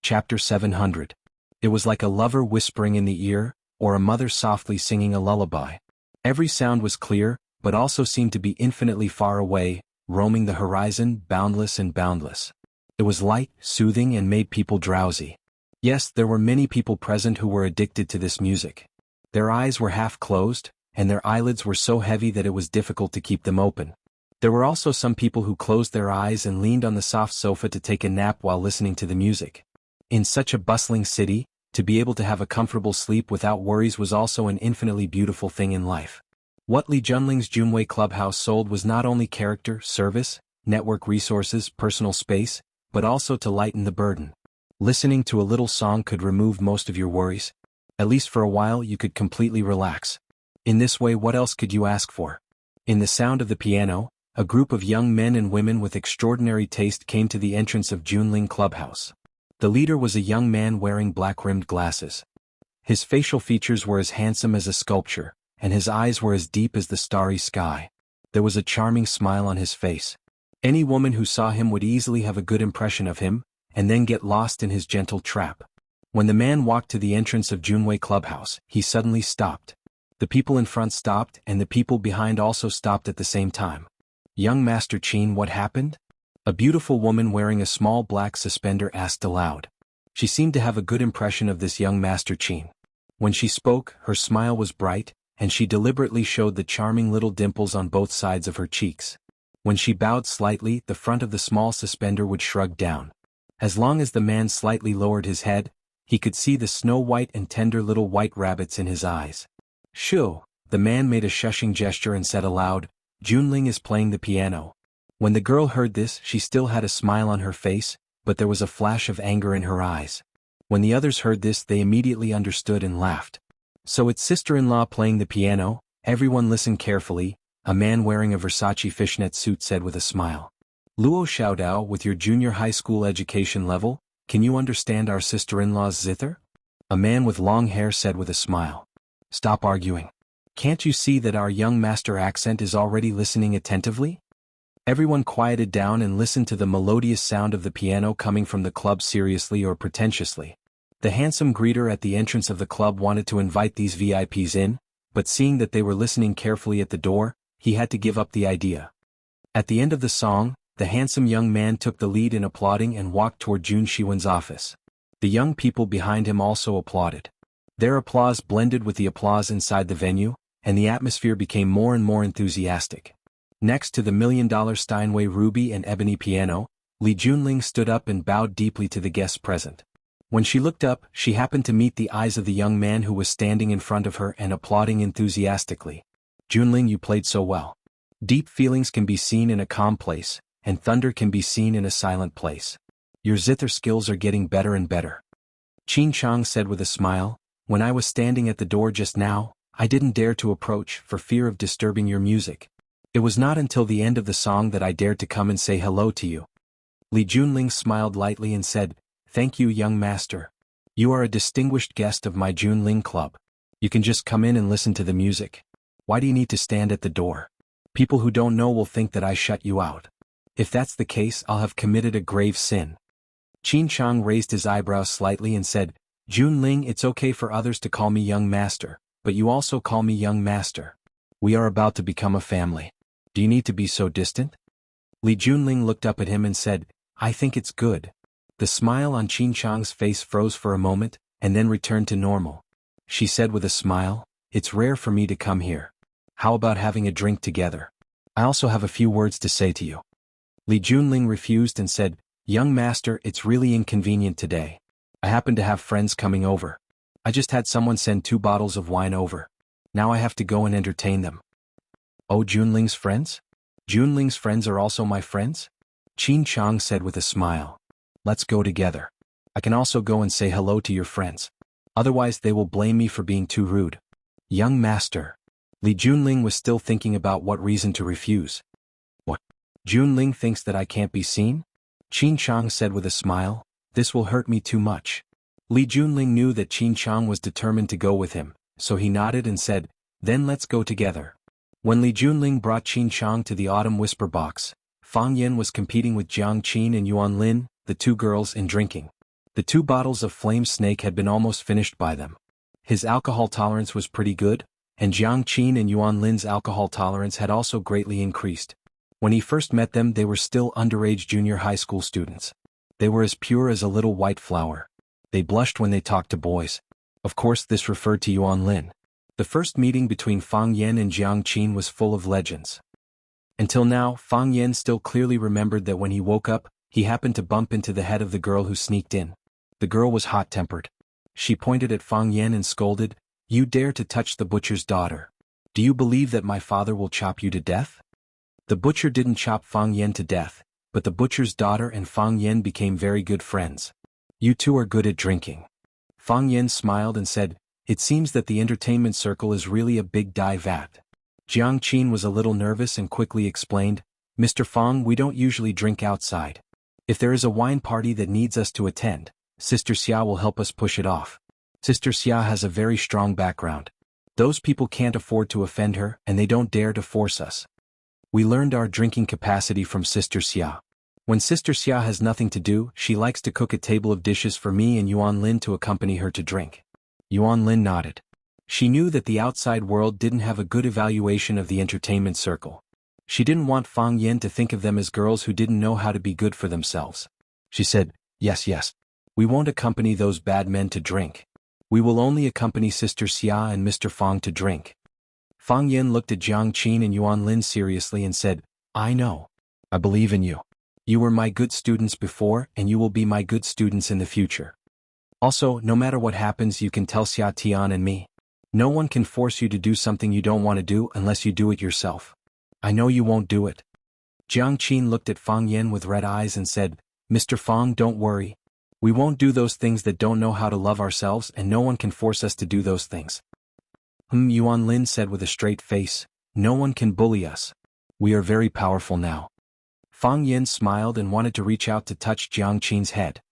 Chapter 700. It was like a lover whispering in the ear, or a mother softly singing a lullaby. Every sound was clear, but also seemed to be infinitely far away, roaming the horizon, boundless and boundless. It was light, soothing, and made people drowsy. Yes, there were many people present who were addicted to this music. Their eyes were half closed, and their eyelids were so heavy that it was difficult to keep them open. There were also some people who closed their eyes and leaned on the soft sofa to take a nap while listening to the music. In such a bustling city, to be able to have a comfortable sleep without worries was also an infinitely beautiful thing in life. What Li Junling's Junwei Clubhouse sold was not only character, service, network resources, personal space, but also to lighten the burden. Listening to a little song could remove most of your worries. At least for a while you could completely relax. In this way, what else could you ask for? In the sound of the piano, a group of young men and women with extraordinary taste came to the entrance of Junling Clubhouse. The leader was a young man wearing black-rimmed glasses. His facial features were as handsome as a sculpture, and his eyes were as deep as the starry sky. There was a charming smile on his face. Any woman who saw him would easily have a good impression of him, and then get lost in his gentle trap. When the man walked to the entrance of Junwei Clubhouse, he suddenly stopped. The people in front stopped, and the people behind also stopped at the same time. "Young Master Qin, what happened?" A beautiful woman wearing a small black suspender asked aloud. She seemed to have a good impression of this young Master Qin. When she spoke, her smile was bright, and she deliberately showed the charming little dimples on both sides of her cheeks. When she bowed slightly, the front of the small suspender would shrug down. As long as the man slightly lowered his head, he could see the snow-white and tender little white rabbits in his eyes. "Shoo!" The man made a shushing gesture and said aloud, "Junling is playing the piano." When the girl heard this, she still had a smile on her face, but there was a flash of anger in her eyes. When the others heard this, they immediately understood and laughed. "So it's sister-in-law playing the piano?" Everyone listened carefully. A man wearing a Versace fishnet suit said with a smile. "Luo Xiaodao, with your junior high school education level, can you understand our sister-in-law's zither?" A man with long hair said with a smile. "Stop arguing. Can't you see that our young master accent is already listening attentively?" Everyone quieted down and listened to the melodious sound of the piano coming from the club seriously or pretentiously. The handsome greeter at the entrance of the club wanted to invite these VIPs in, but seeing that they were listening carefully at the door, he had to give up the idea. At the end of the song, the handsome young man took the lead in applauding and walked toward Jun Shiwen's office. The young people behind him also applauded. Their applause blended with the applause inside the venue, and the atmosphere became more and more enthusiastic. Next to the $1,000,000 Steinway ruby and ebony piano, Li Junling stood up and bowed deeply to the guests present. When she looked up, she happened to meet the eyes of the young man who was standing in front of her and applauding enthusiastically. "Junling, you played so well. Deep feelings can be seen in a calm place, and thunder can be seen in a silent place. Your zither skills are getting better and better." Qin Chang said with a smile, "When I was standing at the door just now, I didn't dare to approach for fear of disturbing your music. It was not until the end of the song that I dared to come and say hello to you." Li Junling smiled lightly and said, "Thank you, young master. You are a distinguished guest of my Junling Club. You can just come in and listen to the music. Why do you need to stand at the door? People who don't know will think that I shut you out. If that's the case, I'll have committed a grave sin." Qin Chang raised his eyebrows slightly and said, "Junling, it's okay for others to call me young master, but you also call me young master. We are about to become a family. Do you need to be so distant?" Li Junling looked up at him and said, "I think it's good." The smile on Qin Chang's face froze for a moment, and then returned to normal. She said with a smile, "It's rare for me to come here. How about having a drink together? I also have a few words to say to you." Li Junling refused and said, "Young master, it's really inconvenient today. I happen to have friends coming over. I just had someone send 2 bottles of wine over. Now I have to go and entertain them." "Oh, Junling's friends? Junling's friends are also my friends?" Qin Chang said with a smile. "Let's go together. I can also go and say hello to your friends. Otherwise they will blame me for being too rude." "Young master." Li Junling was still thinking about what reason to refuse. "What? Junling thinks that I can't be seen?" Qin Chang said with a smile, "This will hurt me too much." Li Junling knew that Qin Chang was determined to go with him, so he nodded and said, "Then let's go together." When Li Junling brought Qin Chang to the autumn whisper box, Fang Yen was competing with Jiang Qin and Yuan Lin, the 2 girls, in drinking. The 2 bottles of Flame Snake had been almost finished by them. His alcohol tolerance was pretty good, and Jiang Qin and Yuan Lin's alcohol tolerance had also greatly increased. When he first met them, they were still underage junior high school students. They were as pure as a little white flower. They blushed when they talked to boys. Of course, this referred to Yuan Lin. The first meeting between Fang Yan and Jiang Qin was full of legends. Until now, Fang Yan still clearly remembered that when he woke up, he happened to bump into the head of the girl who sneaked in. The girl was hot-tempered. She pointed at Fang Yan and scolded, "You dare to touch the butcher's daughter. Do you believe that my father will chop you to death?" The butcher didn't chop Fang Yan to death, but the butcher's daughter and Fang Yan became very good friends. "You two are good at drinking." Fang Yan smiled and said, "It seems that the entertainment circle is really a big dye vat." Jiang Qin was a little nervous and quickly explained, "Mr. Fang, we don't usually drink outside. If there is a wine party that needs us to attend, Sister Xia will help us push it off. Sister Xia has a very strong background. Those people can't afford to offend her, and they don't dare to force us. We learned our drinking capacity from Sister Xia. When Sister Xia has nothing to do, she likes to cook a table of dishes for me and Yuan Lin to accompany her to drink." Yuan Lin nodded. She knew that the outside world didn't have a good evaluation of the entertainment circle. She didn't want Fang Yan to think of them as girls who didn't know how to be good for themselves. She said, Yes. We won't accompany those bad men to drink. We will only accompany Sister Xia and Mr. Fang to drink." Fang Yan looked at Jiang Qin and Yuan Lin seriously and said, "I know. I believe in you. You were my good students before and you will be my good students in the future. Also, no matter what happens, you can tell Xia Tian and me. No one can force you to do something you don't want to do unless you do it yourself. I know you won't do it." Jiang Qin looked at Fang Yan with red eyes and said, "Mr. Fang, don't worry. We won't do those things that don't know how to love ourselves, and no one can force us to do those things." Yuan Lin said with a straight face, "No one can bully us. We are very powerful now." Fang Yan smiled and wanted to reach out to touch Jiang Qin's head.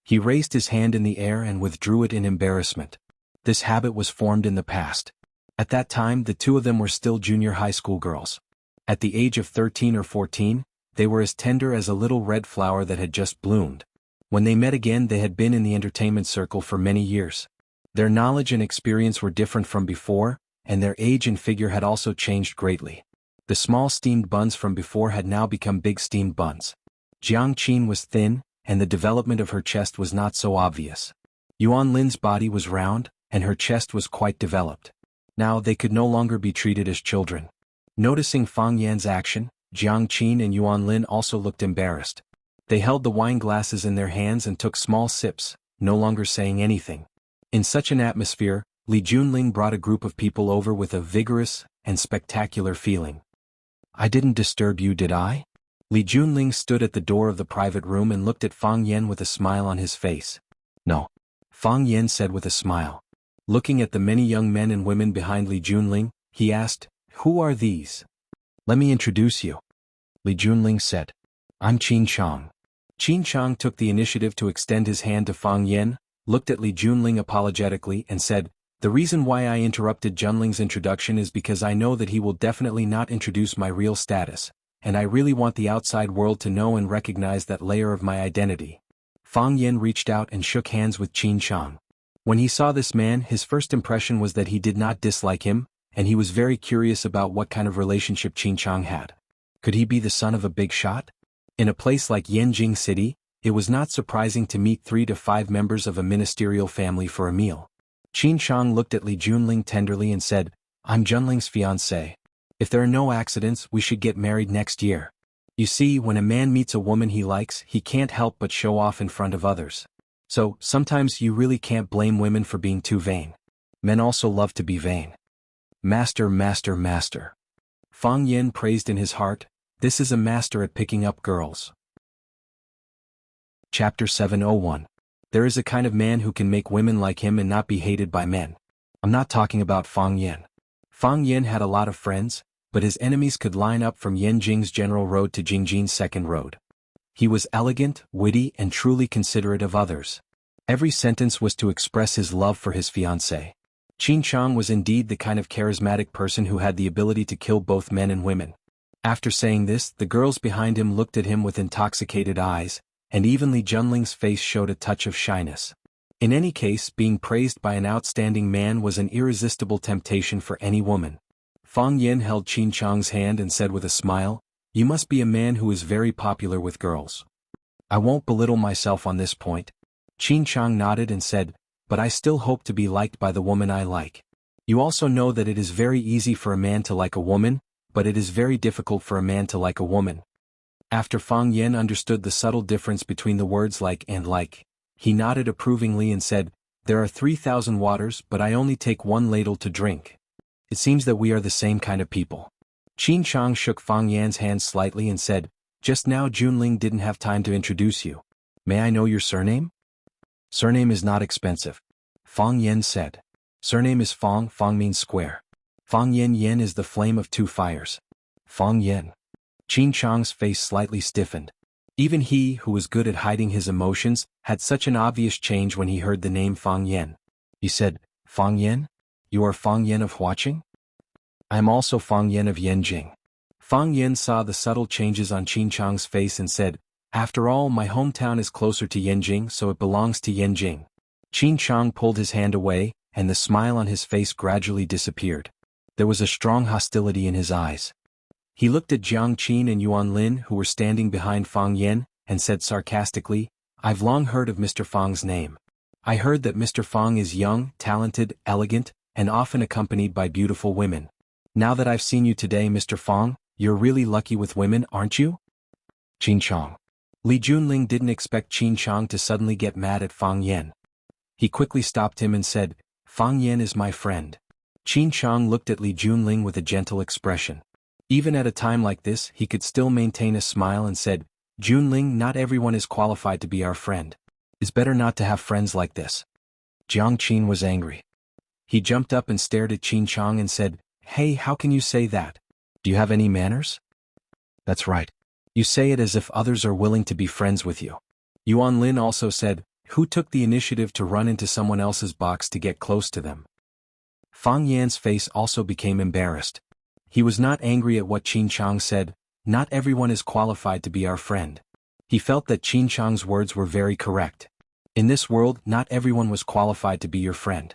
He raised his hand in the air and withdrew it in embarrassment. This habit was formed in the past. At that time, the 2 of them were still junior high school girls. At the age of 13 or 14, they were as tender as a little red flower that had just bloomed. When they met again, they had been in the entertainment circle for many years. Their knowledge and experience were different from before, and their age and figure had also changed greatly. The small steamed buns from before had now become big steamed buns. Jiang Qin was thin, and the development of her chest was not so obvious. Yuan Lin's body was round, and her chest was quite developed. Now they could no longer be treated as children. Noticing Fang Yan's action, Jiang Qin and Yuan Lin also looked embarrassed. They held the wine glasses in their hands and took small sips, no longer saying anything. In such an atmosphere, Li Junling brought a group of people over with a vigorous and spectacular feeling. "I didn't disturb you, did I?" Li Junling stood at the door of the private room and looked at Fang Yan with a smile on his face. "No," Fang Yan said with a smile. Looking at the many young men and women behind Li Junling, he asked, "Who are these?" "Let me introduce you," Li Junling said. "I'm Qin Chang." Qin Chang took the initiative to extend his hand to Fang Yan, looked at Li Junling apologetically and said, "The reason why I interrupted Junling's introduction is because I know that he will definitely not introduce my real status, and I really want the outside world to know and recognize that layer of my identity." Fang Yan reached out and shook hands with Qin Chang. When he saw this man, his first impression was that he did not dislike him, and he was very curious about what kind of relationship Qin Chang had. Could he be the son of a big shot? In a place like Yanjing City, it was not surprising to meet 3 to 5 members of a ministerial family for a meal. Qin Chang looked at Li Junling tenderly and said, "I'm Junling's fiancé. If there are no accidents, we should get married next year. You see, when a man meets a woman he likes, he can't help but show off in front of others. So, sometimes you really can't blame women for being too vain. Men also love to be vain." "Master, master, master." Fang Yan praised in his heart, "This is a master at picking up girls." Chapter 701. There is a kind of man who can make women like him and not be hated by men. I'm not talking about Fang Yan. Fang Yan had a lot of friends, but his enemies could line up from Yanjing's General Road to Jingjin's Second Road. He was elegant, witty, and truly considerate of others. Every sentence was to express his love for his fiancée. Qin Chang was indeed the kind of charismatic person who had the ability to kill both men and women. After saying this, the girls behind him looked at him with intoxicated eyes, and even Li Junling's face showed a touch of shyness. In any case, being praised by an outstanding man was an irresistible temptation for any woman. Fang Yen held Qin Chang's hand and said with a smile, "You must be a man who is very popular with girls." "I won't belittle myself on this point." Qin Chang nodded and said, "But I still hope to be liked by the woman I like. You also know that it is very easy for a man to like a woman, but it is very difficult for a man to like a woman." After Fang Yen understood the subtle difference between the words like and like, he nodded approvingly and said, "There are 3,000 waters, but I only take one ladle to drink. It seems that we are the same kind of people." Qin Chang shook Fang Yan's hand slightly and said, "Just now Junling didn't have time to introduce you. May I know your surname?" "Surname is not expensive," Fang Yen said. "Surname is Fang. Fang means square. Fang Yen Yen is the flame of two fires. Fang Yen." Qin Chang's face slightly stiffened. Even he, who was good at hiding his emotions, had such an obvious change when he heard the name Fang Yen. He said, "Fang Yen? You are Fang Yen of Huaqing?" "I am also Fang Yen of Yanjing." Fang Yen saw the subtle changes on Qin Chang's face and said, "After all, my hometown is closer to Yanjing, so it belongs to Yanjing." Qin Chang pulled his hand away, and the smile on his face gradually disappeared. There was a strong hostility in his eyes. He looked at Jiang Qin and Yuan Lin, who were standing behind Fang Yen, and said sarcastically, "I've long heard of Mr. Fang's name. I heard that Mr. Fang is young, talented, elegant, and often accompanied by beautiful women. Now that I've seen you today, Mr. Fang, you're really lucky with women, aren't you?" Qin Chang. Li Junling didn't expect Qin Chang to suddenly get mad at Fang Yen. He quickly stopped him and said, "Fang Yen is my friend." Qin Chang looked at Li Junling with a gentle expression. Even at a time like this, he could still maintain a smile and said, "Junling, not everyone is qualified to be our friend. It's better not to have friends like this." Jiang Qin was angry. He jumped up and stared at Qin Chang and said, "Hey, how can you say that? Do you have any manners?" "That's right. You say it as if others are willing to be friends with you." Yuan Lin also said, "Who took the initiative to run into someone else's box to get close to them?" Fang Yan's face also became embarrassed. He was not angry at what Qin Chang said, "Not everyone is qualified to be our friend." He felt that Qin Chang's words were very correct. In this world, not everyone was qualified to be your friend.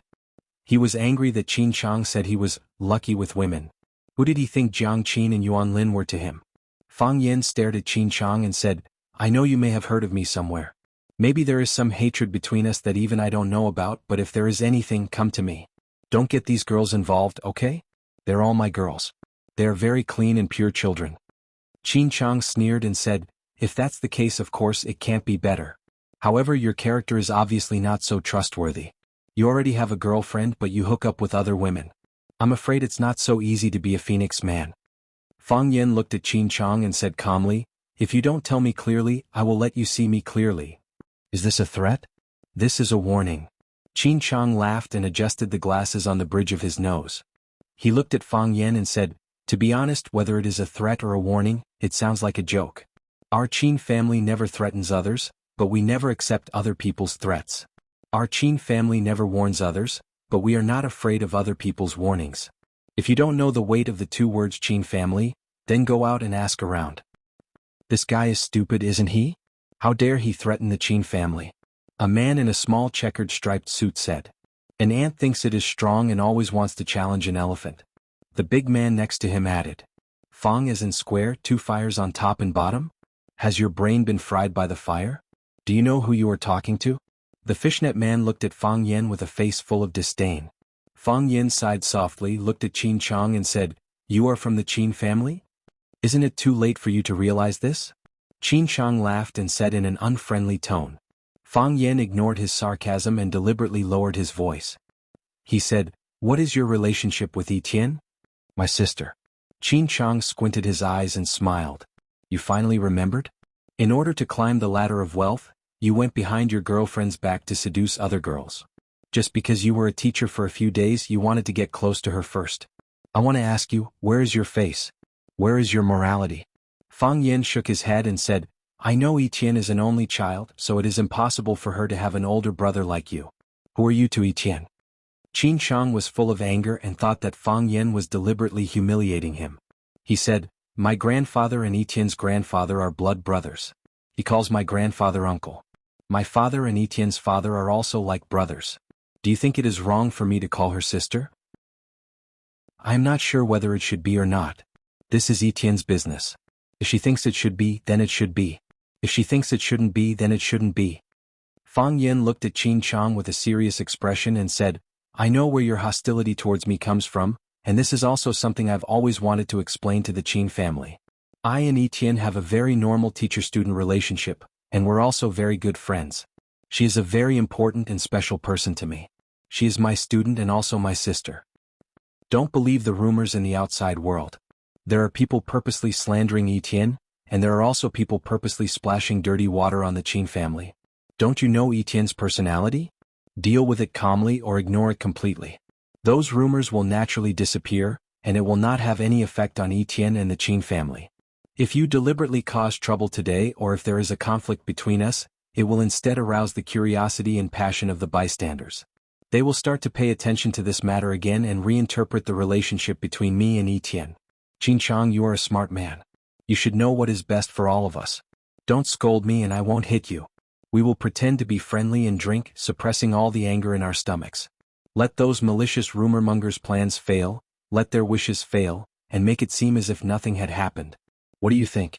He was angry that Qin Chang said he was lucky with women. Who did he think Jiang Qin and Yuan Lin were to him? Fang Yen stared at Qin Chang and said, "I know you may have heard of me somewhere. Maybe there is some hatred between us that even I don't know about, but if there is anything, come to me. Don't get these girls involved, okay? They're all my girls. They are very clean and pure children." Qin Chang sneered and said, "If that's the case, of course it can't be better. However, your character is obviously not so trustworthy. You already have a girlfriend, but you hook up with other women. I'm afraid it's not so easy to be a Phoenix man." Fang Yen looked at Qin Chang and said calmly, "If you don't tell me clearly, I will let you see me clearly." "Is this a threat?" "This is a warning." Qin Chang laughed and adjusted the glasses on the bridge of his nose. He looked at Fang Yen and said, "To be honest, whether it is a threat or a warning, it sounds like a joke. Our Qin family never threatens others, but we never accept other people's threats. Our Qin family never warns others, but we are not afraid of other people's warnings. If you don't know the weight of the two words Qin family, then go out and ask around." "This guy is stupid, isn't he? How dare he threaten the Qin family?" A man in a small checkered striped suit said. "An ant thinks it is strong and always wants to challenge an elephant." The big man next to him added, "Fang as in square, two fires on top and bottom? Has your brain been fried by the fire? Do you know who you are talking to?" The fishnet man looked at Fang Yen with a face full of disdain. Fang Yen sighed softly, looked at Qin Chang and said, "You are from the Qin family? Isn't it too late for you to realize this?" Qin Chang laughed and said in an unfriendly tone. Fang Yen ignored his sarcasm and deliberately lowered his voice. He said, "What is your relationship with Etienne?" "My sister." Qin Chang squinted his eyes and smiled. "You finally remembered? In order to climb the ladder of wealth, you went behind your girlfriend's back to seduce other girls. Just because you were a teacher for a few days, you wanted to get close to her first. I want to ask you, where is your face? Where is your morality?" Fang Yen shook his head and said, "I know Etienne is an only child, so it is impossible for her to have an older brother like you. Who are you to Etienne?" Qin Chang was full of anger and thought that Fang Yen was deliberately humiliating him. He said, "My grandfather and Etienne's grandfather are blood brothers. He calls my grandfather uncle. My father and Etienne's father are also like brothers. Do you think it is wrong for me to call her sister? I am not sure whether it should be or not. This is Etienne's business. If she thinks it should be, then it should be. If she thinks it shouldn't be, then it shouldn't be. Fang Yen looked at Qin Chang with a serious expression and said, I know where your hostility towards me comes from, and this is also something I've always wanted to explain to the Qin family. I and Etienne have a very normal teacher-student relationship, and we're also very good friends. She is a very important and special person to me. She is my student and also my sister. Don't believe the rumors in the outside world. There are people purposely slandering Etienne, and there are also people purposely splashing dirty water on the Qin family. Don't you know Etienne's personality? Deal with it calmly or ignore it completely. Those rumors will naturally disappear, and it will not have any effect on Etienne and the Qin family. If you deliberately cause trouble today or if there is a conflict between us, it will instead arouse the curiosity and passion of the bystanders. They will start to pay attention to this matter again and reinterpret the relationship between me and Etienne. Qin Chang, you are a smart man. You should know what is best for all of us. Don't scold me and I won't hit you. We will pretend to be friendly and drink, suppressing all the anger in our stomachs. Let those malicious rumor-mongers' plans fail, let their wishes fail, and make it seem as if nothing had happened. What do you think?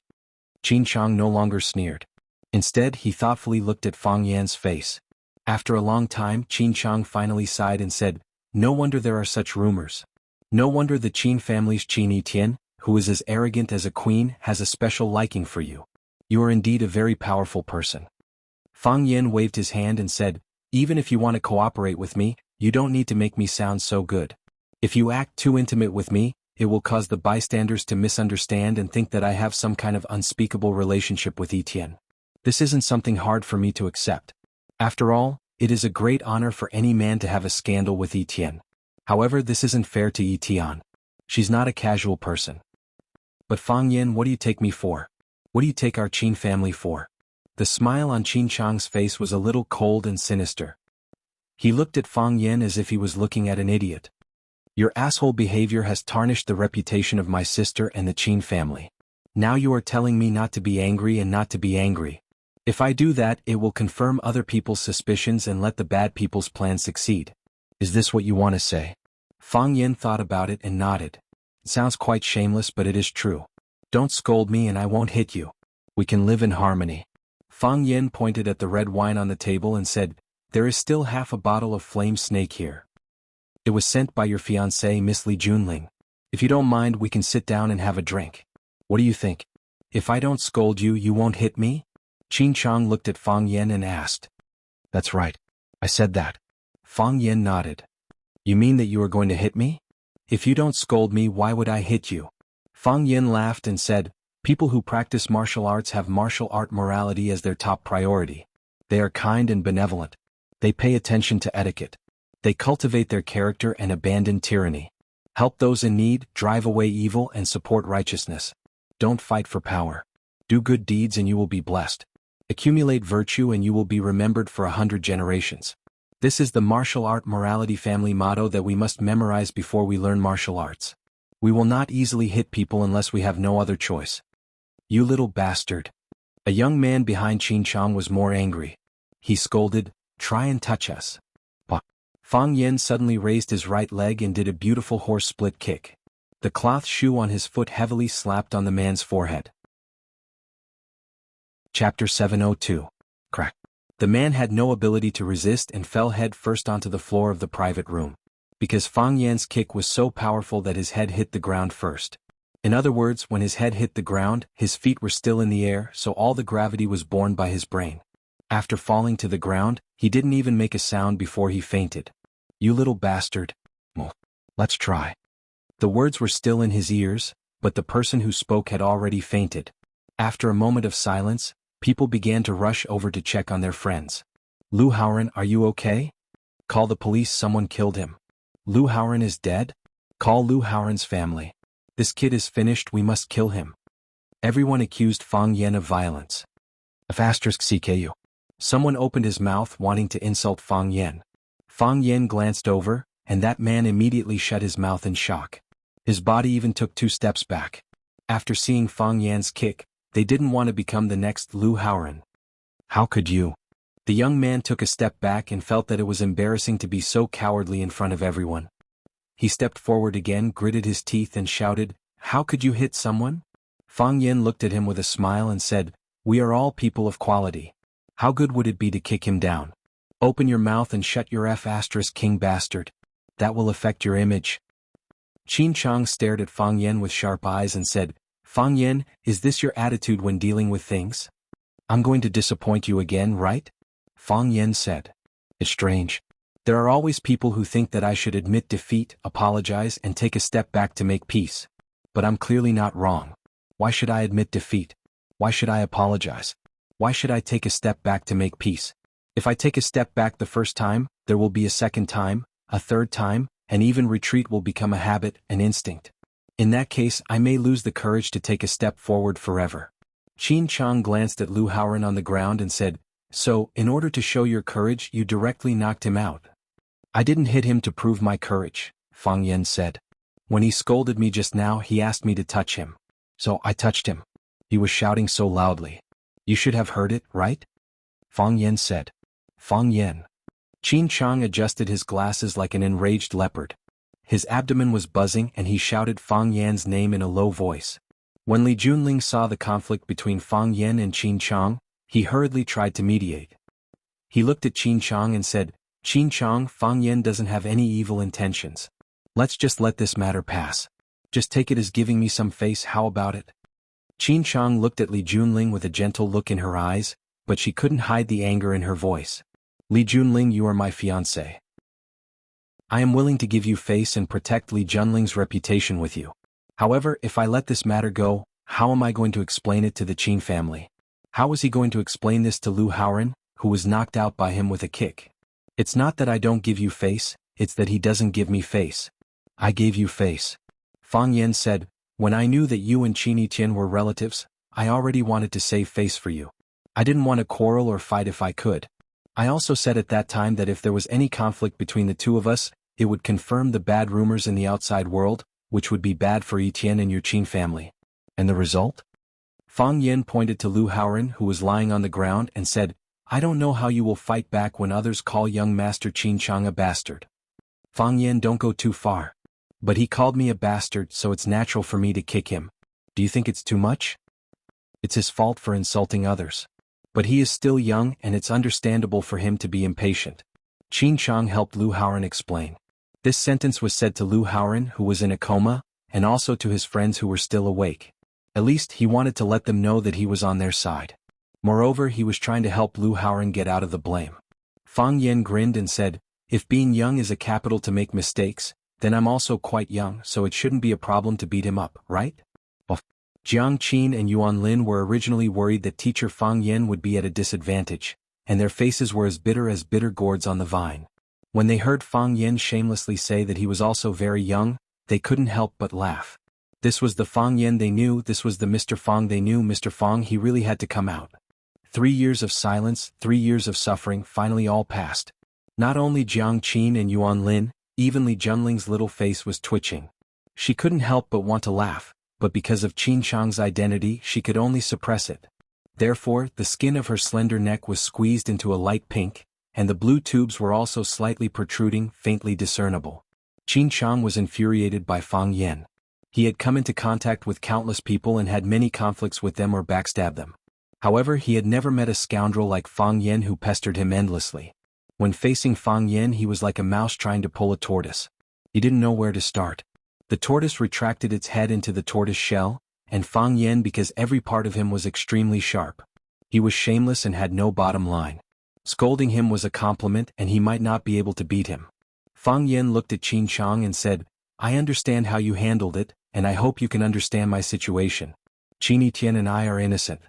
Qin Chang no longer sneered. Instead, he thoughtfully looked at Fang Yan's face. After a long time, Qin Chang finally sighed and said, No wonder there are such rumors. No wonder the Qin family's Qin Etienne, who is as arrogant as a queen, has a special liking for you. You are indeed a very powerful person. Fang Yan waved his hand and said, Even if you want to cooperate with me, you don't need to make me sound so good. If you act too intimate with me, it will cause the bystanders to misunderstand and think that I have some kind of unspeakable relationship with Etienne. This isn't something hard for me to accept. After all, it is a great honor for any man to have a scandal with Etienne. However, this isn't fair to Etienne. She's not a casual person. But Fang Yan, what do you take me for? What do you take our Qin family for? The smile on Qin Chang's face was a little cold and sinister. He looked at Fang Yan as if he was looking at an idiot. Your asshole behavior has tarnished the reputation of my sister and the Qin family. Now you are telling me not to be angry and not to be angry. If I do that, it will confirm other people's suspicions and let the bad people's plan succeed. Is this what you want to say? Fang Yan thought about it and nodded. It sounds quite shameless, but it is true. Don't scold me and I won't hit you. We can live in harmony. Fang Yan pointed at the red wine on the table and said, There is still half a bottle of flame snake here. It was sent by your fiancée, Miss Li Junling. If you don't mind, we can sit down and have a drink. What do you think? If I don't scold you, you won't hit me? Qin Chang looked at Fang Yan and asked. That's right. I said that. Fang Yan nodded. You mean that you are going to hit me? If you don't scold me, why would I hit you? Fang Yan laughed and said, People who practice martial arts have martial art morality as their top priority. They are kind and benevolent. They pay attention to etiquette. They cultivate their character and abandon tyranny. Help those in need, drive away evil, and support righteousness. Don't fight for power. Do good deeds and you will be blessed. Accumulate virtue and you will be remembered for 100 generations. This is the martial art morality family motto that we must memorize before we learn martial arts. We will not easily hit people unless we have no other choice. You little bastard. A young man behind Qin Chang was more angry. He scolded, Try and touch us. Fang Yan suddenly raised his right leg and did a beautiful horse split kick. The cloth shoe on his foot heavily slapped on the man's forehead. Chapter 702. Crack. The man had no ability to resist and fell head first onto the floor of the private room. Because Fang Yan's kick was so powerful that his head hit the ground first. In other words, when his head hit the ground, his feet were still in the air, so all the gravity was borne by his brain. After falling to the ground, he didn't even make a sound before he fainted. You little bastard. Well, let's try. The words were still in his ears, but the person who spoke had already fainted. After a moment of silence, people began to rush over to check on their friends. Lu Haoran, are you okay? Call the police, someone killed him. Lu Haoran is dead? Call Lu Haoran's family. This kid is finished, we must kill him. Everyone accused Fang Yan of violence. *CKU. Someone opened his mouth wanting to insult Fang Yan. Fang Yan glanced over, and that man immediately shut his mouth in shock. His body even took 2 steps back. After seeing Fang Yan's kick, They didn't want to become the next Lu Haoran. How could you? The young man took a step back and felt that it was embarrassing to be so cowardly in front of everyone. He stepped forward again, gritted his teeth and shouted, "How could you hit someone?" Fang Yen looked at him with a smile and said, "We are all people of quality. How good would it be to kick him down? Open your mouth and shut your *king bastard. That will affect your image." Qin Chang stared at Fang Yen with sharp eyes and said, "Fang Yen, is this your attitude when dealing with things? I'm going to disappoint you again, right?" Fang Yen said. "It's strange. There are always people who think that I should admit defeat, apologize and take a step back to make peace. But I'm clearly not wrong. Why should I admit defeat? Why should I apologize? Why should I take a step back to make peace? If I take a step back the first time, there will be a second time, a third time, and even retreat will become a habit, an instinct. In that case I may lose the courage to take a step forward forever." Qin Chang glanced at Lu Haoran on the ground and said, "So, in order to show your courage you directly knocked him out?" "I didn't hit him to prove my courage," Fang Yen said. "When he scolded me just now he asked me to touch him. So I touched him. He was shouting so loudly. You should have heard it, right?" Fang Yen said. "Fang Yen." Qin Chang adjusted his glasses like an enraged leopard. His abdomen was buzzing and he shouted Fang Yan's name in a low voice. When Li Junling saw the conflict between Fang Yen and Qin Chang, he hurriedly tried to mediate. He looked at Qin Chang and said, "Qin Chang, Fang Yen doesn't have any evil intentions. Let's just let this matter pass. Just take it as giving me some face, how about it?" Qin Chang looked at Li Junling with a gentle look in her eyes, but she couldn't hide the anger in her voice. "Li Junling, you are my fiancé. I am willing to give you face and protect Li Junling's reputation with you. However, if I let this matter go, how am I going to explain it to the Qin family? How is he going to explain this to Lu Haoran, who was knocked out by him with a kick? It's not that I don't give you face, it's that he doesn't give me face. I gave you face." Fang Yen said, "When I knew that you and Qin Etian were relatives, I already wanted to save face for you. I didn't want to quarrel or fight if I could. I also said at that time that if there was any conflict between the two of us, it would confirm the bad rumors in the outside world, which would be bad for Etienne and your Qin family. And the result?" Fang Yen pointed to Lu Haoran, who was lying on the ground, and said, "I don't know how you will fight back when others call young Master Qin Chang a bastard." "Fang Yen, don't go too far. But he called me a bastard, so it's natural for me to kick him. Do you think it's too much? It's his fault for insulting others. But he is still young and it's understandable for him to be impatient." Qin Chang helped Lu Haoran explain. This sentence was said to Lu Haoran, who was in a coma, and also to his friends who were still awake. At least he wanted to let them know that he was on their side. Moreover, he was trying to help Lu Haoran get out of the blame. Fang Yen grinned and said, "If being young is a capital to make mistakes, then I'm also quite young, so it shouldn't be a problem to beat him up, right?" Jiang Qin and Yuan Lin were originally worried that teacher Fang Yen would be at a disadvantage, and their faces were as bitter gourds on the vine. When they heard Fang Yen shamelessly say that he was also very young, they couldn't help but laugh. This was the Fang Yen they knew, this was the Mr. Fang they knew. Mr. Fang, he really had to come out. 3 years of silence, 3 years of suffering, finally all passed. Not only Jiang Qin and Yuan Lin, even Li Junling's little face was twitching. She couldn't help but want to laugh, but because of Qin Chang's identity she could only suppress it. Therefore, the skin of her slender neck was squeezed into a light pink, and the blue tubes were also slightly protruding, faintly discernible. Qin Chang was infuriated by Fang Yen. He had come into contact with countless people and had many conflicts with them or backstabbed them. However, he had never met a scoundrel like Fang Yen who pestered him endlessly. When facing Fang Yen he was like a mouse trying to pull a tortoise. He didn't know where to start. The tortoise retracted its head into the tortoise shell, and Fang Yen, because every part of him was extremely sharp. He was shameless and had no bottom line. Scolding him was a compliment and he might not be able to beat him. Fang Yen looked at Qin Chang and said, "I understand how you handled it, and I hope you can understand my situation. Qin Etienne and I are innocent.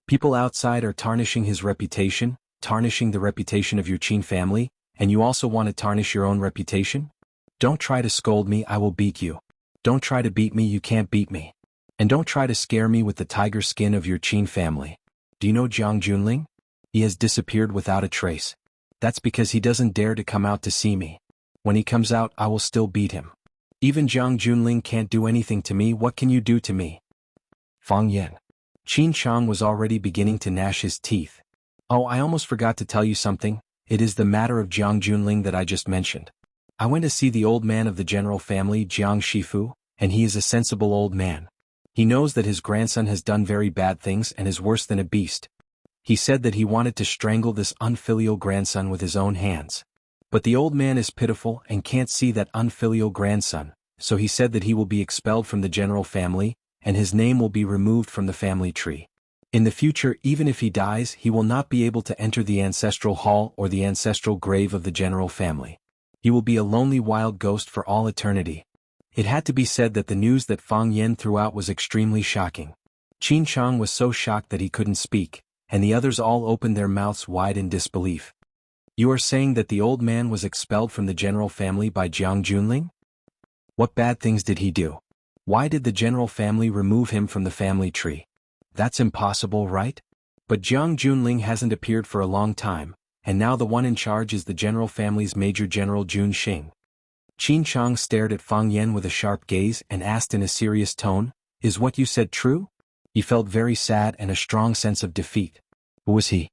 People outside are tarnishing his reputation, tarnishing the reputation of your Qin family, and you also want to tarnish your own reputation? Don't try to scold me, I will beat you. Don't try to beat me, you can't beat me. And don't try to scare me with the tiger skin of your Qin family. Do you know Jiang Junling? He has disappeared without a trace. That's because he doesn't dare to come out to see me. When he comes out, I will still beat him. Even Jiang Junling can't do anything to me, what can you do to me?" Fang Yan. Qin Chang was already beginning to gnash his teeth. Oh, I almost forgot to tell you something. It is the matter of Jiang Junling that I just mentioned. I went to see the old man of the general family, Jiang Shifu, and he is a sensible old man. He knows that his grandson has done very bad things and is worse than a beast. He said that he wanted to strangle this unfilial grandson with his own hands. But the old man is pitiful and can't see that unfilial grandson, so he said that he will be expelled from the general family, and his name will be removed from the family tree. In the future, even if he dies, he will not be able to enter the ancestral hall or the ancestral grave of the general family. He will be a lonely wild ghost for all eternity. It had to be said that the news that Fang Yan threw out was extremely shocking. Qin Chang was so shocked that he couldn't speak, and the others all opened their mouths wide in disbelief. You are saying that the old man was expelled from the general family by Jiang Junling? What bad things did he do? Why did the general family remove him from the family tree? That's impossible, right? But Jiang Junling hasn't appeared for a long time, and now the one in charge is the general family's Major General Jun Xing. Qin Chang stared at Fang Yan with a sharp gaze and asked in a serious tone, "Is what you said true?" He felt very sad and a strong sense of defeat. Who was he?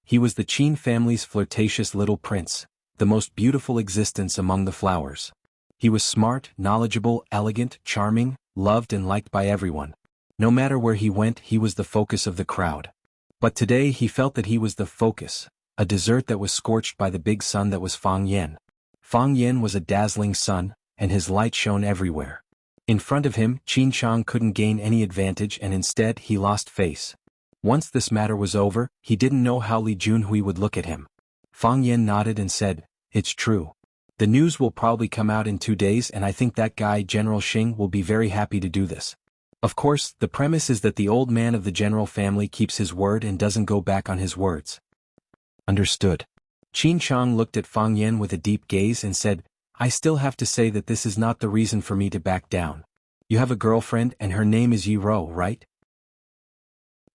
He was the Qin family's flirtatious little prince, the most beautiful existence among the flowers. He was smart, knowledgeable, elegant, charming, loved and liked by everyone. No matter where he went, he was the focus of the crowd. But today he felt that he was the focus, a dessert that was scorched by the big sun that was Fang Yan. Fang Yan was a dazzling sun, and his light shone everywhere. In front of him, Qin Chang couldn't gain any advantage and instead he lost face. Once this matter was over, he didn't know how Li Junhui would look at him. Fang Yan nodded and said, "It's true. The news will probably come out in 2 days and I think that guy General Xing will be very happy to do this. Of course, the premise is that the old man of the general family keeps his word and doesn't go back on his words." Understood. Qin Chang looked at Fang Yan with a deep gaze and said, "I still have to say that this is not the reason for me to back down. You have a girlfriend and her name is Yi Ro, right?"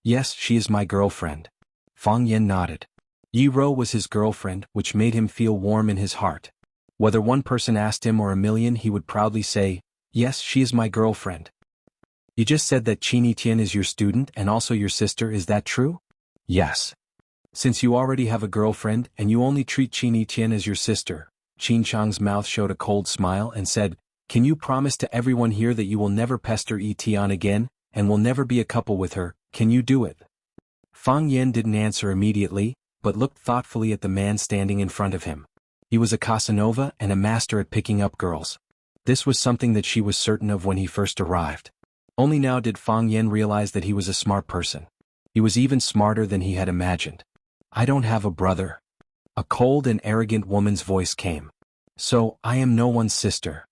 "Yes, she is my girlfriend." Fang Yan nodded. Yi Ro was his girlfriend, which made him feel warm in his heart. Whether one person asked him or a million, he would proudly say, "Yes, she is my girlfriend." "You just said that Qin Tian is your student and also your sister, is that true?" "Yes." "Since you already have a girlfriend and you only treat Qin Tian as your sister," Qin Chang's mouth showed a cold smile and said, "Can you promise to everyone here that you will never pester Tian again, and will never be a couple with her? Can you do it?" Fang Yan didn't answer immediately, but looked thoughtfully at the man standing in front of him. He was a Casanova and a master at picking up girls. This was something that she was certain of when he first arrived. Only now did Fang Yan realize that he was a smart person. He was even smarter than he had imagined. "I don't have a brother." A cold and arrogant woman's voice came. "So, I am no one's sister."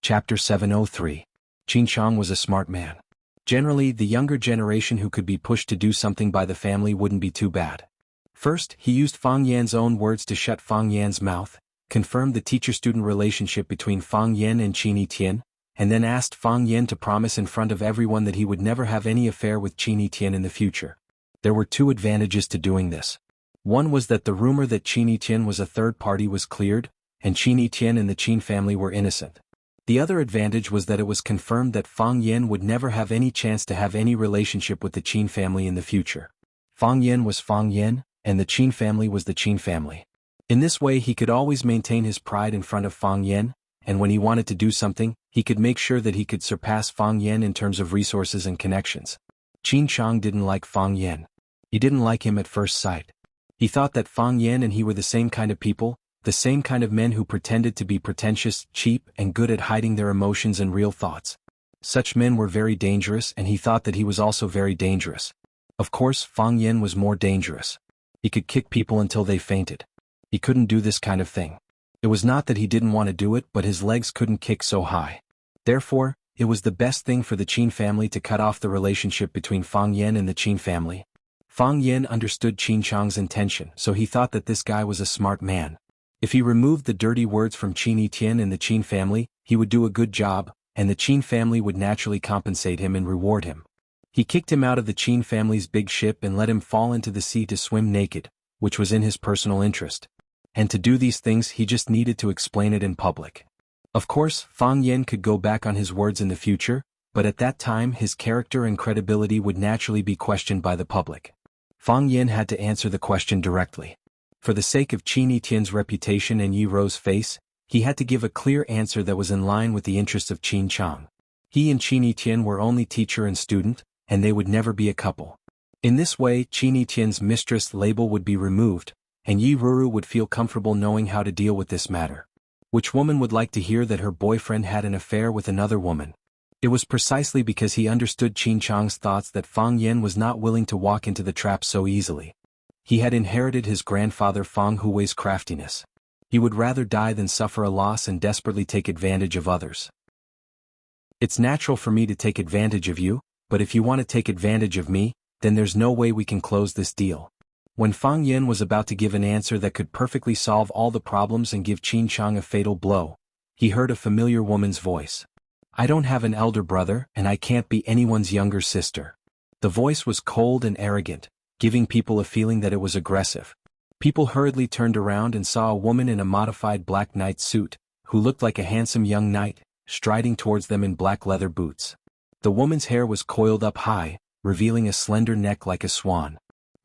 Chapter 703. Qin Chang was a smart man. Generally, the younger generation who could be pushed to do something by the family wouldn't be too bad. First, he used Fang Yan's own words to shut Fang Yan's mouth, confirmed the teacher-student relationship between Fang Yan and Qin Tian, and then asked Fang Yan to promise in front of everyone that he would never have any affair with Qin Tian in the future. There were 2 advantages to doing this. One was that the rumor that Qin Tian was a third party was cleared, and Qin Tian and the Qin family were innocent. The other advantage was that it was confirmed that Fang Yan would never have any chance to have any relationship with the Qin family in the future. Fang Yan was Fang Yan, and the Qin family was the Qin family. In this way he could always maintain his pride in front of Fang Yan, and when he wanted to do something, he could make sure that he could surpass Fang Yan in terms of resources and connections. Qin Chang didn't like Fang Yan. He didn't like him at first sight. He thought that Fang Yan and he were the same kind of people, the same kind of men who pretended to be pretentious, cheap, and good at hiding their emotions and real thoughts. Such men were very dangerous and he thought that he was also very dangerous. Of course, Fang Yan was more dangerous. He could kick people until they fainted. He couldn't do this kind of thing. It was not that he didn't want to do it, but his legs couldn't kick so high. Therefore, it was the best thing for the Qin family to cut off the relationship between Fang Yan and the Qin family. Fang Yan understood Qin Chang's intention, so he thought that this guy was a smart man. If he removed the dirty words from Qin Tian and the Qin family, he would do a good job, and the Qin family would naturally compensate him and reward him. He kicked him out of the Qin family's big ship and let him fall into the sea to swim naked, which was in his personal interest. And to do these things he just needed to explain it in public. Of course, Fang Yan could go back on his words in the future, but at that time his character and credibility would naturally be questioned by the public. Fang Yin had to answer the question directly. For the sake of Qin Etienne's reputation and Yi Rou's face, he had to give a clear answer that was in line with the interests of Qin Chang. He and Qin Etienne were only teacher and student, and they would never be a couple. In this way, Qin Etienne's mistress label would be removed, and Yi Ruru would feel comfortable knowing how to deal with this matter. Which woman would like to hear that her boyfriend had an affair with another woman? It was precisely because he understood Qin Chang's thoughts that Fang Yin was not willing to walk into the trap so easily. He had inherited his grandfather Fang Hui's craftiness. He would rather die than suffer a loss and desperately take advantage of others. It's natural for me to take advantage of you, but if you want to take advantage of me, then there's no way we can close this deal. When Fang Yin was about to give an answer that could perfectly solve all the problems and give Qin Chang a fatal blow, he heard a familiar woman's voice. I don't have an elder brother, and I can't be anyone's younger sister. The voice was cold and arrogant, giving people a feeling that it was aggressive. People hurriedly turned around and saw a woman in a modified black knight suit, who looked like a handsome young knight, striding towards them in black leather boots. The woman's hair was coiled up high, revealing a slender neck like a swan.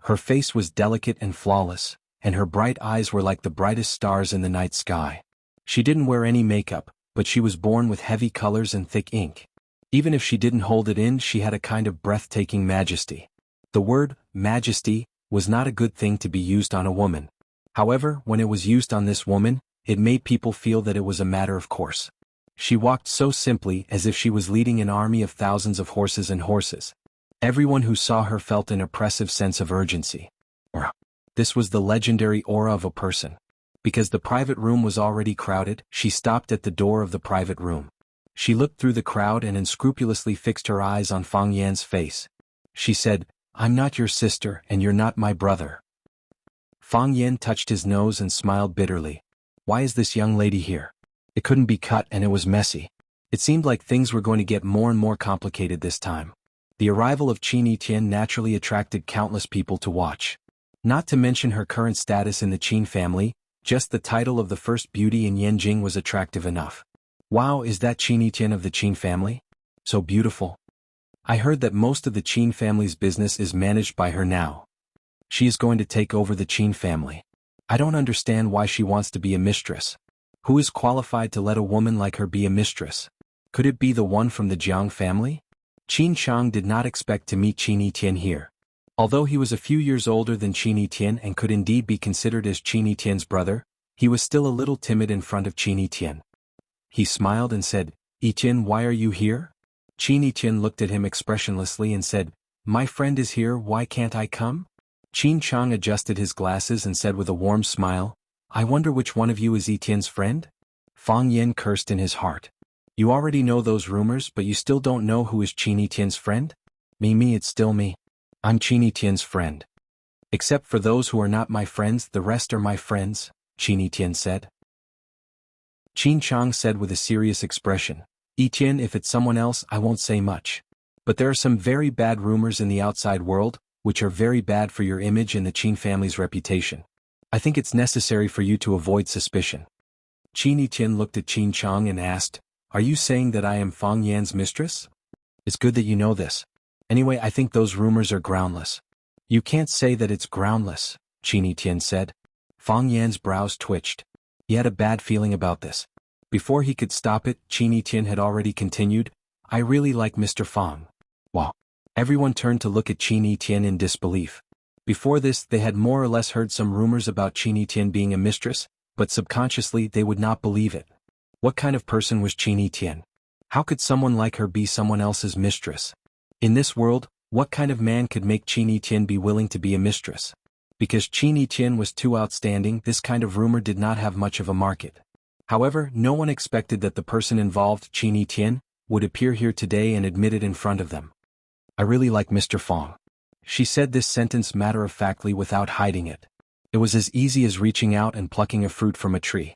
Her face was delicate and flawless, and her bright eyes were like the brightest stars in the night sky. She didn't wear any makeup, but she was born with heavy colors and thick ink. Even if she didn't hold it in, she had a kind of breathtaking majesty. The word, majesty, was not a good thing to be used on a woman. However, when it was used on this woman, it made people feel that it was a matter of course. She walked so simply as if she was leading an army of thousands of horses and horses. Everyone who saw her felt an oppressive sense of urgency. This was the legendary aura of a person. Because the private room was already crowded, she stopped at the door of the private room. She looked through the crowd and unscrupulously fixed her eyes on Fang Yan's face. She said, I'm not your sister and you're not my brother. Fang Yan touched his nose and smiled bitterly. Why is this young lady here? It couldn't be cut and it was messy. It seemed like things were going to get more and more complicated this time. The arrival of Qin Etienne naturally attracted countless people to watch. Not to mention her current status in the Qin family, just the title of the first beauty in Yanjing was attractive enough. Wow, is that Qin Etienne of the Qin family? So beautiful. I heard that most of the Qin family's business is managed by her now. She is going to take over the Qin family. I don't understand why she wants to be a mistress. Who is qualified to let a woman like her be a mistress? Could it be the one from the Jiang family? Qin Chang did not expect to meet Qin Etienne here. Although he was a few years older than Qin Etienne and could indeed be considered as Qin Etienne's brother, he was still a little timid in front of Qin Etienne. He smiled and said, Etienne, why are you here? Qin Etienne looked at him expressionlessly and said, My friend is here, why can't I come? Qin Chang adjusted his glasses and said with a warm smile, I wonder which one of you is Etienne's friend? Fang Yin cursed in his heart. You already know those rumors, but you still don't know who is Qin Etienne's friend? Me, it's still me. I'm Qin Etienne's friend. Except for those who are not my friends, the rest are my friends, Qin Etienne said. Qin Chang said with a serious expression, Etienne, if it's someone else, I won't say much. But there are some very bad rumors in the outside world, which are very bad for your image and the Qin family's reputation. I think it's necessary for you to avoid suspicion. Qin Etienne looked at Qin Chang and asked, Are you saying that I am Fang Yan's mistress? It's good that you know this. Anyway, I think those rumors are groundless. You can't say that it's groundless, Qin Etienne said. Fang Yan's brows twitched. He had a bad feeling about this. Before he could stop it, Qin Etienne had already continued, I really like Mr. Fang. Wow. Everyone turned to look at Qin Etienne in disbelief. Before this, they had more or less heard some rumors about Qin Etienne being a mistress, but subconsciously they would not believe it. What kind of person was Qin Etienne? How could someone like her be someone else's mistress? In this world, what kind of man could make Qin Etienne be willing to be a mistress? Because Qin Etienne was too outstanding, this kind of rumor did not have much of a market. However, no one expected that the person involved, Qin Etienne, would appear here today and admit it in front of them. I really like Mr. Fang. She said this sentence matter-of-factly without hiding it. It was as easy as reaching out and plucking a fruit from a tree.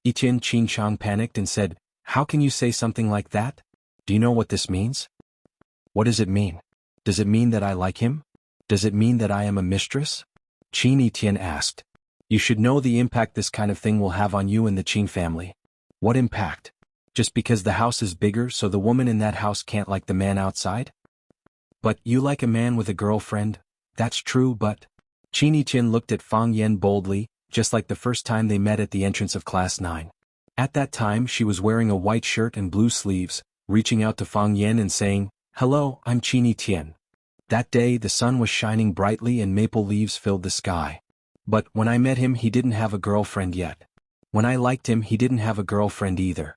Etienne Qin Chang panicked and said, How can you say something like that? Do you know what this means? What does it mean? Does it mean that I like him? Does it mean that I am a mistress? Qin Etienne asked. You should know the impact this kind of thing will have on you and the Qin family. What impact? Just because the house is bigger so the woman in that house can't like the man outside? But you like a man with a girlfriend? That's true, but... Qini Tian looked at Fang Yan boldly, just like the first time they met at the entrance of Class 9. At that time she was wearing a white shirt and blue sleeves, reaching out to Fang Yan and saying, "Hello, I'm Qini Tian." That day the sun was shining brightly and maple leaves filled the sky. But when I met him he didn't have a girlfriend yet. When I liked him he didn't have a girlfriend either.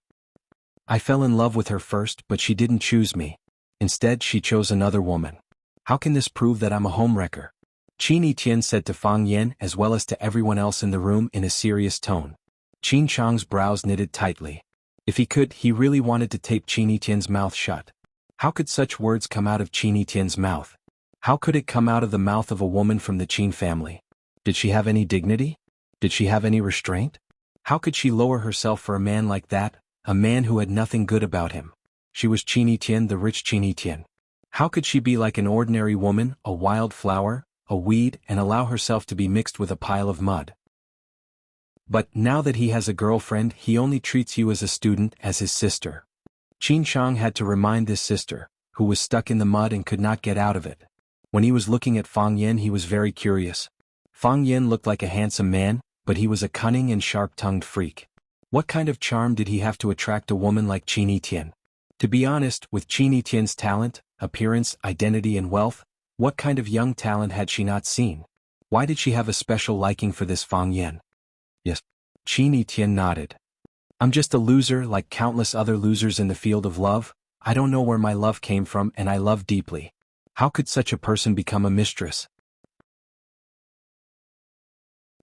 I fell in love with her first but she didn't choose me. Instead she chose another woman. How can this prove that I'm a homewrecker? Qini Tian said to Fang Yan as well as to everyone else in the room in a serious tone. Qin Chang's brows knitted tightly. If he could, he really wanted to tape Qini Tian's mouth shut. How could such words come out of Qini Tian's mouth? How could it come out of the mouth of a woman from the Qin family? Did she have any dignity? Did she have any restraint? How could she lower herself for a man like that, a man who had nothing good about him? She was Qini Tian, the rich Qini Tian. How could she be like an ordinary woman, a wild flower, a weed, and allow herself to be mixed with a pile of mud? But now that he has a girlfriend he only treats you as a student, as his sister. Qin Chang had to remind this sister, who was stuck in the mud and could not get out of it. When he was looking at Fang Yan he was very curious. Fang Yan looked like a handsome man, but he was a cunning and sharp-tongued freak. What kind of charm did he have to attract a woman like Qini Tian? To be honest, with Qini Tian's talent, appearance, identity and wealth, what kind of young talent had she not seen? Why did she have a special liking for this Fang Yan? Yes. Qini Tian nodded. I'm just a loser like countless other losers in the field of love. I don't know where my love came from and I love deeply. How could such a person become a mistress?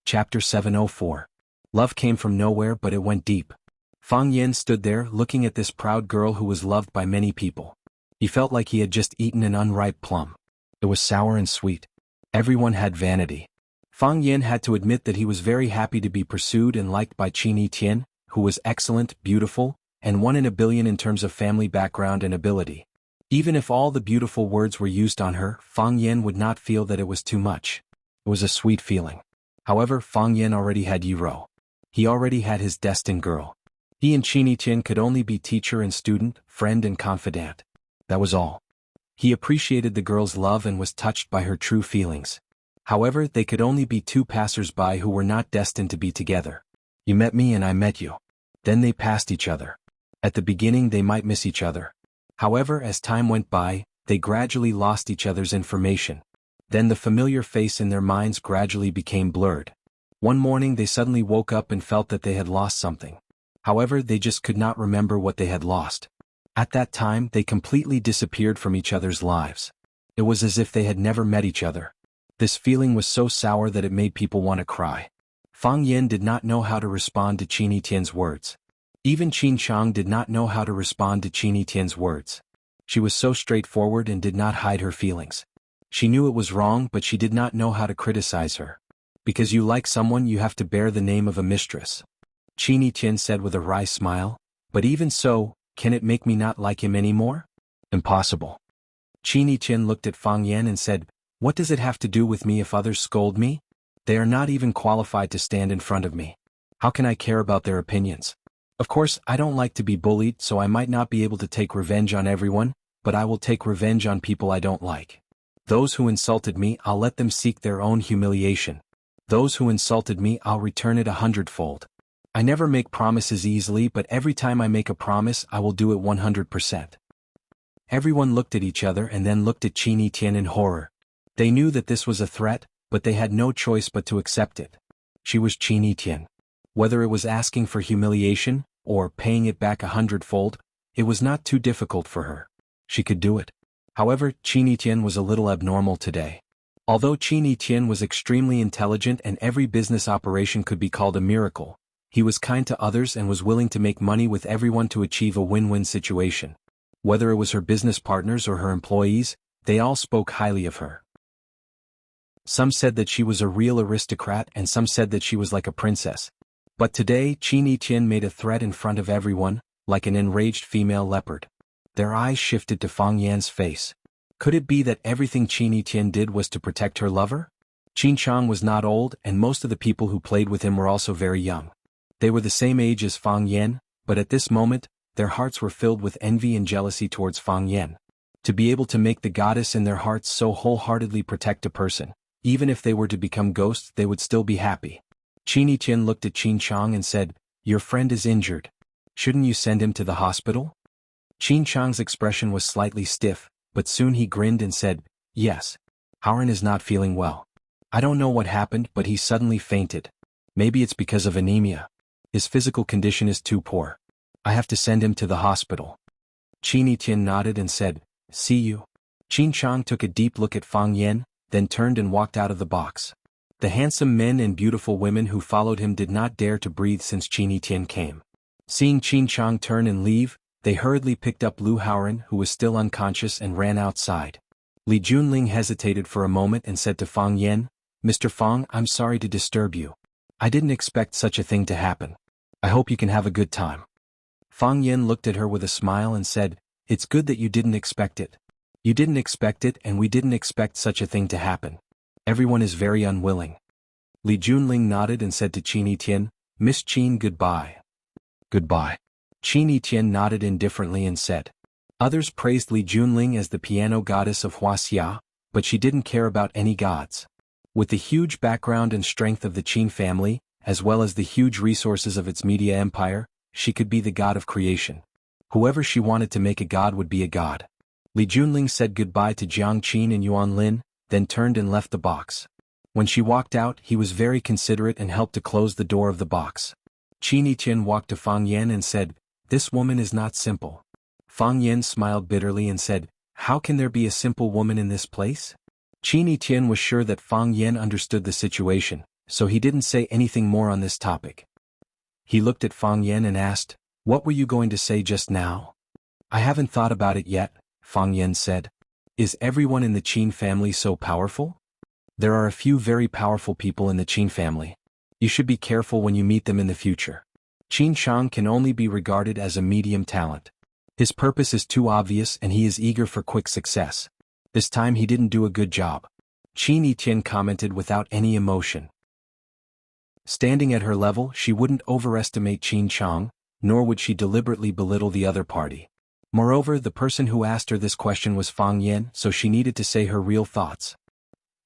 Chapter 704. Love came from nowhere but it went deep. Fang Yan stood there looking at this proud girl who was loved by many people. He felt like he had just eaten an unripe plum. It was sour and sweet. Everyone had vanity. Fang Yan had to admit that he was very happy to be pursued and liked by Qini Tian, who was excellent, beautiful, and one in a billion in terms of family background and ability. Even if all the beautiful words were used on her, Fang Yan would not feel that it was too much. It was a sweet feeling. However, Fang Yan already had Yuro. He already had his destined girl. He and Qini Tian could only be teacher and student, friend and confidant. That was all. He appreciated the girl's love and was touched by her true feelings. However, they could only be two passers-by who were not destined to be together. You met me and I met you. Then they passed each other. At the beginning they might miss each other. However, as time went by, they gradually lost each other's information. Then the familiar face in their minds gradually became blurred. One morning they suddenly woke up and felt that they had lost something. However, they just could not remember what they had lost. At that time they completely disappeared from each other's lives. It was as if they had never met each other. This feeling was so sour that it made people want to cry. Fang Yan did not know how to respond to Qini Tian's words. Even Qin Chang did not know how to respond to Qini Tian's words. She was so straightforward and did not hide her feelings. She knew it was wrong but she did not know how to criticize her. Because you like someone you have to bear the name of a mistress. Qini Tian said with a wry smile, but even so, can it make me not like him anymore? Impossible. Qini Tian looked at Fang Yan and said, what does it have to do with me if others scold me? They are not even qualified to stand in front of me. How can I care about their opinions? Of course, I don't like to be bullied so I might not be able to take revenge on everyone, but I will take revenge on people I don't like. Those who insulted me I'll let them seek their own humiliation. Those who insulted me I'll return it 100-fold. I never make promises easily but every time I make a promise I will do it 100%. Everyone looked at each other and then looked at Qini Tian in horror. They knew that this was a threat, but they had no choice but to accept it. She was Qini Tian. Whether it was asking for humiliation, or paying it back 100-fold, it was not too difficult for her. She could do it. However, Qini Tian was a little abnormal today. Although Qini Tian was extremely intelligent and every business operation could be called a miracle, he was kind to others and was willing to make money with everyone to achieve a win-win situation. Whether it was her business partners or her employees, they all spoke highly of her. Some said that she was a real aristocrat and some said that she was like a princess. But today Qini Tian made a threat in front of everyone, like an enraged female leopard. Their eyes shifted to Fang Yan's face. Could it be that everything Qini Tian did was to protect her lover? Qin Chang was not old and most of the people who played with him were also very young. They were the same age as Fang Yan, but at this moment, their hearts were filled with envy and jealousy towards Fang Yan. To be able to make the goddess in their hearts so wholeheartedly protect a person, even if they were to become ghosts they would still be happy. Qin Tian looked at Qin Chang and said, "Your friend is injured. Shouldn't you send him to the hospital?" Qin Chang's expression was slightly stiff, but soon he grinned and said, "Yes. Haren is not feeling well. I don't know what happened but he suddenly fainted. Maybe it's because of anemia. His physical condition is too poor. I have to send him to the hospital." Qin Tian nodded and said, "See you." Qin Chang took a deep look at Fang Yan, then turned and walked out of the box. The handsome men and beautiful women who followed him did not dare to breathe since Qin Tian came. Seeing Qin Chang turn and leave, they hurriedly picked up Lu Haoren, who was still unconscious, and ran outside. Li Junling hesitated for a moment and said to Fang Yan, "Mr. Fang, I'm sorry to disturb you. I didn't expect such a thing to happen. I hope you can have a good time." Fang Yan looked at her with a smile and said, "It's good that you didn't expect it. You didn't expect it and we didn't expect such a thing to happen. Everyone is very unwilling." Li Junling nodded and said to Qin Tian, "Miss Qin, goodbye." "Goodbye." Qin Tian nodded indifferently and said. Others praised Li Junling as the piano goddess of Wuxia, but she didn't care about any gods. With the huge background and strength of the Qin family, as well as the huge resources of its media empire, she could be the god of creation. Whoever she wanted to make a god would be a god. Li Junling said goodbye to Jiang Qin and Yuan Lin, then turned and left the box. When she walked out, he was very considerate and helped to close the door of the box. Qin Tian walked to Fang Yan and said, "This woman is not simple." Fang Yan smiled bitterly and said, "How can there be a simple woman in this place?" Qin Tian was sure that Fang Yan understood the situation, so he didn't say anything more on this topic. He looked at Fang Yan and asked, "What were you going to say just now?" "I haven't thought about it yet," Fang Yan said. "Is everyone in the Qin family so powerful?" "There are a few very powerful people in the Qin family. You should be careful when you meet them in the future. Qin Chang can only be regarded as a medium talent. His purpose is too obvious and he is eager for quick success. This time he didn't do a good job." Qin Tian commented without any emotion. Standing at her level, she wouldn't overestimate Qin Chang, nor would she deliberately belittle the other party. Moreover, the person who asked her this question was Fang Yan, so she needed to say her real thoughts.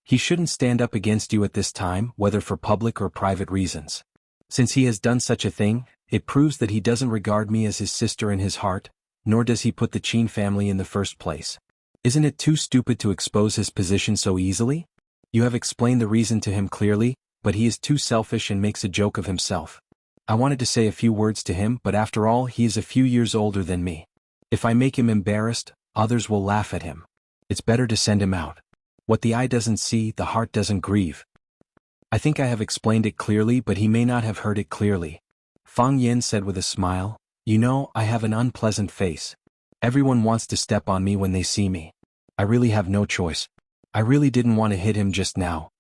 "He shouldn't stand up against you at this time, whether for public or private reasons. Since he has done such a thing, it proves that he doesn't regard me as his sister in his heart, nor does he put the Qin family in the first place. Isn't it too stupid to expose his position so easily? You have explained the reason to him clearly, but he is too selfish and makes a joke of himself. I wanted to say a few words to him, but after all he is a few years older than me. If I make him embarrassed, others will laugh at him. It's better to send him out. What the eye doesn't see, the heart doesn't grieve. I think I have explained it clearly, but he may not have heard it clearly." Fang Yan said with a smile, "You know, I have an unpleasant face. Everyone wants to step on me when they see me. I really have no choice. I really didn't want to hit him just now."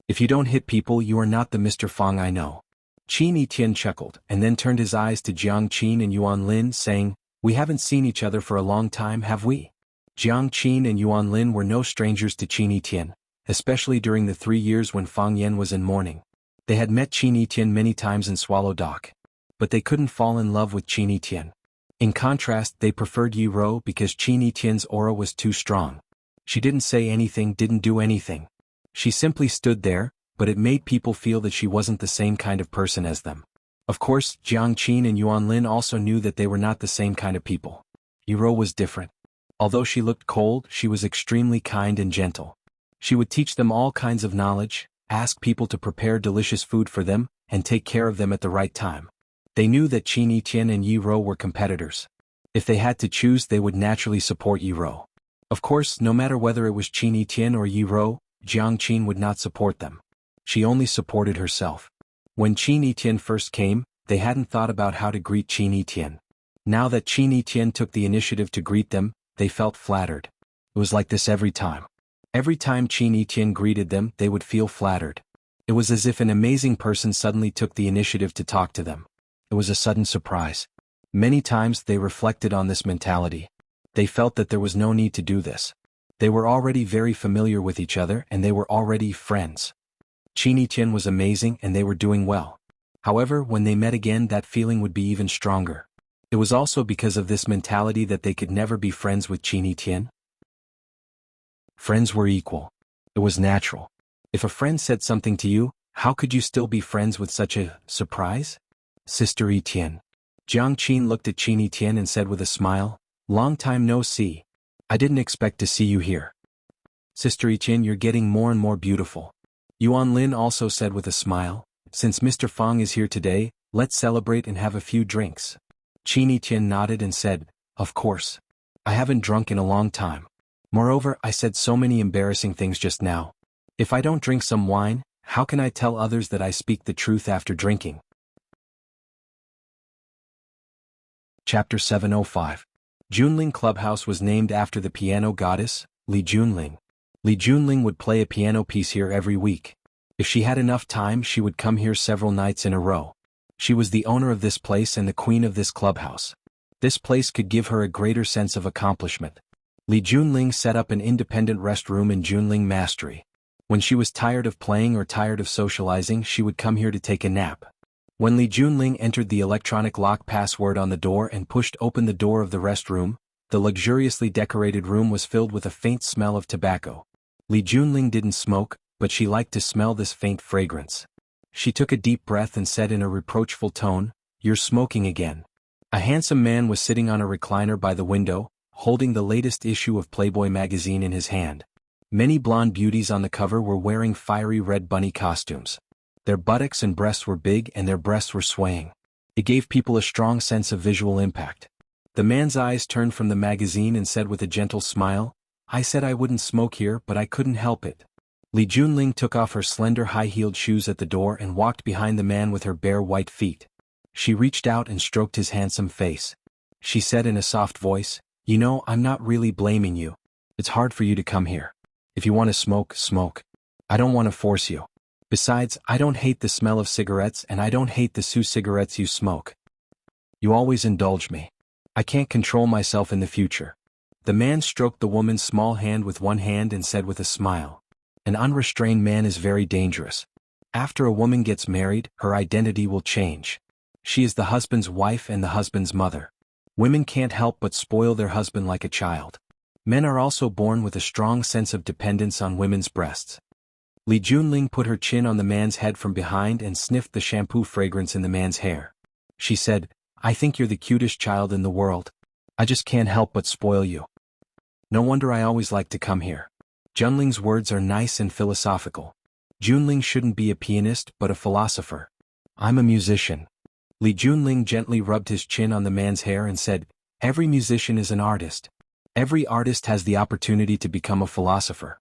"If you don't hit people, you are not the Mr. Fang I know." Qin Tian chuckled, and then turned his eyes to Jiang Qin and Yuan Lin, saying, "We haven't seen each other for a long time, have we?" Jiang Qin and Yuan Lin were no strangers to Qin Tian, especially during the 3 years when Fang Yan was in mourning. They had met Qin Tian many times in Swallow Dock. But they couldn't fall in love with Qin Tian. In contrast, they preferred Yi Ro because Qin Tian's aura was too strong. She didn't say anything, didn't do anything. She simply stood there, but it made people feel that she wasn't the same kind of person as them. Of course, Jiang Qin and Yuan Lin also knew that they were not the same kind of people. Yi Ro was different. Although she looked cold, she was extremely kind and gentle. She would teach them all kinds of knowledge, ask people to prepare delicious food for them, and take care of them at the right time. They knew that Qin Tian and Yi Ro were competitors. If they had to choose, they would naturally support Yi Ro. Of course, no matter whether it was Qin Tian or Yi Ro, Jiang Qin would not support them. She only supported herself. When Qin Tian first came, they hadn't thought about how to greet Qin Tian. Now that Qin Tian took the initiative to greet them, they felt flattered. It was like this every time. Every time Qin Tian greeted them, they would feel flattered. It was as if an amazing person suddenly took the initiative to talk to them. It was a sudden surprise. Many times they reflected on this mentality. They felt that there was no need to do this. They were already very familiar with each other and they were already friends. Qin Tian was amazing and they were doing well. However, when they met again, that feeling would be even stronger. It was also because of this mentality that they could never be friends with Qin Tian. Friends were equal. It was natural. If a friend said something to you, how could you still be friends with such a surprise? Sister Etienne. Jiang Qin looked at Qin Etienne and said with a smile, "Long time no see. I didn't expect to see you here." Sister Etienne, you're getting more and more beautiful. Yuan Lin also said with a smile, "Since Mr. Fang is here today, let's celebrate and have a few drinks." Qin Etienne nodded and said, "Of course. I haven't drunk in a long time. Moreover, I said so many embarrassing things just now. If I don't drink some wine, how can I tell others that I speak the truth after drinking?" Chapter 705. Junling Clubhouse was named after the piano goddess, Li Junling. Li Junling would play a piano piece here every week. If she had enough time, she would come here several nights in a row. She was the owner of this place and the queen of this clubhouse. This place could give her a greater sense of accomplishment. Li Junling set up an independent rest room in Junling Mastery. When she was tired of playing or tired of socializing, she would come here to take a nap. When Li Junling entered the electronic lock password on the door and pushed open the door of the rest room, the luxuriously decorated room was filled with a faint smell of tobacco. Li Junling didn't smoke, but she liked to smell this faint fragrance. She took a deep breath and said in a reproachful tone, "You're smoking again." A handsome man was sitting on a recliner by the window, holding the latest issue of Playboy magazine in his hand. Many blonde beauties on the cover were wearing fiery red bunny costumes. Their buttocks and breasts were big and their breasts were swaying. It gave people a strong sense of visual impact. The man's eyes turned from the magazine and said with a gentle smile, "I said I wouldn't smoke here, but I couldn't help it." Li Junling took off her slender high-heeled shoes at the door and walked behind the man with her bare white feet. She reached out and stroked his handsome face. She said in a soft voice, "You know, I'm not really blaming you. It's hard for you to come here. If you want to smoke, smoke. I don't want to force you. Besides, I don't hate the smell of cigarettes and I don't hate the cigarettes you smoke. You always indulge me. I can't control myself in the future." The man stroked the woman's small hand with one hand and said with a smile, "An unrestrained man is very dangerous. After a woman gets married, her identity will change. She is the husband's wife and the husband's mother. Women can't help but spoil their husband like a child. Men are also born with a strong sense of dependence on women's breasts." Li Junling put her chin on the man's head from behind and sniffed the shampoo fragrance in the man's hair. She said, "I think you're the cutest child in the world. I just can't help but spoil you. No wonder I always like to come here." Junling's words are nice and philosophical. Junling shouldn't be a pianist but a philosopher. "I'm a musician." Li Junling gently rubbed his chin on the man's hair and said, "Every musician is an artist. Every artist has the opportunity to become a philosopher."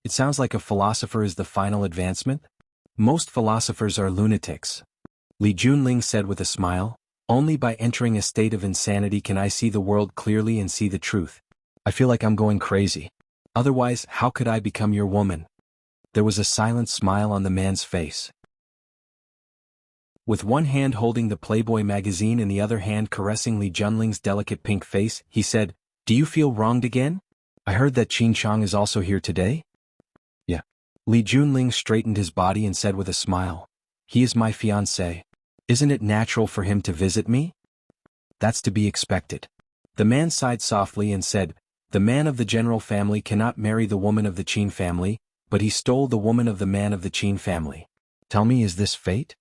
It sounds like a philosopher is the final advancement? Most philosophers are lunatics. Li Junling said with a smile, "Only by entering a state of insanity can I see the world clearly and see the truth. I feel like I'm going crazy. Otherwise, how could I become your woman?" There was a silent smile on the man's face. With one hand holding the Playboy magazine and the other hand caressing Li Junling's delicate pink face, he said, "Do you feel wronged again? I heard that Qin Chang is also here today?" "Yeah." Li Junling straightened his body and said with a smile, "He is my fiancé. Isn't it natural for him to visit me?" "That's to be expected." The man sighed softly and said, "The man of the general family cannot marry the woman of the Qin family, but he stole the woman of the man of the Qin family. Tell me, is this fate?"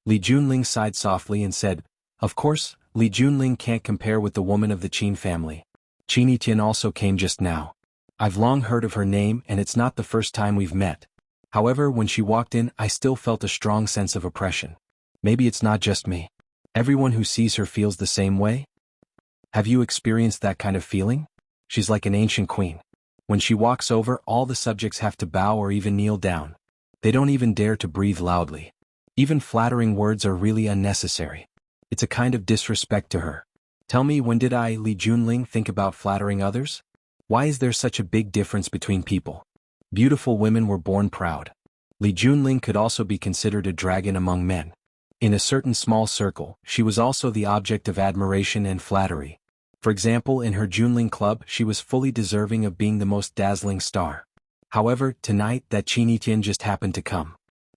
Li Junling sighed softly and said, "Of course, Li Junling can't compare with the woman of the Qin family. Qin Etienne also came just now. I've long heard of her name and it's not the first time we've met. However, when she walked in, I still felt a strong sense of oppression. Maybe it's not just me. Everyone who sees her feels the same way. Have you experienced that kind of feeling? She's like an ancient queen. When she walks over, all the subjects have to bow or even kneel down. They don't even dare to breathe loudly. Even flattering words are really unnecessary. It's a kind of disrespect to her. Tell me, when did I, Li Junling, think about flattering others? Why is there such a big difference between people? Beautiful women were born proud. Li Junling could also be considered a dragon among men. In a certain small circle, she was also the object of admiration and flattery. For example, in her Junling club, she was fully deserving of being the most dazzling star. However, tonight that Qin Etienne just happened to come.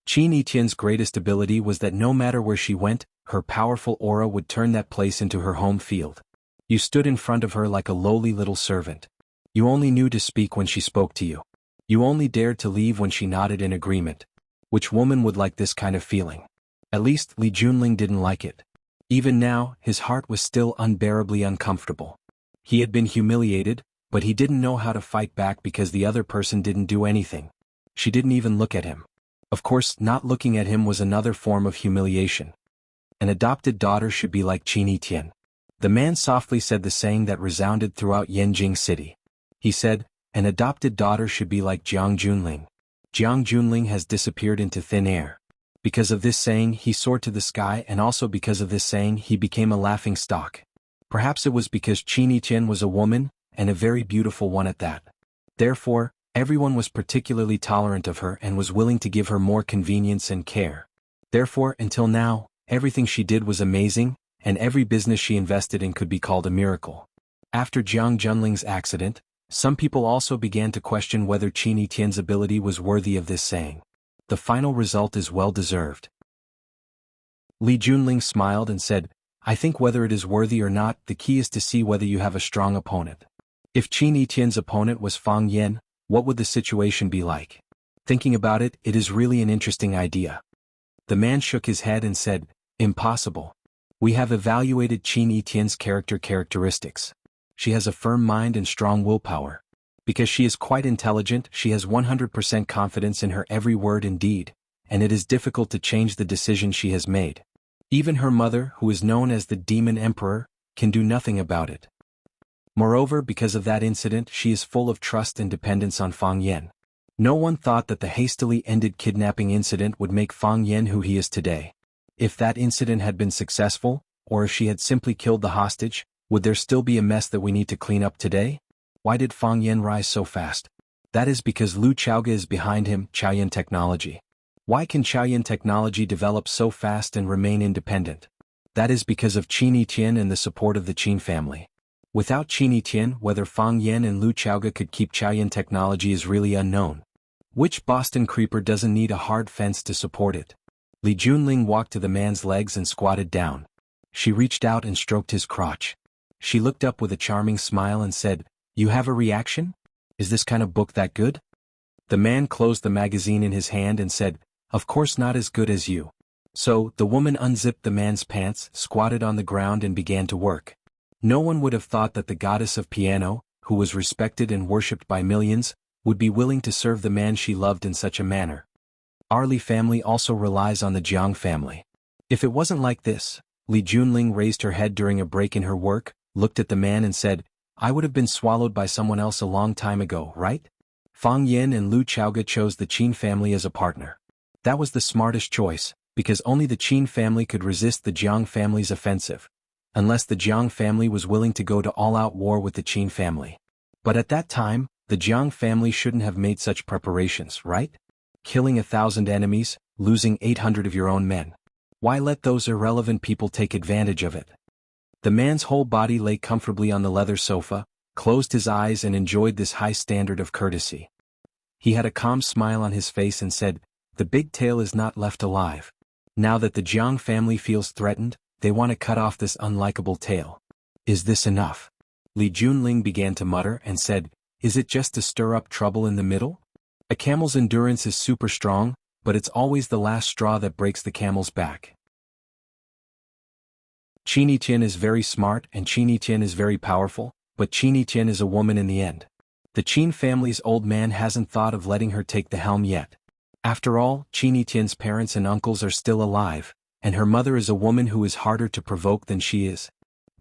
Qin Etienne's greatest ability was that no matter where she went, her powerful aura would turn that place into her home field. You stood in front of her like a lowly little servant. You only knew to speak when she spoke to you. You only dared to leave when she nodded in agreement. Which woman would like this kind of feeling? At least Li Junling didn't like it. Even now, his heart was still unbearably uncomfortable. He had been humiliated, but he didn't know how to fight back because the other person didn't do anything. She didn't even look at him. Of course, not looking at him was another form of humiliation. An adopted daughter should be like Qin Etienne. The man softly said the saying that resounded throughout Yanjing City. He said, an adopted daughter should be like Jiang Junling. Jiang Junling has disappeared into thin air. Because of this saying he soared to the sky, and also because of this saying he became a laughing stock. Perhaps it was because Qin Etienne was a woman, and a very beautiful one at that. Therefore, everyone was particularly tolerant of her and was willing to give her more convenience and care. Therefore, until now, everything she did was amazing, and every business she invested in could be called a miracle. After Jiang Junling's accident, some people also began to question whether Qin Etienne's ability was worthy of this saying. The final result is well deserved. Li Junling smiled and said, I think whether it is worthy or not, the key is to see whether you have a strong opponent. If Qin Etienne's opponent was Fang Yan, what would the situation be like? Thinking about it, it is really an interesting idea. The man shook his head and said, impossible. We have evaluated Qin Etienne's characteristics. She has a firm mind and strong willpower. Because she is quite intelligent, she has 100% confidence in her every word and deed, and it is difficult to change the decision she has made. Even her mother, who is known as the Demon Emperor, can do nothing about it. Moreover, because of that incident, she is full of trust and dependence on Fang Yan. No one thought that the hastily ended kidnapping incident would make Fang Yan who he is today. If that incident had been successful, or if she had simply killed the hostage, would there still be a mess that we need to clean up today? Why did Fang Yan rise so fast? That is because Lu Chaoge is behind him, Chaoyan Technology. Why can Chaoyan Technology develop so fast and remain independent? That is because of Qin Etienne and the support of the Qin family. Without Qin Etienne, whether Fang Yan and Lu Chaoge could keep Chaoyan Technology is really unknown. Which Boston creeper doesn't need a hard fence to support it? Li Junling walked to the man's legs and squatted down. She reached out and stroked his crotch. She looked up with a charming smile and said, You have a reaction? Is this kind of book that good? The man closed the magazine in his hand and said, Of course not as good as you. So, the woman unzipped the man's pants, squatted on the ground and began to work. No one would have thought that the goddess of piano, who was respected and worshipped by millions, would be willing to serve the man she loved in such a manner. Our Li family also relies on the Jiang family. If it wasn't like this, Li Junling raised her head during a break in her work, looked at the man and said, I would have been swallowed by someone else a long time ago, right? Fang Yan and Lu Chaoge chose the Qin family as a partner. That was the smartest choice, because only the Qin family could resist the Jiang family's offensive. Unless the Jiang family was willing to go to all-out war with the Qin family. But at that time, the Jiang family shouldn't have made such preparations, right? Killing 1,000 enemies, losing 800 of your own men. Why let those irrelevant people take advantage of it? The man's whole body lay comfortably on the leather sofa, closed his eyes and enjoyed this high standard of courtesy. He had a calm smile on his face and said, The big tail is not left alive. Now that the Jiang family feels threatened, they want to cut off this unlikable tail. Is this enough? Li Junling began to mutter and said, Is it just to stir up trouble in the middle? A camel's endurance is super strong, but it's always the last straw that breaks the camel's back. Qin Etienne is very smart and Qin Etienne is very powerful, but Qin Etienne is a woman in the end. The Qin family's old man hasn't thought of letting her take the helm yet. After all, Qin Etienne's parents and uncles are still alive, and her mother is a woman who is harder to provoke than she is.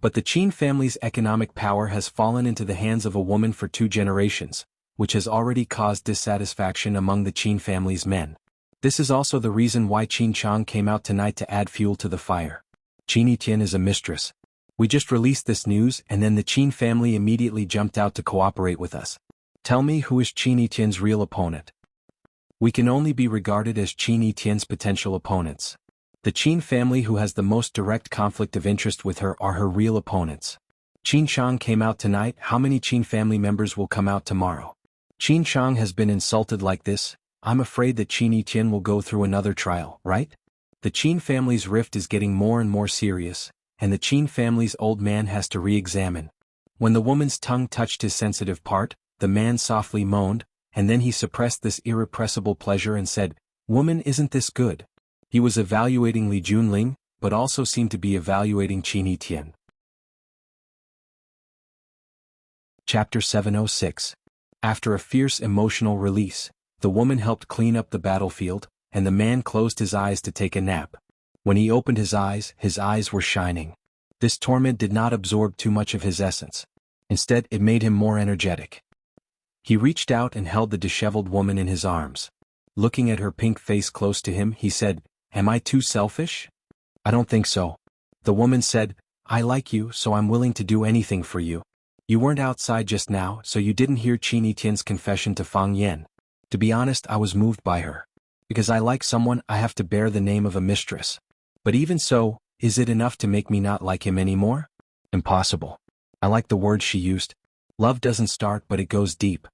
But the Qin family's economic power has fallen into the hands of a woman for 2 generations, which has already caused dissatisfaction among the Qin family's men. This is also the reason why Qin Chang came out tonight to add fuel to the fire. Qin Etienne is a mistress. We just released this news and then the Qin family immediately jumped out to cooperate with us. Tell me who is Qin Etienne's real opponent? We can only be regarded as Qin Etienne's potential opponents. The Qin family who has the most direct conflict of interest with her are her real opponents. Qin Chang came out tonight, how many Qin family members will come out tomorrow? Qin Chang has been insulted like this, I'm afraid that Qin Tian will go through another trial, right? The Qin family's rift is getting more and more serious, and the Qin family's old man has to re-examine. When the woman's tongue touched his sensitive part, the man softly moaned, and then he suppressed this irrepressible pleasure and said, "Woman, isn't this good?" He was evaluating Li Junling, but also seemed to be evaluating Qin Tian. Chapter 706. After a fierce emotional release, the woman helped clean up the battlefield, and the man closed his eyes to take a nap. When he opened his eyes were shining. This torment did not absorb too much of his essence. Instead, it made him more energetic. He reached out and held the disheveled woman in his arms. Looking at her pink face close to him, he said, "Am I too selfish?" "I don't think so." The woman said, "I like you, so I'm willing to do anything for you. You weren't outside just now, so you didn't hear Qin Tian's confession to Fang Yan. To be honest, I was moved by her. Because I like someone, I have to bear the name of a mistress. But even so, is it enough to make me not like him anymore? Impossible." I like the words she used. "Love doesn't start, but it goes deep."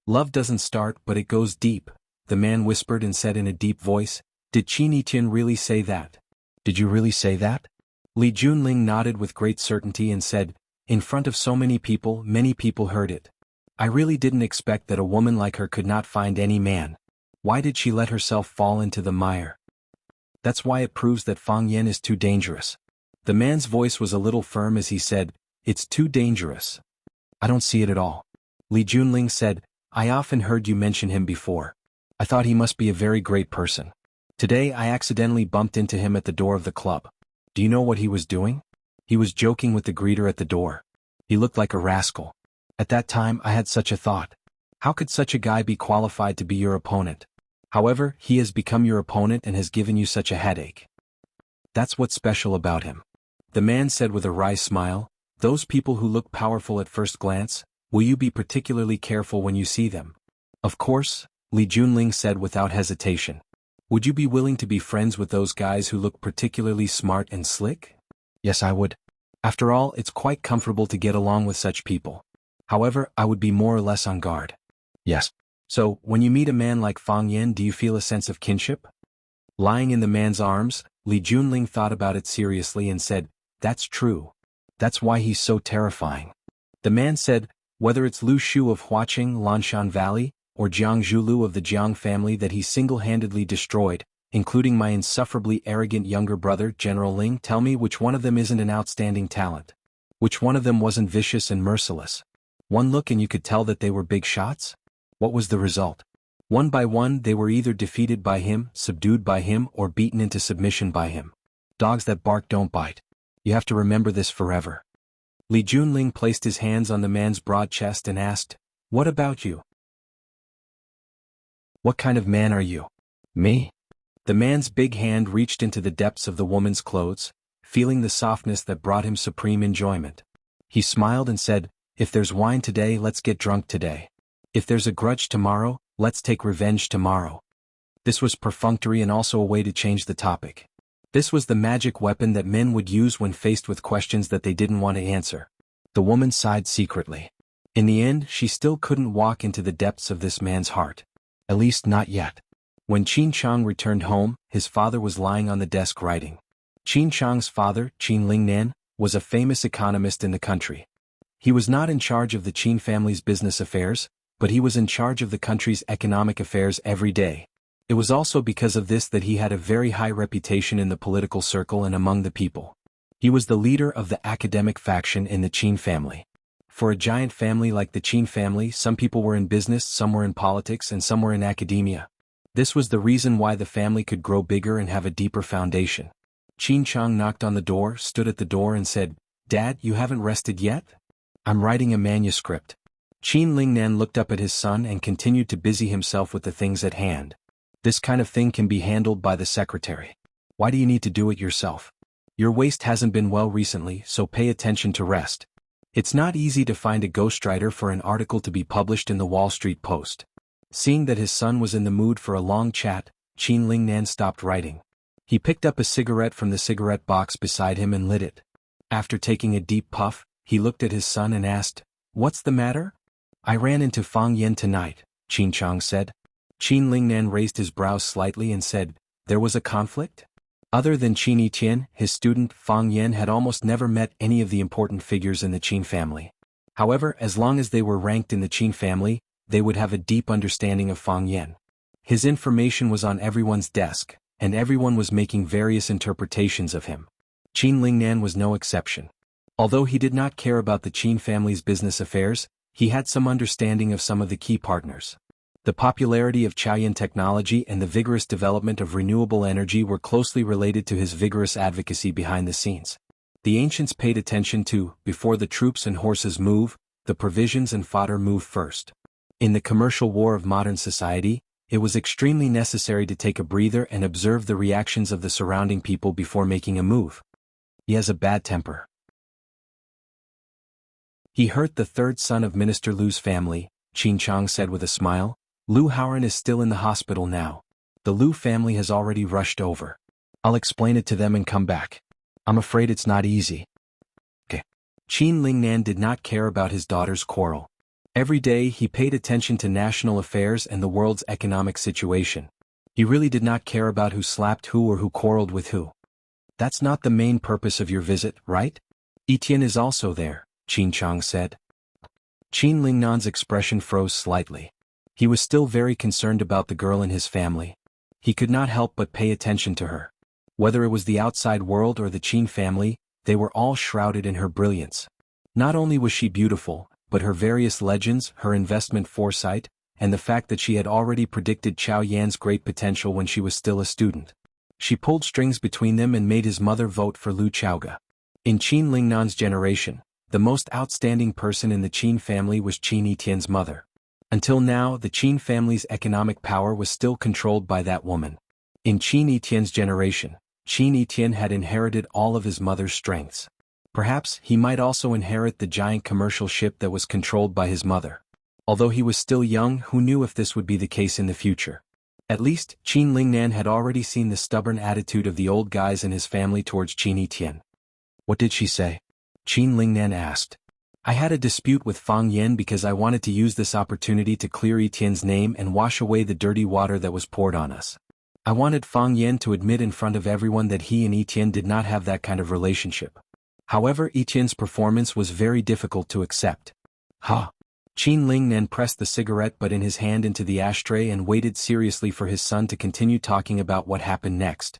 "Love doesn't start, but it goes deep," the man whispered and said in a deep voice. "Did Qin Tian really say that?" "Did you really say that?" Li Junling nodded with great certainty and said, "In front of so many people heard it. I really didn't expect that a woman like her could not find any man. Why did she let herself fall into the mire? That's why it proves that Fang Yan is too dangerous." The man's voice was a little firm as he said, "It's too dangerous." "I don't see it at all." Li Junling said, "I often heard you mention him before. I thought he must be a very great person. Today I accidentally bumped into him at the door of the club. Do you know what he was doing? He was joking with the greeter at the door. He looked like a rascal. At that time I had such a thought. How could such a guy be qualified to be your opponent? However, he has become your opponent and has given you such a headache. That's what's special about him." The man said with a wry smile, "Those people who look powerful at first glance, will you be particularly careful when you see them?" "Of course," Li Junling said without hesitation. "Would you be willing to be friends with those guys who look particularly smart and slick?" "Yes, I would. After all, it's quite comfortable to get along with such people. However, I would be more or less on guard." "Yes." "So, when you meet a man like Fang Yan, do you feel a sense of kinship?" Lying in the man's arms, Li Junling thought about it seriously and said, "That's true. That's why he's so terrifying." The man said, "Whether it's Lu Shu of Huaqing, Lanshan Valley, or Jiang Zhulu of the Jiang family that he single-handedly destroyed, including my insufferably arrogant younger brother, General Ling, tell me which one of them isn't an outstanding talent. Which one of them wasn't vicious and merciless? One look and you could tell that they were big shots? What was the result? One by one they were either defeated by him, subdued by him, or beaten into submission by him. Dogs that bark don't bite. You have to remember this forever." Li Junling placed his hands on the man's broad chest and asked, "What about you? What kind of man are you?" "Me?" The man's big hand reached into the depths of the woman's clothes, feeling the softness that brought him supreme enjoyment. He smiled and said, "If there's wine today, let's get drunk today. If there's a grudge tomorrow, let's take revenge tomorrow." This was perfunctory and also a way to change the topic. This was the magic weapon that men would use when faced with questions that they didn't want to answer. The woman sighed secretly. In the end, she still couldn't walk into the depths of this man's heart. At least not yet. When Qin Chang returned home, his father was lying on the desk writing. Qin Chang's father, Qin Lingnan, was a famous economist in the country. He was not in charge of the Qin family's business affairs, but he was in charge of the country's economic affairs every day. It was also because of this that he had a very high reputation in the political circle and among the people. He was the leader of the academic faction in the Qin family. For a giant family like the Qin family, some people were in business, some were in politics, and some were in academia. This was the reason why the family could grow bigger and have a deeper foundation. Qin Chang knocked on the door, stood at the door and said, "Dad, you haven't rested yet?" "I'm writing a manuscript." Qin Lingnan looked up at his son and continued to busy himself with the things at hand. "This kind of thing can be handled by the secretary. Why do you need to do it yourself? Your waist hasn't been well recently, so pay attention to rest. It's not easy to find a ghostwriter for an article to be published in the Wall Street Post." Seeing that his son was in the mood for a long chat, Qin Lingnan stopped writing. He picked up a cigarette from the cigarette box beside him and lit it. After taking a deep puff, he looked at his son and asked, "What's the matter?" "I ran into Fang Yan tonight," Qin Chang said. Qin Lingnan raised his brows slightly and said, there was a conflict? Other than Qin Yiqian, his student Fang Yan had almost never met any of the important figures in the Qin family. However, as long as they were ranked in the Qin family, they would have a deep understanding of Fang Yan. His information was on everyone's desk, and everyone was making various interpretations of him. Qin Lingnan was no exception. Although he did not care about the Qin family's business affairs, he had some understanding of some of the key partners. The popularity of Chaoyan technology and the vigorous development of renewable energy were closely related to his vigorous advocacy behind the scenes. The ancients paid attention to, before the troops and horses move, the provisions and fodder move first. In the commercial war of modern society, it was extremely necessary to take a breather and observe the reactions of the surrounding people before making a move. He has a bad temper. He hurt the third son of Minister Lu's family, Qin Chang said with a smile. Lu Haoran is still in the hospital now. The Lu family has already rushed over. I'll explain it to them and come back. I'm afraid it's not easy. Okay. Qin Lingnan did not care about his daughter's quarrel. Every day he paid attention to national affairs and the world's economic situation. He really did not care about who slapped who or who quarreled with who. That's not the main purpose of your visit, right? Etienne is also there, Qin Chang said. Qin Lingnan's expression froze slightly. He was still very concerned about the girl and his family. He could not help but pay attention to her. Whether it was the outside world or the Qin family, they were all shrouded in her brilliance. Not only was she beautiful, but her various legends, her investment foresight, and the fact that she had already predicted Chao Yan's great potential when she was still a student. She pulled strings between them and made his mother vote for Lu Chaoga. In Qin Lingnan's generation, the most outstanding person in the Qin family was Qin Etienne's mother. Until now, the Qin family's economic power was still controlled by that woman. In Qin Etienne's generation, Qin Etienne had inherited all of his mother's strengths. Perhaps he might also inherit the giant commercial ship that was controlled by his mother. Although he was still young, who knew if this would be the case in the future? At least, Qin Lingnan had already seen the stubborn attitude of the old guys in his family towards Qin Etienne. What did she say? Qin Lingnan asked. I had a dispute with Fang Yan because I wanted to use this opportunity to clear Etienne's name and wash away the dirty water that was poured on us. I wanted Fang Yan to admit in front of everyone that he and Etienne did not have that kind of relationship. However, Etienne's performance was very difficult to accept. Ha! Qin Lingnan pressed the cigarette butt in his hand into the ashtray and waited seriously for his son to continue talking about what happened next.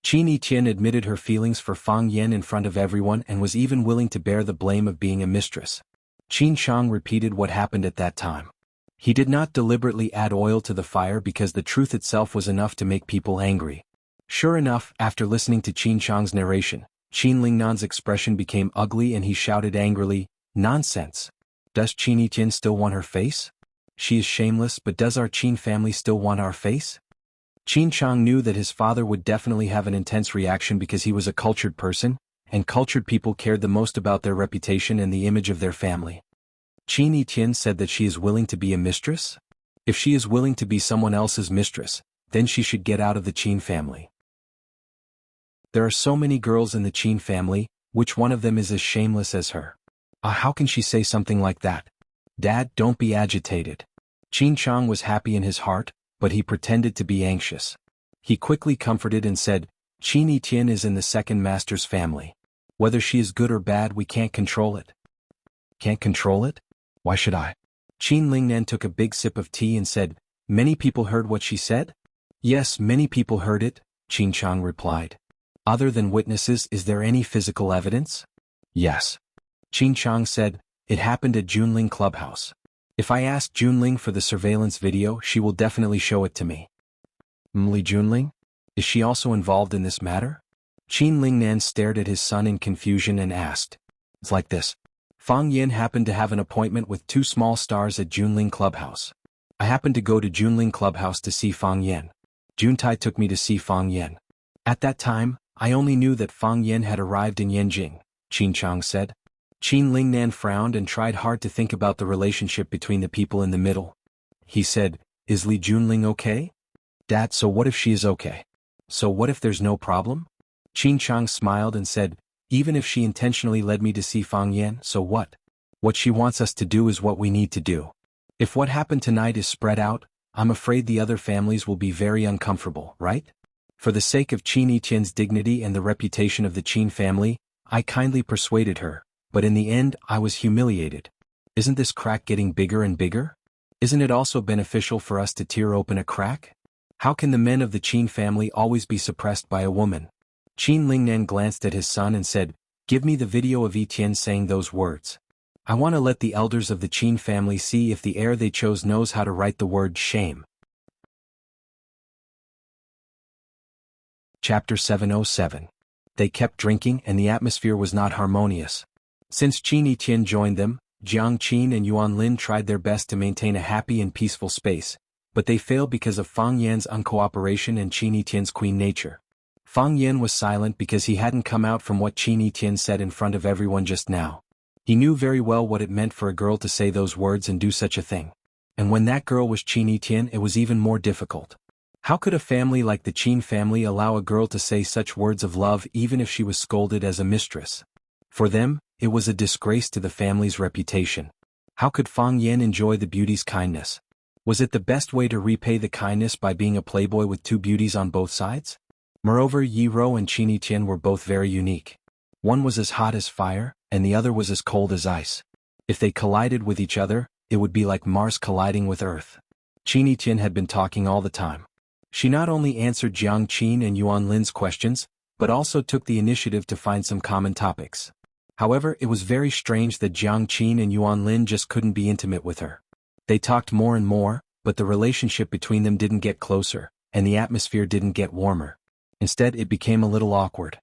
Qin Etienne admitted her feelings for Fang Yan in front of everyone and was even willing to bear the blame of being a mistress. Qin Chang repeated what happened at that time. He did not deliberately add oil to the fire because the truth itself was enough to make people angry. Sure enough, after listening to Qin Chang's narration, Qin Lingnan's expression became ugly and he shouted angrily, "Nonsense! Does Qin Etienne still want her face? She is shameless, but does our Qin family still want our face?" Qin Chang knew that his father would definitely have an intense reaction because he was a cultured person, and cultured people cared the most about their reputation and the image of their family. Qin Etienne said that she is willing to be a mistress? If she is willing to be someone else's mistress, then she should get out of the Qin family. There are so many girls in the Qin family, which one of them is as shameless as her? How can she say something like that? Dad, don't be agitated. Qin Chang was happy in his heart, but he pretended to be anxious. He quickly comforted and said, Qin Etienne is in the second master's family. Whether she is good or bad, we can't control it. Can't control it? Why should I? Qin Lingnan took a big sip of tea and said, Many people heard what she said? Yes, many people heard it, Qin Chang replied. Other than witnesses, is there any physical evidence? Yes. Qin Chang said, It happened at Junling Clubhouse. If I ask Junling for the surveillance video, she will definitely show it to me. Li Junling? Is she also involved in this matter? Qin Lingnan stared at his son in confusion and asked. It's like this. Fang Yan happened to have an appointment with two small stars at Junling Clubhouse. I happened to go to Junling Clubhouse to see Fang Yan. Juntai took me to see Fang Yan. At that time, I only knew that Fang Yan had arrived in Yanjing, Qin Chang said. Qin Lingnan frowned and tried hard to think about the relationship between the people in the middle. He said, Is Li Junling okay? Dad, so what if she is okay? So what if there's no problem? Qin Chang smiled and said, Even if she intentionally led me to see Fang Yan, so what? What she wants us to do is what we need to do. If what happened tonight is spread out, I'm afraid the other families will be very uncomfortable, right? For the sake of Qin Yiqian's dignity and the reputation of the Qin family, I kindly persuaded her, but in the end I was humiliated. Isn't this crack getting bigger and bigger? Isn't it also beneficial for us to tear open a crack? How can the men of the Qin family always be suppressed by a woman? Qin Lingnan glanced at his son and said, "Give me the video of Etienne saying those words. I want to let the elders of the Qin family see if the heir they chose knows how to write the word shame." Chapter 707. They kept drinking and the atmosphere was not harmonious. Since Qin Etienne joined them, Jiang Qin and Yuan Lin tried their best to maintain a happy and peaceful space, but they failed because of Fang Yan's uncooperation and Qin Etienne's queen nature. Fang Yan was silent because he hadn't come out from what Qin Etienne said in front of everyone just now. He knew very well what it meant for a girl to say those words and do such a thing. And when that girl was Qin Etienne, it was even more difficult. How could a family like the Qin family allow a girl to say such words of love even if she was scolded as a mistress? For them, it was a disgrace to the family's reputation. How could Fang Yan enjoy the beauty's kindness? Was it the best way to repay the kindness by being a playboy with two beauties on both sides? Moreover, Yi Rou and Qin Etienne were both very unique. One was as hot as fire, and the other was as cold as ice. If they collided with each other, it would be like Mars colliding with Earth. Qin Etienne had been talking all the time. She not only answered Jiang Qin and Yuan Lin's questions, but also took the initiative to find some common topics. However, it was very strange that Jiang Qin and Yuan Lin just couldn't be intimate with her. They talked more and more, but the relationship between them didn't get closer, and the atmosphere didn't get warmer. Instead, it became a little awkward.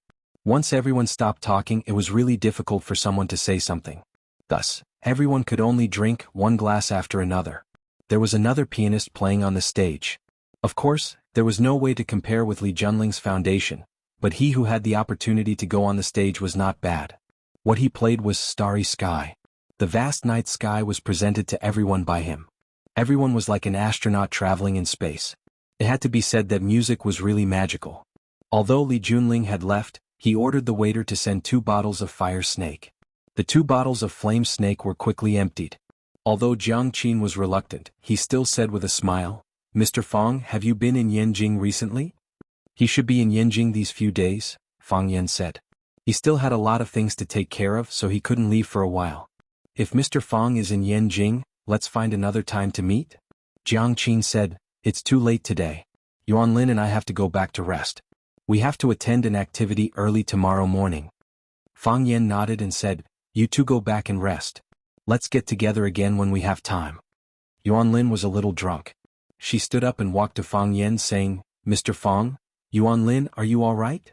Once everyone stopped talking, it was really difficult for someone to say something. Thus, everyone could only drink one glass after another. There was another pianist playing on the stage. Of course, there was no way to compare with Li Junling's foundation, but he who had the opportunity to go on the stage was not bad. What he played was Starry Sky. The vast night sky was presented to everyone by him. Everyone was like an astronaut traveling in space. It had to be said that music was really magical. Although Li Junling had left, he ordered the waiter to send 2 bottles of Fire Snake. The 2 bottles of Flame Snake were quickly emptied. Although Jiang Qin was reluctant, he still said with a smile, "Mr. Fang, have you been in Yanjing recently?" "He should be in Yanjing these few days," Fang Yan said. He still had a lot of things to take care of, so he couldn't leave for a while. "If Mr. Fang is in Yanjing, let's find another time to meet?" Jiang Qin said, "It's too late today. Yuan Lin and I have to go back to rest. We have to attend an activity early tomorrow morning." Fang Yan nodded and said, "You two go back and rest. Let's get together again when we have time." Yuan Lin was a little drunk. She stood up and walked to Fang Yan saying, "Mr. Fang, Yuan Lin, are you all right?"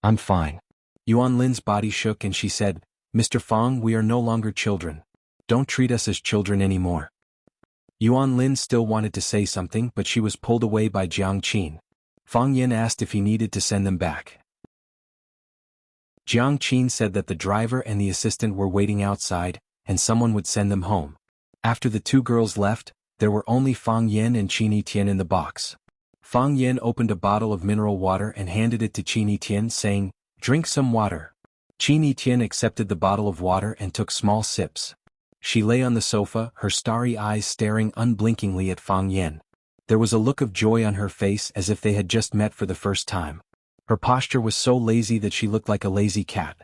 "I'm fine." Yuan Lin's body shook and she said, "Mr. Fang, we are no longer children. Don't treat us as children anymore." Yuan Lin still wanted to say something, but she was pulled away by Jiang Qin. Fang Yan asked if he needed to send them back. Jiang Qin said that the driver and the assistant were waiting outside, and someone would send them home. After the 2 girls left, there were only Fang Yan and Qin Etienne in the box. Fang Yan opened a bottle of mineral water and handed it to Qin Etienne, saying, "Drink some water." Qin Etienne accepted the bottle of water and took small sips. She lay on the sofa, her starry eyes staring unblinkingly at Fang Yan. There was a look of joy on her face as if they had just met for the first time. Her posture was so lazy that she looked like a lazy cat.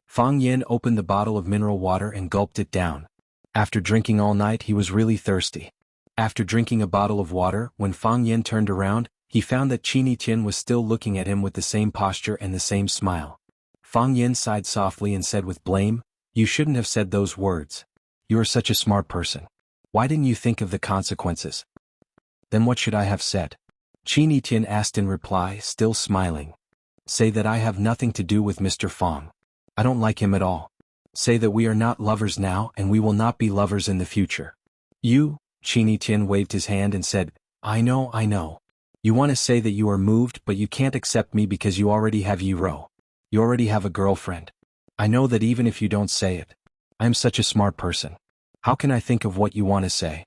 Fang Yan opened the bottle of mineral water and gulped it down. After drinking all night, he was really thirsty. After drinking a bottle of water, when Fang Yan turned around, he found that Qin Etienne was still looking at him with the same posture and the same smile. Fang Yan sighed softly and said with blame, "You shouldn't have said those words. You are such a smart person. Why didn't you think of the consequences?" "Then what should I have said?" Qin Etienne asked in reply, still smiling. "Say that I have nothing to do with Mr. Fang. I don't like him at all. Say that we are not lovers now and we will not be lovers in the future." "You," Qin Etienne waved his hand and said, I know. You want to say that you are moved, but you can't accept me because you already have Yi Rou. You already have a girlfriend. I know that even if you don't say it. I am such a smart person. How can I think of what you want to say?"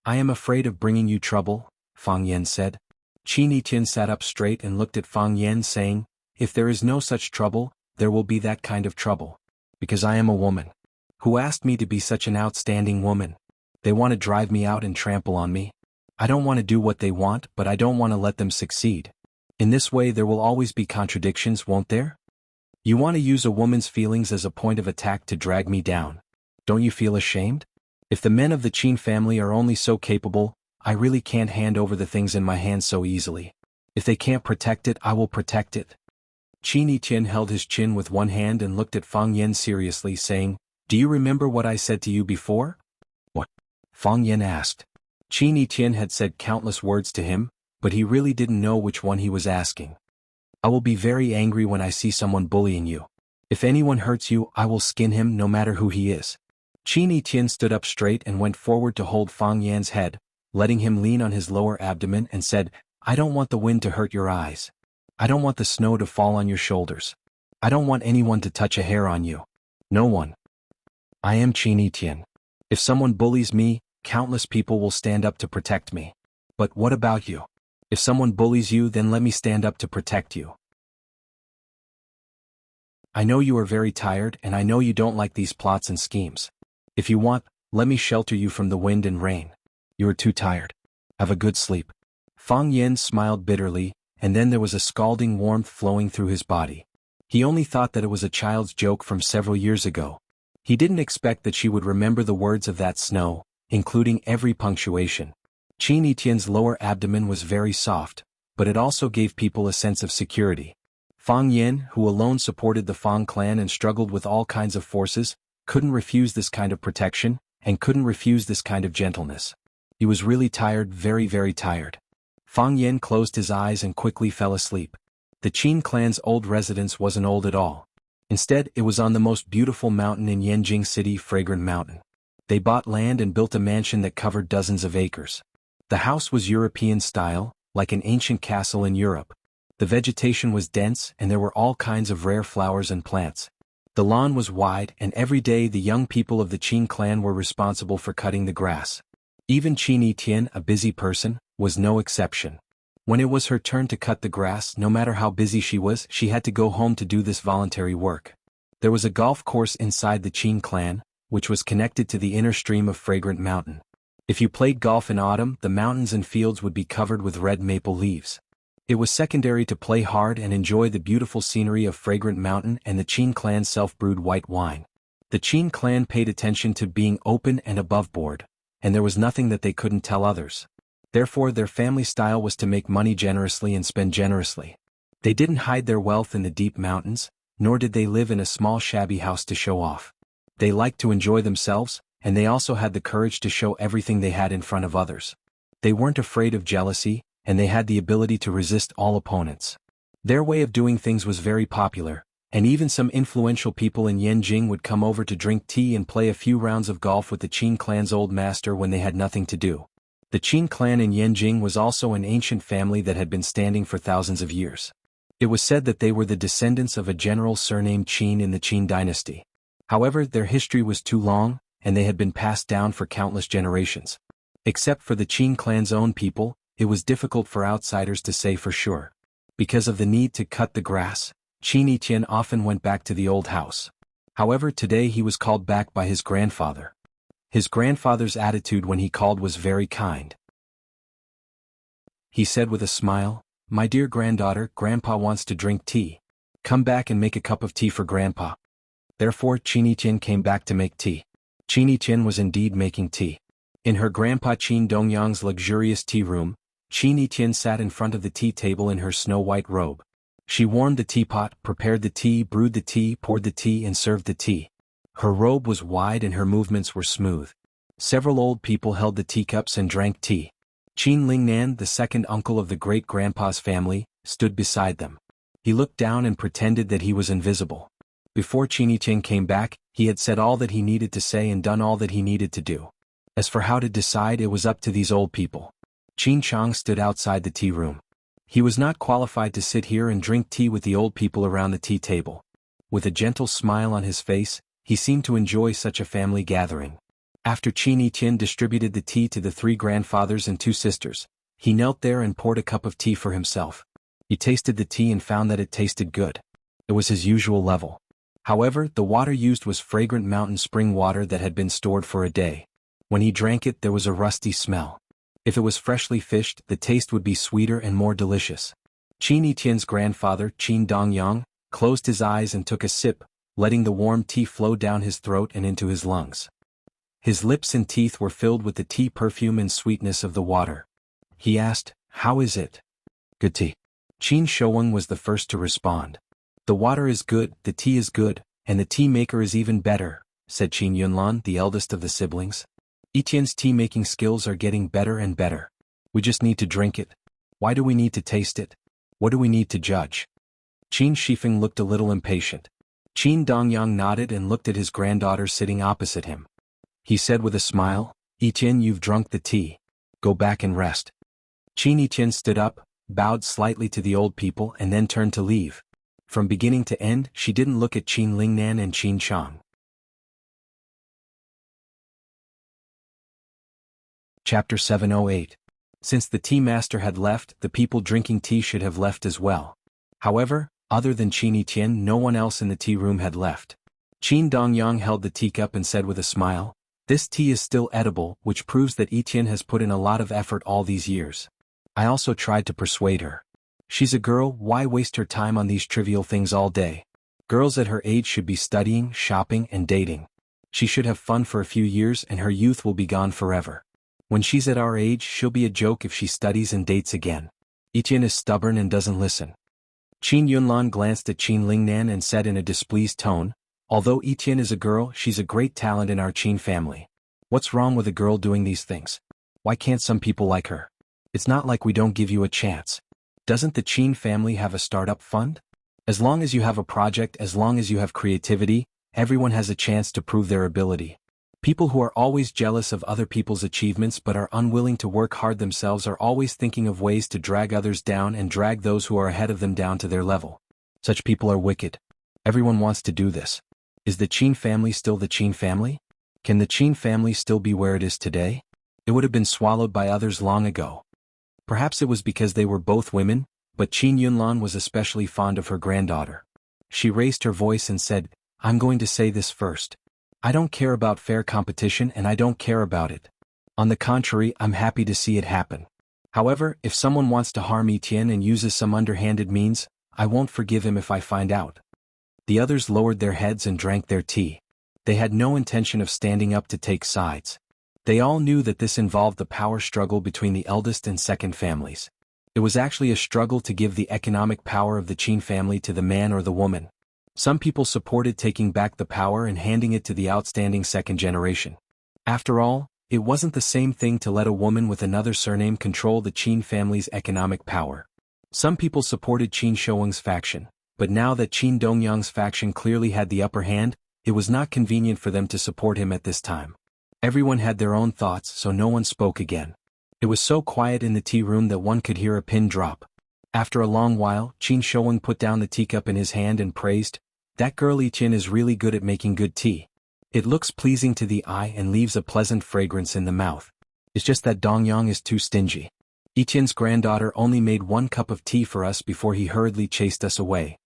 "I am afraid of bringing you trouble," Fang Yan said. Qin Etienne sat up straight and looked at Fang Yan saying, "If there is no such trouble, there will be that kind of trouble. Because I am a woman. Who asked me to be such an outstanding woman? They want to drive me out and trample on me. I don't want to do what they want, but I don't want to let them succeed. In this way there will always be contradictions, won't there? You want to use a woman's feelings as a point of attack to drag me down. Don't you feel ashamed? If the men of the Qin family are only so capable, I really can't hand over the things in my hands so easily. If they can't protect it, I will protect it. Qin Yiqian held his chin with one hand and looked at Fang Yan seriously, saying, Do you remember what I said to you before? What? Fang Yan asked. Qin Yiqian had said countless words to him, but he really didn't know which one he was asking. I will be very angry when I see someone bullying you. If anyone hurts you, I will skin him no matter who he is. Qin Yiqian stood up straight and went forward to hold Fang Yan's head, letting him lean on his lower abdomen, and said, I don't want the wind to hurt your eyes. I don't want the snow to fall on your shoulders. I don't want anyone to touch a hair on you. No one. I am Qin Yiqian. If someone bullies me, countless people will stand up to protect me. But what about you? If someone bullies you, then let me stand up to protect you. I know you are very tired, and I know you don't like these plots and schemes. If you want, let me shelter you from the wind and rain. You are too tired. Have a good sleep. Fang Yan smiled bitterly, and then there was a scalding warmth flowing through his body. He only thought that it was a child's joke from several years ago. He didn't expect that she would remember the words of that snow, including every punctuation. Qin Yiqian's lower abdomen was very soft, but it also gave people a sense of security. Fang Yan, who alone supported the Fang clan and struggled with all kinds of forces, couldn't refuse this kind of protection, and couldn't refuse this kind of gentleness. He was really tired, very, very tired. Fang Yan closed his eyes and quickly fell asleep. The Qin clan's old residence wasn't old at all. Instead, it was on the most beautiful mountain in Yanjing City, Fragrant Mountain. They bought land and built a mansion that covered dozens of acres. The house was European style, like an ancient castle in Europe. The vegetation was dense and there were all kinds of rare flowers and plants. The lawn was wide, and every day the young people of the Qin clan were responsible for cutting the grass. Even Qin Yiqian, a busy person, was no exception. When it was her turn to cut the grass, no matter how busy she was, she had to go home to do this voluntary work. There was a golf course inside the Qin clan, which was connected to the inner stream of Fragrant Mountain. If you played golf in autumn, the mountains and fields would be covered with red maple leaves. It was secondary to play hard and enjoy the beautiful scenery of Fragrant Mountain and the Qin clan's self-brewed white wine. The Qin clan paid attention to being open and above board, and there was nothing that they couldn't tell others. Therefore, their family style was to make money generously and spend generously. They didn't hide their wealth in the deep mountains, nor did they live in a small shabby house to show off. They liked to enjoy themselves, and they also had the courage to show everything they had in front of others. They weren't afraid of jealousy, and they had the ability to resist all opponents. Their way of doing things was very popular, and even some influential people in Yanjing would come over to drink tea and play a few rounds of golf with the Qin clan's old master when they had nothing to do. The Qin clan in Yanjing was also an ancient family that had been standing for thousands of years. It was said that they were the descendants of a general surnamed Qin in the Qin dynasty. However, their history was too long, and they had been passed down for countless generations. Except for the Qin clan's own people, it was difficult for outsiders to say for sure. Because of the need to cut the grass, Qin Yiqian often went back to the old house. However, today he was called back by his grandfather. His grandfather's attitude when he called was very kind. He said with a smile, "My dear granddaughter, Grandpa wants to drink tea. Come back and make a cup of tea for Grandpa." Therefore, Qin Yiqian came back to make tea. Qin Yiqian was indeed making tea. In her Grandpa Qin Dongyang's luxurious tea room, Qin Yiqian sat in front of the tea table in her snow-white robe. She warmed the teapot, prepared the tea, brewed the tea, poured the tea, and served the tea. Her robe was wide and her movements were smooth. Several old people held the teacups and drank tea. Qin Lingnan, the second uncle of the great-grandpa's family, stood beside them. He looked down and pretended that he was invisible. Before Qin Yiqian came back, he had said all that he needed to say and done all that he needed to do. As for how to decide, it was up to these old people. Qin Chang stood outside the tea room. He was not qualified to sit here and drink tea with the old people around the tea table. With a gentle smile on his face, he seemed to enjoy such a family gathering. After Qin Yiqian distributed the tea to the 3 grandfathers and 2 sisters, he knelt there and poured a cup of tea for himself. He tasted the tea and found that it tasted good. It was his usual level. However, the water used was Fragrant Mountain spring water that had been stored for a day. When he drank it, there was a rusty smell. If it was freshly fished, the taste would be sweeter and more delicious. Qin Etienne's grandfather, Qin Dongyang, closed his eyes and took a sip, letting the warm tea flow down his throat and into his lungs. His lips and teeth were filled with the tea perfume and sweetness of the water. He asked, "How is it?" "Good tea." Qin Shouwen was the first to respond. "The water is good, the tea is good, and the tea maker is even better," said Qin Yunlan, the eldest of the siblings. "Etienne's tea-making skills are getting better and better. We just need to drink it. Why do we need to taste it? What do we need to judge?" Qin Shifeng looked a little impatient. Qin Dongyang nodded and looked at his granddaughter sitting opposite him. He said with a smile, "Etienne, you've drunk the tea. Go back and rest." Qin Etienne stood up, bowed slightly to the old people and then turned to leave. From beginning to end, she didn't look at Qin Lingnan and Qin Chang. Chapter 708. Since the tea master had left, the people drinking tea should have left as well. However, other than Qin Etienne, no one else in the tea room had left. Qin Dongyang held the teacup and said with a smile, "This tea is still edible, which proves that Etienne has put in a lot of effort all these years. I also tried to persuade her. She's a girl, why waste her time on these trivial things all day? Girls at her age should be studying, shopping, and dating. She should have fun for a few years and her youth will be gone forever. When she's at our age, she'll be a joke if she studies and dates again. Etienne is stubborn and doesn't listen." Qin Yunlan glanced at Qin Lingnan and said in a displeased tone, "Although Etienne is a girl, she's a great talent in our Qin family. What's wrong with a girl doing these things? Why can't some people like her? It's not like we don't give you a chance. Doesn't the Qin family have a startup fund? As long as you have a project, as long as you have creativity, everyone has a chance to prove their ability. People who are always jealous of other people's achievements but are unwilling to work hard themselves are always thinking of ways to drag others down and drag those who are ahead of them down to their level. Such people are wicked. Everyone wants to do this. Is the Qin family still the Qin family? Can the Qin family still be where it is today? It would have been swallowed by others long ago." Perhaps it was because they were both women, but Qin Yunlan was especially fond of her granddaughter. She raised her voice and said, "I'm going to say this first. I don't care about fair competition and I don't care about it. On the contrary, I'm happy to see it happen. However, if someone wants to harm Etienne and uses some underhanded means, I won't forgive him if I find out." The others lowered their heads and drank their tea. They had no intention of standing up to take sides. They all knew that this involved the power struggle between the eldest and second families. It was actually a struggle to give the economic power of the Qin family to the man or the woman. Some people supported taking back the power and handing it to the outstanding second generation. After all, it wasn't the same thing to let a woman with another surname control the Qin family's economic power. Some people supported Qin Shouwen's faction, but now that Qin Dongyang's faction clearly had the upper hand, it was not convenient for them to support him at this time. Everyone had their own thoughts, so no one spoke again. It was so quiet in the tea room that one could hear a pin drop. After a long while, Qin Shouwen put down the teacup in his hand and praised, "That girl Etienne is really good at making good tea. It looks pleasing to the eye and leaves a pleasant fragrance in the mouth. It's just that Dongyang is too stingy. Etienne's granddaughter only made 1 cup of tea for us before he hurriedly chased us away.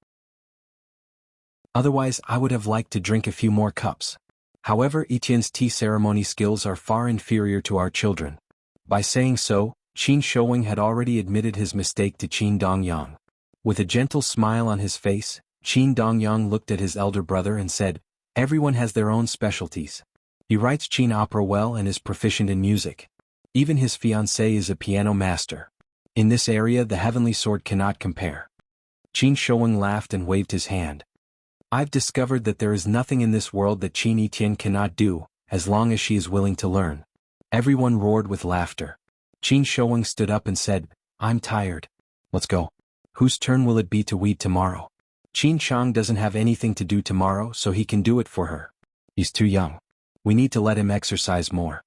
Otherwise, I would have liked to drink a few more cups. However, Etienne's tea ceremony skills are far inferior to our children." By saying so, Qin Shouwen had already admitted his mistake to Qin Dongyang. With a gentle smile on his face, Qin Dongyang looked at his elder brother and said, "Everyone has their own specialties. He writes Qin opera well and is proficient in music. Even his fiancée is a piano master. In this area the heavenly sword cannot compare." Qin Shouwen laughed and waved his hand. "I've discovered that there is nothing in this world that Qin Etienne cannot do, as long as she is willing to learn." Everyone roared with laughter. Qin Shouwen stood up and said, "I'm tired. Let's go. Whose turn will it be to weed tomorrow? Qin Chang doesn't have anything to do tomorrow, so he can do it for her. He's too young. We need to let him exercise more."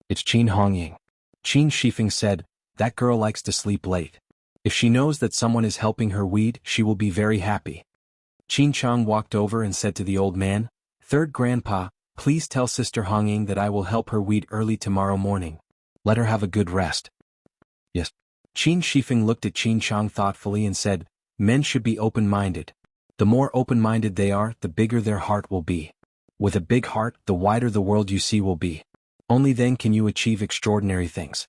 "It's Qin Hongying." Qin Shifeng said, "That girl likes to sleep late. If she knows that someone is helping her weed, she will be very happy." Qin Chang walked over and said to the old man, "Third grandpa, please tell Sister Hongying that I will help her weed early tomorrow morning. Let her have a good rest." "Yes." Qin Shifeng looked at Qin Chang thoughtfully and said, "Men should be open-minded. The more open-minded they are, the bigger their heart will be. With a big heart, the wider the world you see will be. Only then can you achieve extraordinary things."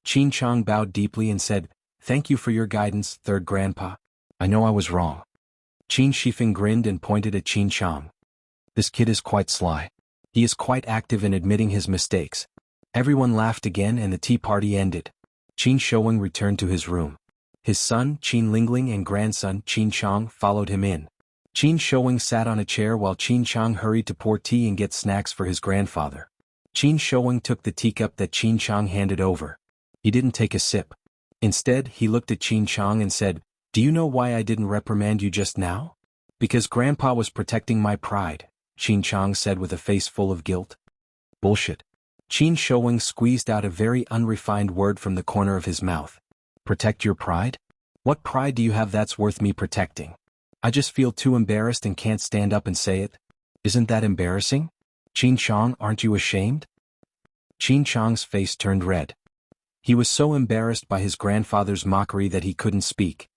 Qin Chang bowed deeply and said, "Thank you for your guidance, third grandpa. I know I was wrong." Qin Shifeng grinned and pointed at Qin Chang. "This kid is quite sly. He is quite active in admitting his mistakes." Everyone laughed again and the tea party ended. Qin Shouweng returned to his room. His son, Qin Lingling, and grandson, Qin Chang, followed him in. Qin Shouweng sat on a chair while Qin Chang hurried to pour tea and get snacks for his grandfather. Qin Shouweng took the teacup that Qin Chang handed over. He didn't take a sip. Instead, he looked at Qin Chang and said, "Do you know why I didn't reprimand you just now?" "Because Grandpa was protecting my pride," Qin Chang said with a face full of guilt. "Bullshit." Qin Shouweng squeezed out a very unrefined word from the corner of his mouth. "Protect your pride? What pride do you have that's worth me protecting? I just feel too embarrassed and can't stand up and say it. Isn't that embarrassing? Qin Chang, aren't you ashamed?" Qin Chang's face turned red. He was so embarrassed by his grandfather's mockery that he couldn't speak.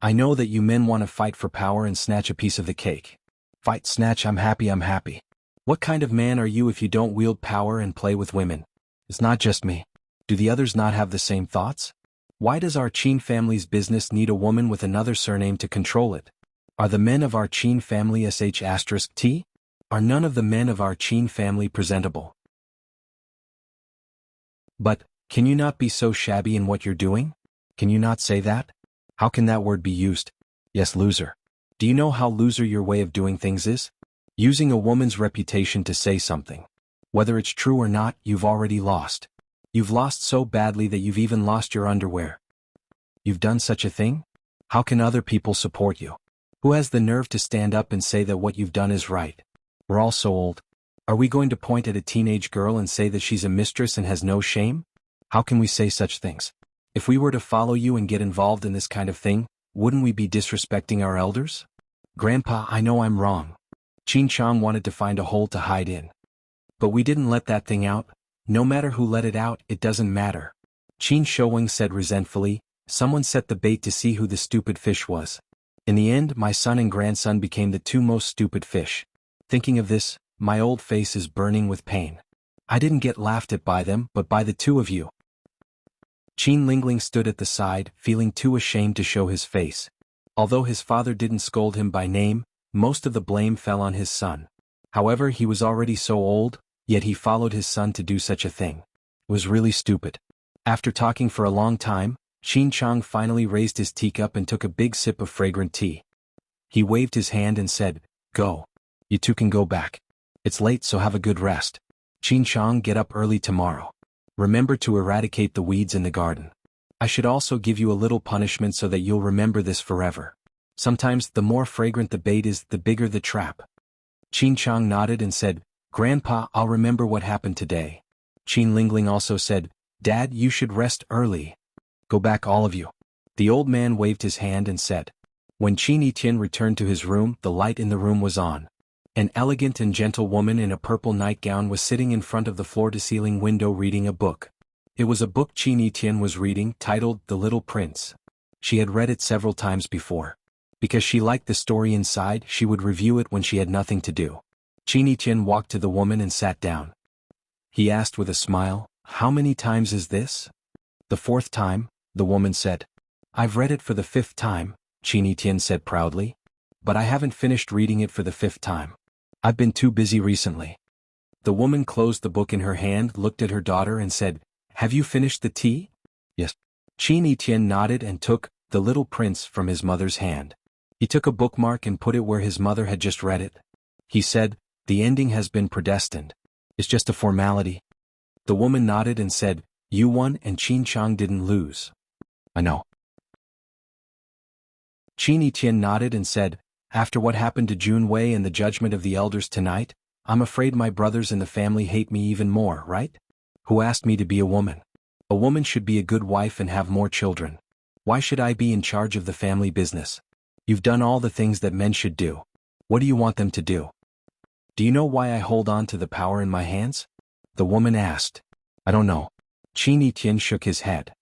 "I know that you men want to fight for power and snatch a piece of the cake. Fight, snatch, I'm happy. What kind of man are you if you don't wield power and play with women? It's not just me. Do the others not have the same thoughts? Why does our Qin family's business need a woman with another surname to control it? Are the men of our Qin family sh*t? Are none of the men of our Qin family presentable? But, can you not be so shabby in what you're doing? Can you not say that? How can that word be used? Yes, loser. Do you know how loser your way of doing things is? Using a woman's reputation to say something. Whether it's true or not, you've already lost. You've lost so badly that you've even lost your underwear. You've done such a thing? How can other people support you? Who has the nerve to stand up and say that what you've done is right? We're all so old. Are we going to point at a teenage girl and say that she's a mistress and has no shame? How can we say such things? If we were to follow you and get involved in this kind of thing, wouldn't we be disrespecting our elders? Grandpa, I know I'm wrong. Qin Chang wanted to find a hole to hide in. But we didn't let that thing out. No matter who let it out, it doesn't matter. Qin Shouweng said resentfully, "Someone set the bait to see who the stupid fish was. In the end, my son and grandson became the two most stupid fish. Thinking of this, my old face is burning with pain. I didn't get laughed at by them, but by the two of you." Qin Lingling stood at the side, feeling too ashamed to show his face. Although his father didn't scold him by name, most of the blame fell on his son. However, he was already so old, yet he followed his son to do such a thing. It was really stupid. After talking for a long time, Qin Chang finally raised his teacup and took a big sip of fragrant tea. He waved his hand and said, "Go. You two can go back. It's late, so have a good rest. Qin Chang, get up early tomorrow. Remember to eradicate the weeds in the garden. I should also give you a little punishment so that you'll remember this forever. Sometimes the more fragrant the bait is, the bigger the trap." Qin Chang nodded and said, "Grandpa, I'll remember what happened today." Qin Lingling also said, "Dad, you should rest early. Go back, all of you." The old man waved his hand and said. When Qin Etian returned to his room, the light in the room was on. An elegant and gentle woman in a purple nightgown was sitting in front of the floor-to-ceiling window reading a book. It was a book Qin Etian was reading, titled The Little Prince. She had read it several times before. Because she liked the story inside, she would review it when she had nothing to do. Qin Etian walked to the woman and sat down. He asked with a smile, "How many times is this?" "The fourth time," the woman said. "I've read it for the fifth time," Qin Etian said proudly. "But I haven't finished reading it for the fifth time. I've been too busy recently." The woman closed the book in her hand, looked at her daughter and said, "Have you finished the tea?" "Yes." Qin Etian nodded and took The Little Prince from his mother's hand. He took a bookmark and put it where his mother had just read it. He said, "The ending has been predestined. It's just a formality." The woman nodded and said, "You won and Qin Chang didn't lose." "I know." Qin Etian nodded and said, "After what happened to Jun Wei and the judgment of the elders tonight, I'm afraid my brothers in the family hate me even more, right? Who asked me to be a woman? A woman should be a good wife and have more children. Why should I be in charge of the family business? You've done all the things that men should do. What do you want them to do? Do you know why I hold on to the power in my hands?" The woman asked. "I don't know." Qin Etian shook his head.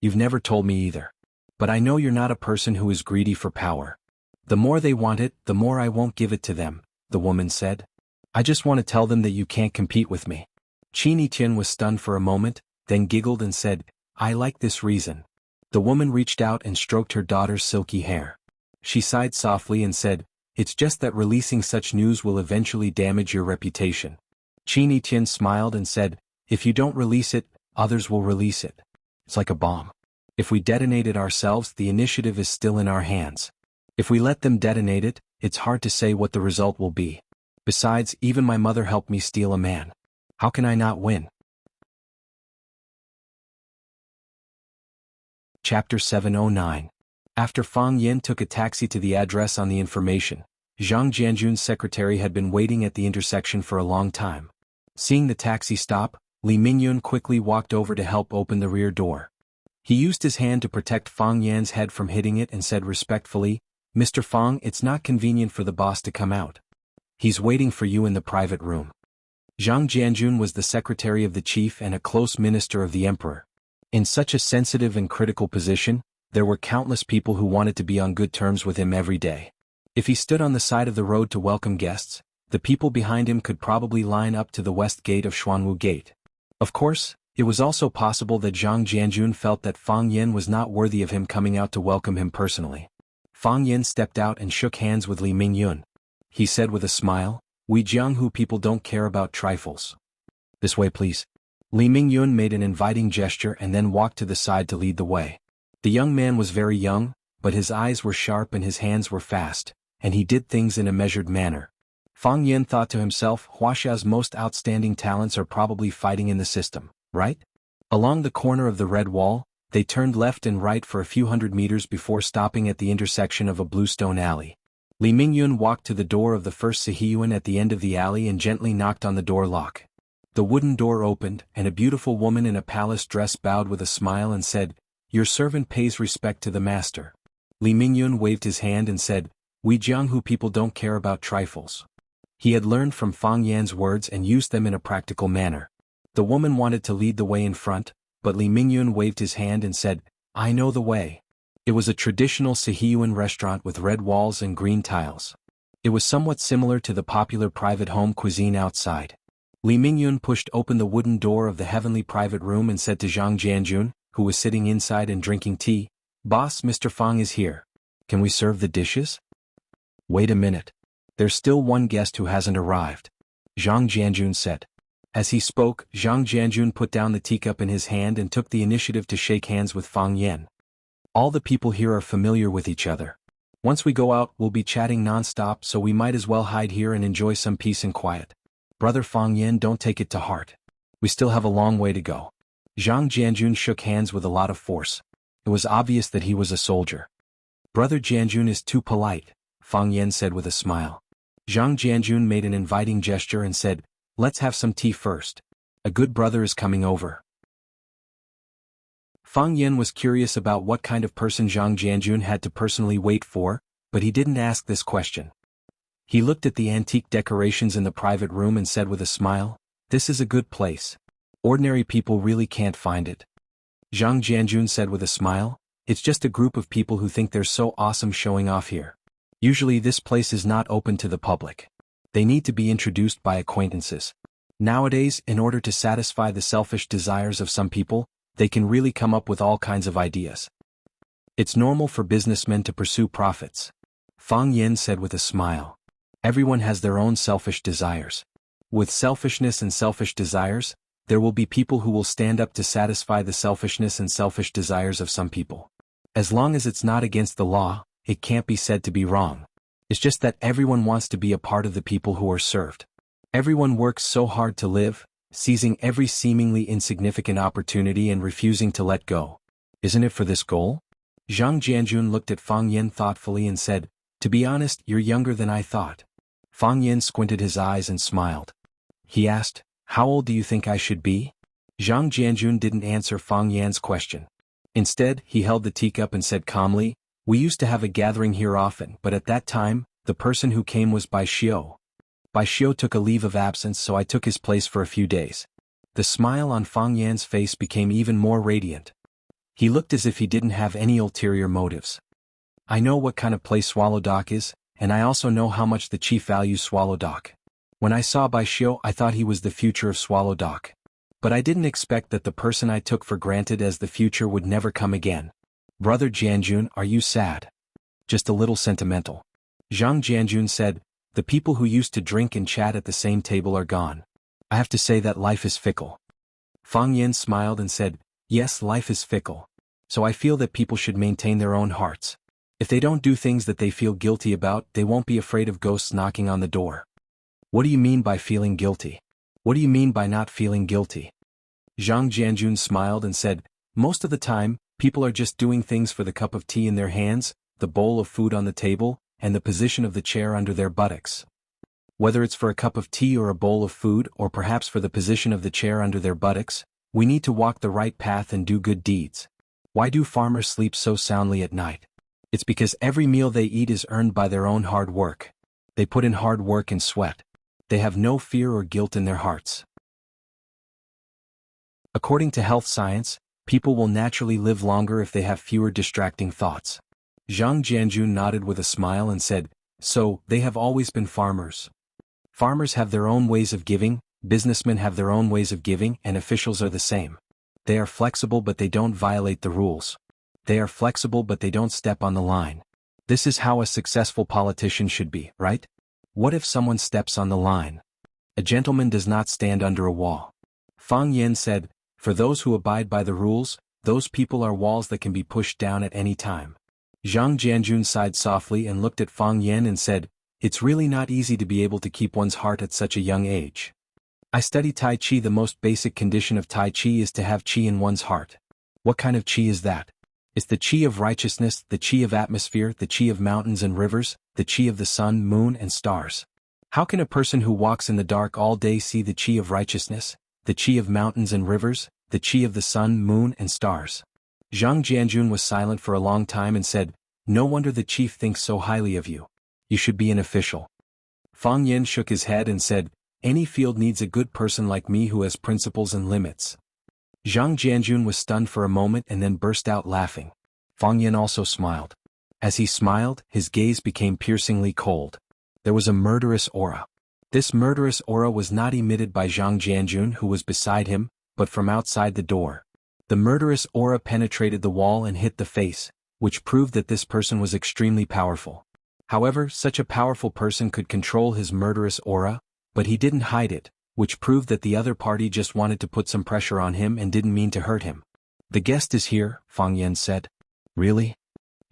"You've never told me either. But I know you're not a person who is greedy for power. The more they want it, the more I won't give it to them," the woman said. "I just want to tell them that you can't compete with me." Qin Etian was stunned for a moment, then giggled and said, I like this reason. The woman reached out and stroked her daughter's silky hair. She sighed softly and said, it's just that releasing such news will eventually damage your reputation. Qin Yiqian smiled and said, if you don't release it, others will release it. It's like a bomb. If we detonate it ourselves, the initiative is still in our hands. If we let them detonate it, it's hard to say what the result will be. Besides, even my mother helped me steal a man. How can I not win? Chapter 709. After Fang Yin took a taxi to the address on the information, Zhang Jianjun's secretary had been waiting at the intersection for a long time. Seeing the taxi stop, Li Mingyun quickly walked over to help open the rear door. He used his hand to protect Fang Yan's head from hitting it and said respectfully, Mr. Fang, it's not convenient for the boss to come out. He's waiting for you in the private room. Zhang Jianjun was the secretary of the chief and a close minister of the emperor. In such a sensitive and critical position, there were countless people who wanted to be on good terms with him every day. If he stood on the side of the road to welcome guests, the people behind him could probably line up to the west gate of Xuanwu Gate. Of course, it was also possible that Zhang Jianjun felt that Fang Yin was not worthy of him coming out to welcome him personally. Fang Yin stepped out and shook hands with Li Mingyun. He said with a smile, we Jianghu people don't care about trifles. This way please. Li Mingyun made an inviting gesture and then walked to the side to lead the way. The young man was very young, but his eyes were sharp and his hands were fast, and he did things in a measured manner. Fang Yin thought to himself, Wuxia's most outstanding talents are probably fighting in the system, right? Along the corner of the red wall, they turned left and right for a few hundred meters before stopping at the intersection of a bluestone alley. Li Mingyun walked to the door of the first Sihiyuan at the end of the alley and gently knocked on the door lock. The wooden door opened, and a beautiful woman in a palace dress bowed with a smile and said, your servant pays respect to the master. Li Mingyun waved his hand and said, we Jianghu people don't care about trifles. He had learned from Fang Yan's words and used them in a practical manner. The woman wanted to lead the way in front, but Li Mingyun waved his hand and said, I know the way. It was a traditional Sihiyuan restaurant with red walls and green tiles. It was somewhat similar to the popular private home cuisine outside. Li Mingyun pushed open the wooden door of the heavenly private room and said to Zhang Jianjun, who was sitting inside and drinking tea, Boss, Mr. Fang is here. Can we serve the dishes? Wait a minute. There's still one guest who hasn't arrived. Zhang Jianjun said. As he spoke, Zhang Jianjun put down the teacup in his hand and took the initiative to shake hands with Fang Yan. All the people here are familiar with each other. Once we go out, we'll be chatting non-stop, so we might as well hide here and enjoy some peace and quiet. Brother Fang Yan, don't take it to heart. We still have a long way to go. Zhang Jianjun shook hands with a lot of force. It was obvious that he was a soldier. Brother Jianjun is too polite, Fang Yan said with a smile. Zhang Jianjun made an inviting gesture and said, let's have some tea first. A good brother is coming over. Fang Yan was curious about what kind of person Zhang Jianjun had to personally wait for, but he didn't ask this question. He looked at the antique decorations in the private room and said with a smile, this is a good place. Ordinary people really can't find it. Zhang Jianjun said with a smile, it's just a group of people who think they're so awesome showing off here. Usually this place is not open to the public. They need to be introduced by acquaintances. Nowadays, in order to satisfy the selfish desires of some people, they can really come up with all kinds of ideas. It's normal for businessmen to pursue profits. Fang Yan said with a smile. Everyone has their own selfish desires. With selfishness and selfish desires, there will be people who will stand up to satisfy the selfishness and selfish desires of some people. As long as it's not against the law, it can't be said to be wrong. It's just that everyone wants to be a part of the people who are served. Everyone works so hard to live, seizing every seemingly insignificant opportunity and refusing to let go. Isn't it for this goal? Zhang Jianjun looked at Fang Yan thoughtfully and said, to be honest, you're younger than I thought. Fang Yan squinted his eyes and smiled. He asked, how old do you think I should be? Zhang Jianjun didn't answer Fang Yan's question. Instead, he held the teacup and said calmly, we used to have a gathering here often, but at that time, the person who came was Bai Xiu. Bai Xiu took a leave of absence, so I took his place for a few days. The smile on Fang Yan's face became even more radiant. He looked as if he didn't have any ulterior motives. I know what kind of place Swallow Dock is, and I also know how much the chief values Swallow Dock. When I saw Bai Xiu, I thought he was the future of Swallow Dock. But I didn't expect that the person I took for granted as the future would never come again. Brother Jianjun, are you sad? Just a little sentimental. Zhang Jianjun said, the people who used to drink and chat at the same table are gone. I have to say that life is fickle. Fang Yan smiled and said, yes, life is fickle. So I feel that people should maintain their own hearts. If they don't do things that they feel guilty about, they won't be afraid of ghosts knocking on the door. What do you mean by feeling guilty? What do you mean by not feeling guilty? Zhang Jianjun smiled and said, most of the time, people are just doing things for the cup of tea in their hands, the bowl of food on the table, and the position of the chair under their buttocks. Whether it's for a cup of tea or a bowl of food or perhaps for the position of the chair under their buttocks, we need to walk the right path and do good deeds. Why do farmers sleep so soundly at night? It's because every meal they eat is earned by their own hard work. They put in hard work and sweat. They have no fear or guilt in their hearts. According to health science, people will naturally live longer if they have fewer distracting thoughts. Zhang Jianjun nodded with a smile and said, so, they have always been farmers. Farmers have their own ways of giving, businessmen have their own ways of giving, and officials are the same. They are flexible but they don't violate the rules. They are flexible but they don't step on the line. This is how a successful politician should be, right? What if someone steps on the line? A gentleman does not stand under a wall. Fang Yan said, for those who abide by the rules, those people are walls that can be pushed down at any time. Zhang Jianjun sighed softly and looked at Fang Yan and said, it's really not easy to be able to keep one's heart at such a young age. I study Tai Chi. The most basic condition of Tai Chi is to have Chi in one's heart. What kind of Chi is that? It's the Chi of righteousness, the Chi of atmosphere, the Chi of mountains and rivers, the Chi of the sun, moon and stars. How can a person who walks in the dark all day see the Chi of righteousness, the Chi of mountains and rivers, the Chi of the sun, moon and stars? Zhang Jianjun was silent for a long time and said, no wonder the chief thinks so highly of you. You should be an official. Fang Yan shook his head and said, any field needs a good person like me who has principles and limits. Zhang Jianjun was stunned for a moment and then burst out laughing. Fang Yan also smiled. As he smiled, his gaze became piercingly cold. There was a murderous aura. This murderous aura was not emitted by Zhang Jianjun who was beside him, but from outside the door. The murderous aura penetrated the wall and hit the face, which proved that this person was extremely powerful. However, such a powerful person could control his murderous aura, but he didn't hide it, which proved that the other party just wanted to put some pressure on him and didn't mean to hurt him. The guest is here, Fang Yan said. Really?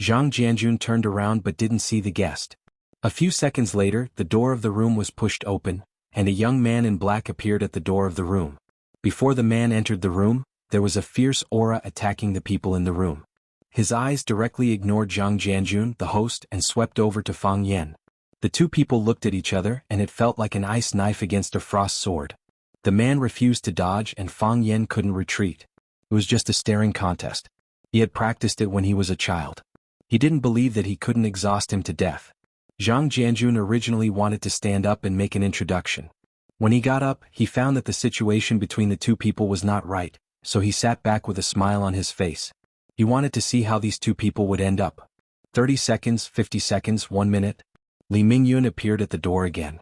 Zhang Jianjun turned around but didn't see the guest. A few seconds later, the door of the room was pushed open, and a young man in black appeared at the door of the room. Before the man entered the room, there was a fierce aura attacking the people in the room. His eyes directly ignored Zhang Jianjun, the host, and swept over to Fang Yan. The two people looked at each other and it felt like an ice knife against a frost sword. The man refused to dodge and Fang Yan couldn't retreat. It was just a staring contest. He had practiced it when he was a child. He didn't believe that he couldn't exhaust him to death. Zhang Jianjun originally wanted to stand up and make an introduction. When he got up, he found that the situation between the two people was not right, so he sat back with a smile on his face. He wanted to see how these two people would end up. 30 seconds, 50 seconds, 1 minute. Li Mingyun appeared at the door again.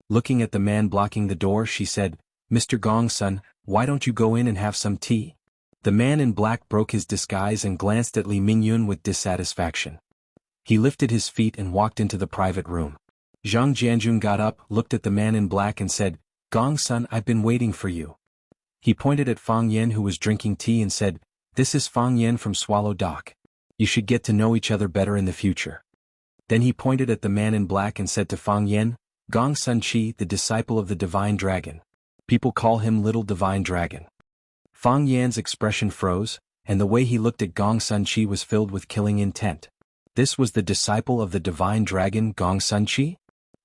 Looking at the man blocking the door, she said, Mr. Gongsun, why don't you go in and have some tea? The man in black broke his disguise and glanced at Li Mingyun with dissatisfaction. He lifted his feet and walked into the private room. Zhang Jianjun got up, looked at the man in black and said, Gongsun, I've been waiting for you. He pointed at Fang Yan who was drinking tea and said, this is Fang Yan from Swallow Dock. You should get to know each other better in the future. Then he pointed at the man in black and said to Fang Yan, Gongsun Qi, the disciple of the Divine Dragon. People call him Little Divine Dragon. Fang Yan's expression froze, and the way he looked at Gongsun Qi was filled with killing intent. This was the disciple of the Divine Dragon Gongsun Qi?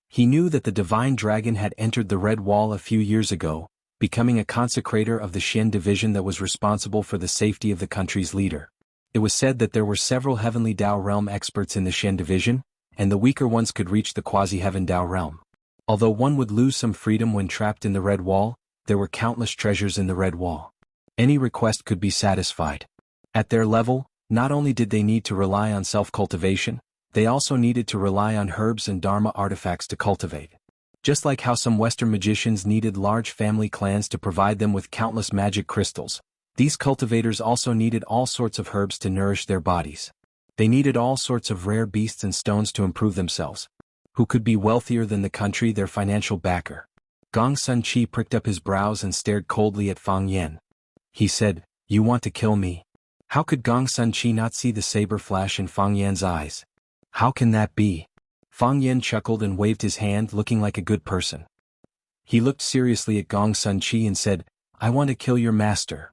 He knew that the Divine Dragon had entered the Red Wall a few years ago, becoming a consecrator of the Xian division that was responsible for the safety of the country's leader. It was said that there were several Heavenly Dao realm experts in the Xian division, and the weaker ones could reach the quasi-Heaven Dao realm. Although one would lose some freedom when trapped in the Red Wall, there were countless treasures in the Red Wall. Any request could be satisfied. At their level, not only did they need to rely on self-cultivation, they also needed to rely on herbs and Dharma artifacts to cultivate. Just like how some Western magicians needed large family clans to provide them with countless magic crystals, these cultivators also needed all sorts of herbs to nourish their bodies. They needed all sorts of rare beasts and stones to improve themselves. Who could be wealthier than the country, their financial backer? Gong Sun Chi pricked up his brows and stared coldly at Fang Yan. He said, "You want to kill me?" How could Gong Sun Chi not see the saber flash in Fang Yan's eyes? How can that be? Fang Yan chuckled and waved his hand, looking like a good person. He looked seriously at Gong Sun Chi and said, "I want to kill your master."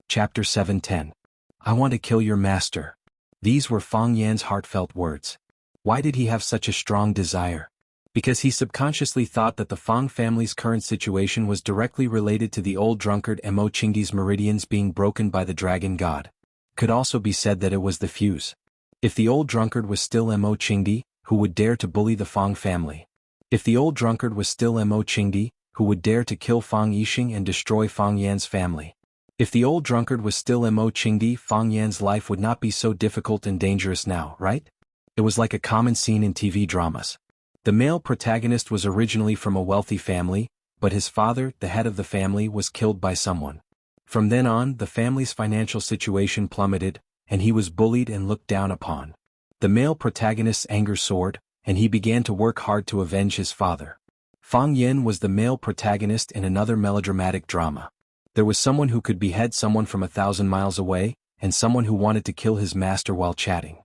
Chapter 7:10. I want to kill your master. These were Fang Yan's heartfelt words. Why did he have such a strong desire? Because he subconsciously thought that the Fang family's current situation was directly related to the old drunkard Mo Qingdi's meridians being broken by the dragon god. Could also be said that it was the fuse. If the old drunkard was still Mo Qingdi, who would dare to bully the Fang family? If the old drunkard was still Mo Qingdi, who would dare to kill Fang Yixing and destroy Fang Yan's family? If the old drunkard was still Mo Qingdi, Fang Yan's life would not be so difficult and dangerous now, right? It was like a common scene in TV dramas. The male protagonist was originally from a wealthy family, but his father, the head of the family, was killed by someone. From then on, the family's financial situation plummeted, and he was bullied and looked down upon. The male protagonist's anger soared, and he began to work hard to avenge his father. Fang Yan was the male protagonist in another melodramatic drama. There was someone who could behead someone from 1,000 miles away, and someone who wanted to kill his master while chatting.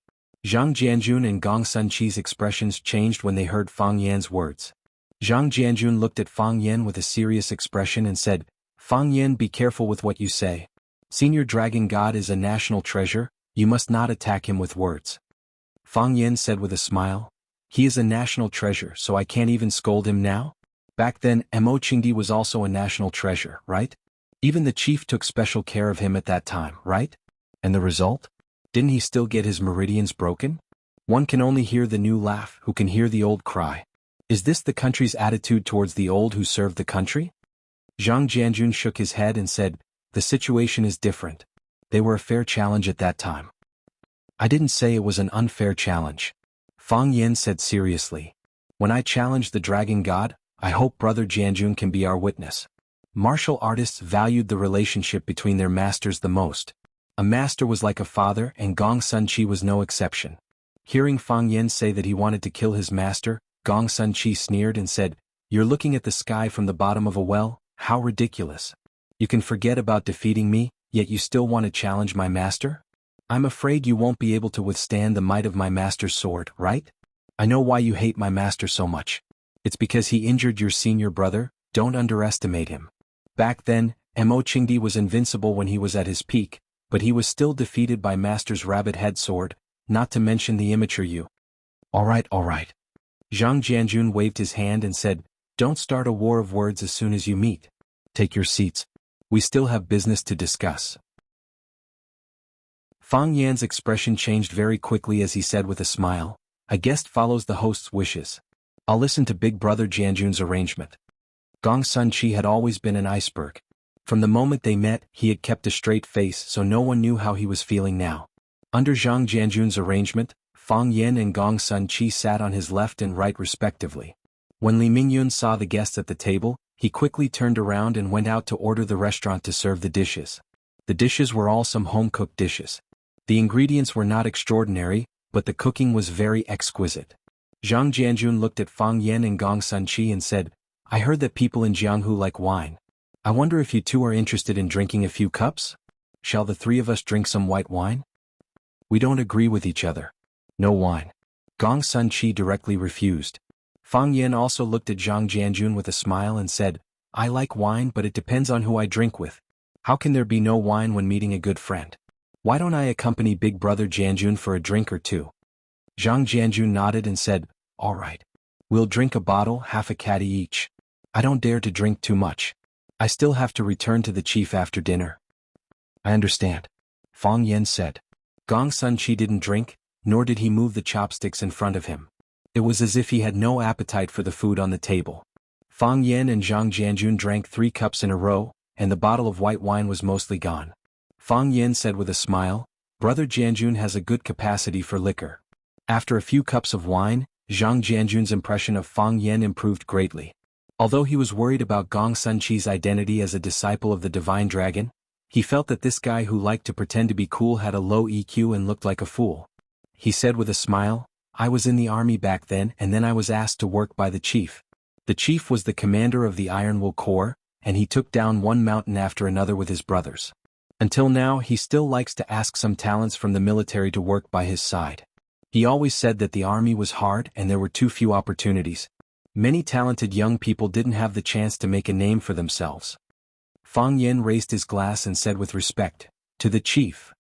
Zhang Jianjun and Gong Sun Chi's expressions changed when they heard Fang Yan's words. Zhang Jianjun looked at Fang Yan with a serious expression and said, "Fang Yan, be careful with what you say. Senior Dragon God is a national treasure, you must not attack him with words." Fang Yan said with a smile, "He is a national treasure, so I can't even scold him now?" Back then, Mo Qingdi was also a national treasure, right? Even the chief took special care of him at that time, right? And the result? Didn't he still get his meridians broken? One can only hear the new laugh who can hear the old cry. Is this the country's attitude towards the old who served the country? Zhang Jianjun shook his head and said, "The situation is different. They were a fair challenge at that time." "I didn't say it was an unfair challenge," Fang Yan said seriously. "When I challenged the dragon god, I hope Brother Jianjun can be our witness." Martial artists valued the relationship between their masters the most. A master was like a father, and Gong Sun Chi was no exception. Hearing Fang Yan say that he wanted to kill his master, Gong Sun Chi sneered and said, "You're looking at the sky from the bottom of a well? How ridiculous. You can forget about defeating me, yet you still want to challenge my master? I'm afraid you won't be able to withstand the might of my master's sword, right? I know why you hate my master so much. It's because he injured your senior brother. Don't underestimate him." Back then, Mo Qingdi was invincible when he was at his peak, but he was still defeated by Master's rabbit head sword, not to mention the immature you. All right. Zhang Jianjun waved his hand and said, "Don't start a war of words as soon as you meet. Take your seats. We still have business to discuss." Fang Yan's expression changed very quickly as he said with a smile, "A guest follows the host's wishes. I'll listen to Big Brother Jianjun's arrangement." Gong Sun Chi had always been an iceberg. From the moment they met, he had kept a straight face, so no one knew how he was feeling now. Under Zhang Jianjun's arrangement, Fang Yan and Gong Sun Chi sat on his left and right respectively. When Li Mingyun saw the guests at the table, he quickly turned around and went out to order the restaurant to serve the dishes. The dishes were all some home-cooked dishes. The ingredients were not extraordinary, but the cooking was very exquisite. Zhang Jianjun looked at Fang Yan and Gong Sun Chi and said, "I heard that people in Jianghu like wine. I wonder if you two are interested in drinking a few cups? Shall the three of us drink some white wine?" "We don't agree with each other. No wine." Gong Sun Chi directly refused. Fang Yan also looked at Zhang Jianjun with a smile and said, "I like wine, but it depends on who I drink with. How can there be no wine when meeting a good friend? Why don't I accompany Big Brother Jianjun for a drink or two?" Zhang Jianjun nodded and said, "All right. We'll drink a bottle, half a caddy each. I don't dare to drink too much. I still have to return to the chief after dinner." "I understand," Fang Yan said. Gong Sun Chi didn't drink, nor did he move the chopsticks in front of him. It was as if he had no appetite for the food on the table. Fang Yan and Zhang Jianjun drank 3 cups in a row, and the bottle of white wine was mostly gone. Fang Yan said with a smile, "Brother Jianjun has a good capacity for liquor." After a few cups of wine, Zhang Jianjun's impression of Fang Yan improved greatly. Although he was worried about Gong Sunqi's identity as a disciple of the Divine Dragon, he felt that this guy who liked to pretend to be cool had a low EQ and looked like a fool. He said with a smile, "I was in the army back then and then I was asked to work by the chief. The chief was the commander of the Ironwool Corps, and he took down one mountain after another with his brothers. Until now he still likes to ask some talents from the military to work by his side. He always said that the army was hard and there were too few opportunities. Many talented young people didn't have the chance to make a name for themselves." Fang Yan raised his glass and said with respect, "To the chief."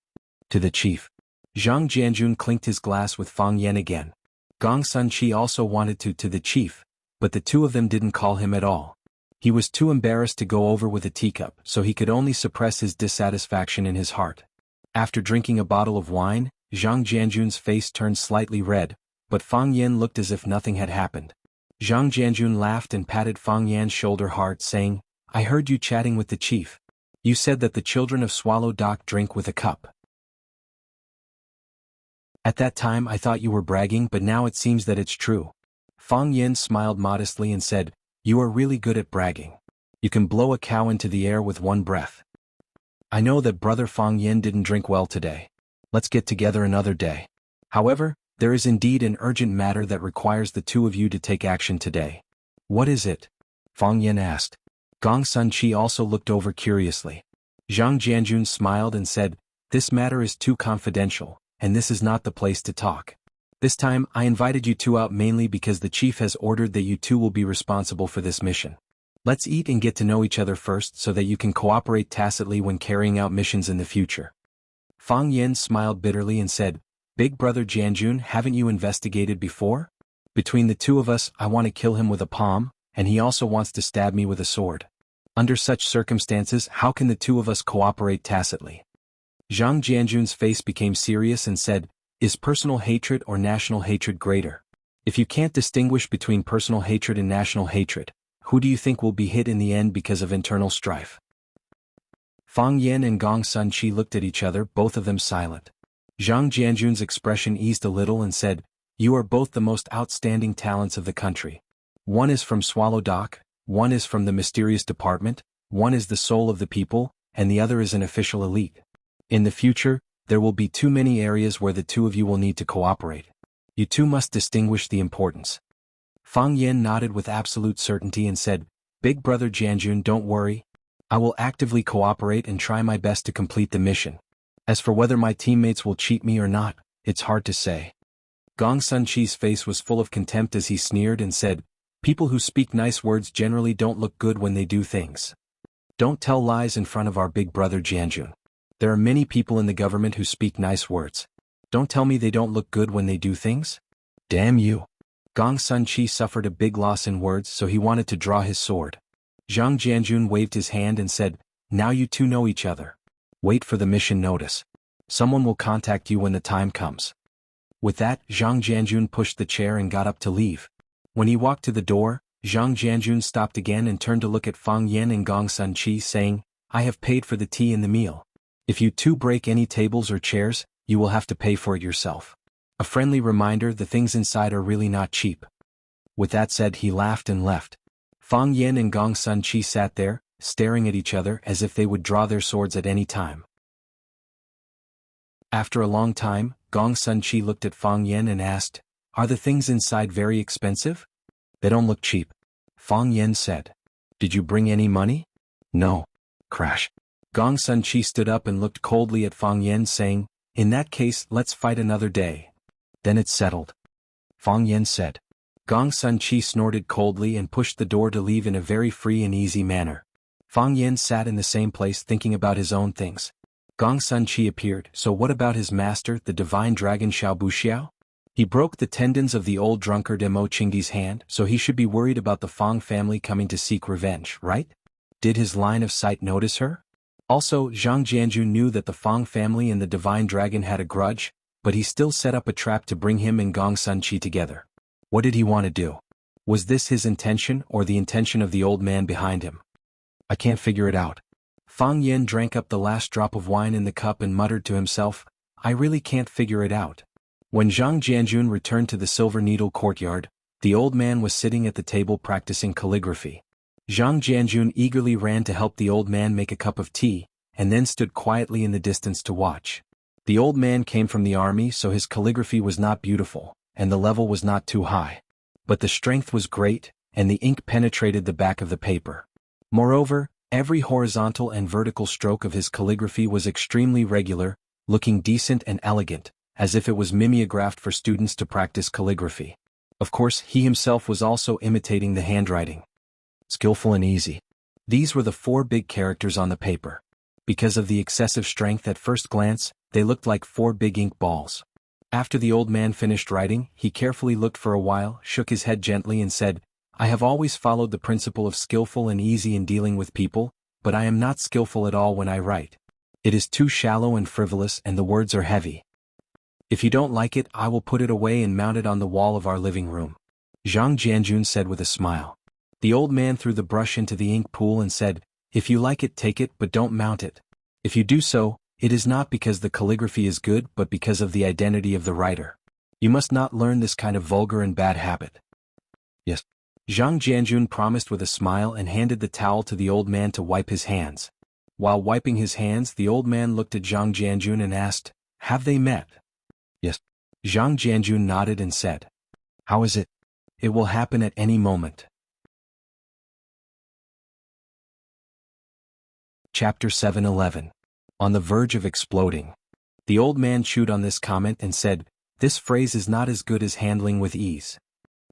"To the chief." Zhang Jianjun clinked his glass with Fang Yan again. Gong Sunqi also wanted to the chief, but the two of them didn't call him at all. He was too embarrassed to go over with a teacup, so he could only suppress his dissatisfaction in his heart. After drinking a bottle of wine, Zhang Jianjun's face turned slightly red, but Fang Yan looked as if nothing had happened. Zhang Jianjun laughed and patted Fang Yan's shoulder hard, saying, "I heard you chatting with the chief. You said that the children of Swallow Dock drink with a cup. At that time I thought you were bragging, but now it seems that it's true." Fang Yan smiled modestly and said, "You are really good at bragging. You can blow a cow into the air with one breath. I know that brother Fang Yan didn't drink well today. Let's get together another day. However, there is indeed an urgent matter that requires the two of you to take action today." "What is it?" Fang Yan asked. Gong Sunqi also looked over curiously. Zhang Jianjun smiled and said, "This matter is too confidential, and this is not the place to talk. This time I invited you two out mainly because the chief has ordered that you two will be responsible for this mission. Let's eat and get to know each other first so that you can cooperate tacitly when carrying out missions in the future." Fang Yan smiled bitterly and said, "Big brother Jianjun, haven't you investigated before? Between the two of us I want to kill him with a palm, and he also wants to stab me with a sword. Under such circumstances how can the two of us cooperate tacitly?" Zhang Jianjun's face became serious and said, "Is personal hatred or national hatred greater? If you can't distinguish between personal hatred and national hatred, who do you think will be hit in the end because of internal strife?" Fang Yan and Gong Sunqi looked at each other, both of them silent. Zhang Jianjun's expression eased a little and said, "You are both the most outstanding talents of the country. One is from Swallow Dock, one is from the mysterious department, one is the soul of the people, and the other is an official elite. In the future, there will be too many areas where the two of you will need to cooperate. You two must distinguish the importance." Fang Yan nodded with absolute certainty and said, "Big brother Jianjun, don't worry. I will actively cooperate and try my best to complete the mission. As for whether my teammates will cheat me or not, it's hard to say." Gong Sunqi's face was full of contempt as he sneered and said, "People who speak nice words generally don't look good when they do things. Don't tell lies in front of our big brother Jianjun. There are many people in the government who speak nice words. Don't tell me they don't look good when they do things. Damn you." Gong Sunqi suffered a big loss in words, so he wanted to draw his sword. Zhang Jianjun waved his hand and said, "Now you two know each other. Wait for the mission notice. Someone will contact you when the time comes." With that, Zhang Jianjun pushed the chair and got up to leave. When he walked to the door, Zhang Jianjun stopped again and turned to look at Fang Yan and Gong Sunqi, saying, "I have paid for the tea and the meal. If you two break any tables or chairs, you will have to pay for it yourself. A friendly reminder, the things inside are really not cheap." With that said, he laughed and left. Fang Yan and Gong Sunqi sat there, staring at each other as if they would draw their swords at any time. After a long time, Gong Sunqi looked at Fang Yan and asked, "Are the things inside very expensive?" "They don't look cheap," Fang Yan said. "Did you bring any money?" "No." Crash. Gong Sunqi stood up and looked coldly at Fang Yan, saying, "In that case, let's fight another day. Then it's settled," Fang Yan said. Gong Sunqi snorted coldly and pushed the door to leave in a very free and easy manner. Fang Yan sat in the same place thinking about his own things. Gong Sunqi appeared, so what about his master, the divine dragon Wuxia? He broke the tendons of the old drunkard Mo Chingy's hand, so he should be worried about the Fang family coming to seek revenge, right? Did his line of sight notice her? Also, Zhang Jianjun knew that the Fang family and the divine dragon had a grudge, but he still set up a trap to bring him and Gong Sunqi together. What did he want to do? Was this his intention or the intention of the old man behind him? I can't figure it out. Fang Yan drank up the last drop of wine in the cup and muttered to himself, "I really can't figure it out. When Zhang Jianjun returned to the Silver Needle courtyard, the old man was sitting at the table practicing calligraphy. Zhang Jianjun eagerly ran to help the old man make a cup of tea, and then stood quietly in the distance to watch. The old man came from the army, so his calligraphy was not beautiful, and the level was not too high. But the strength was great, and the ink penetrated the back of the paper. Moreover, every horizontal and vertical stroke of his calligraphy was extremely regular, looking decent and elegant, as if it was mimeographed for students to practice calligraphy. Of course, he himself was also imitating the handwriting. Skillful and easy. These were the 4 big characters on the paper. Because of the excessive strength at first glance, they looked like 4 big ink balls. After the old man finished writing, he carefully looked for a while, shook his head gently and said, "I have always followed the principle of skillful and easy in dealing with people, but I am not skillful at all when I write. It is too shallow and frivolous and the words are heavy. If you don't like it, I will put it away and mount it on the wall of our living room," Zhang Jianjun said with a smile. The old man threw the brush into the ink pool and said, "If you like it, take it, but don't mount it. If you do so, it is not because the calligraphy is good but because of the identity of the writer. You must not learn this kind of vulgar and bad habit." "Yes." Zhang Jianjun promised with a smile and handed the towel to the old man to wipe his hands. While wiping his hands, the old man looked at Zhang Jianjun and asked, "Have they met?" "Yes." Zhang Jianjun nodded and said, "How is it?" "It will happen at any moment." Chapter 7:11. On the verge of exploding. The old man chewed on this comment and said, "This phrase is not as good as handling with ease."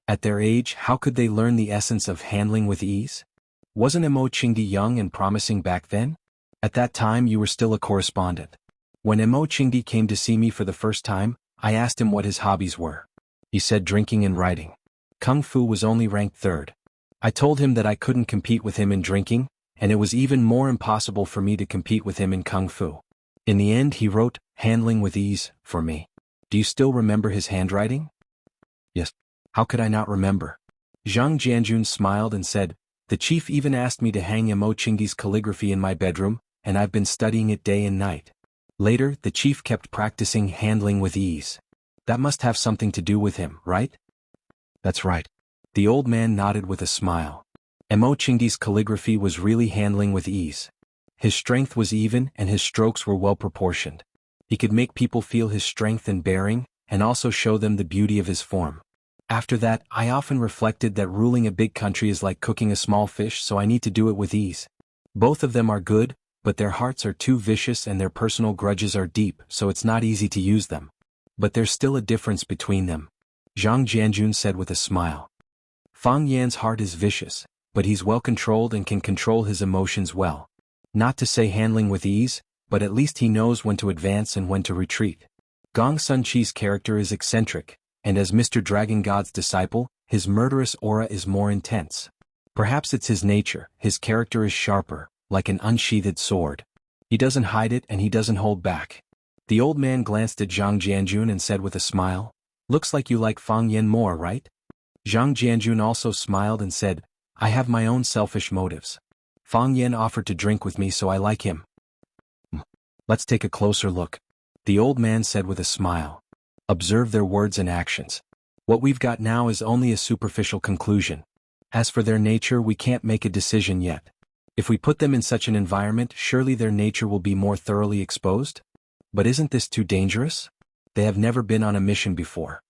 At their age, how could they learn the essence of handling with ease? Wasn't Emo Qingdi young and promising back then? At that time you were still a correspondent. When Emo Qingdi came to see me for the first time, I asked him what his hobbies were. He said drinking and writing. Kung Fu was only ranked 3rd. I told him that I couldn't compete with him in drinking, and it was even more impossible for me to compete with him in Kung Fu. In the end he wrote, "Handling with ease," for me. Do you still remember his handwriting? Yes. How could I not remember? Zhang Jianjun smiled and said, "The chief even asked me to hang Emo Qingdi's calligraphy in my bedroom, and I've been studying it day and night." Later, the chief kept practicing handling with ease. That must have something to do with him, right? That's right. The old man nodded with a smile. Emo Qingdi's calligraphy was really handling with ease. His strength was even and his strokes were well proportioned. He could make people feel his strength and bearing, and also show them the beauty of his form. After that, I often reflected that ruling a big country is like cooking a small fish, so I need to do it with ease. Both of them are good, but their hearts are too vicious and their personal grudges are deep, so it's not easy to use them. But there's still a difference between them, Zhang Jianjun said with a smile. Fang Yan's heart is vicious, but he's well controlled and can control his emotions well. Not to say handling with ease, but at least he knows when to advance and when to retreat. Gong Sun Chi's character is eccentric, and as Mr. Dragon God's disciple, his murderous aura is more intense. Perhaps it's his nature, his character is sharper, like an unsheathed sword. He doesn't hide it and he doesn't hold back. The old man glanced at Zhang Jianjun and said with a smile, "Looks like you like Fang Yan more, right?" Zhang Jianjun also smiled and said, "I have my own selfish motives. Fang Yan offered to drink with me, so I like him." "Let's take a closer look," the old man said with a smile. "Observe their words and actions. What we've got now is only a superficial conclusion. As for their nature, we can't make a decision yet. If we put them in such an environment, surely their nature will be more thoroughly exposed? But isn't this too dangerous? They have never been on a mission before."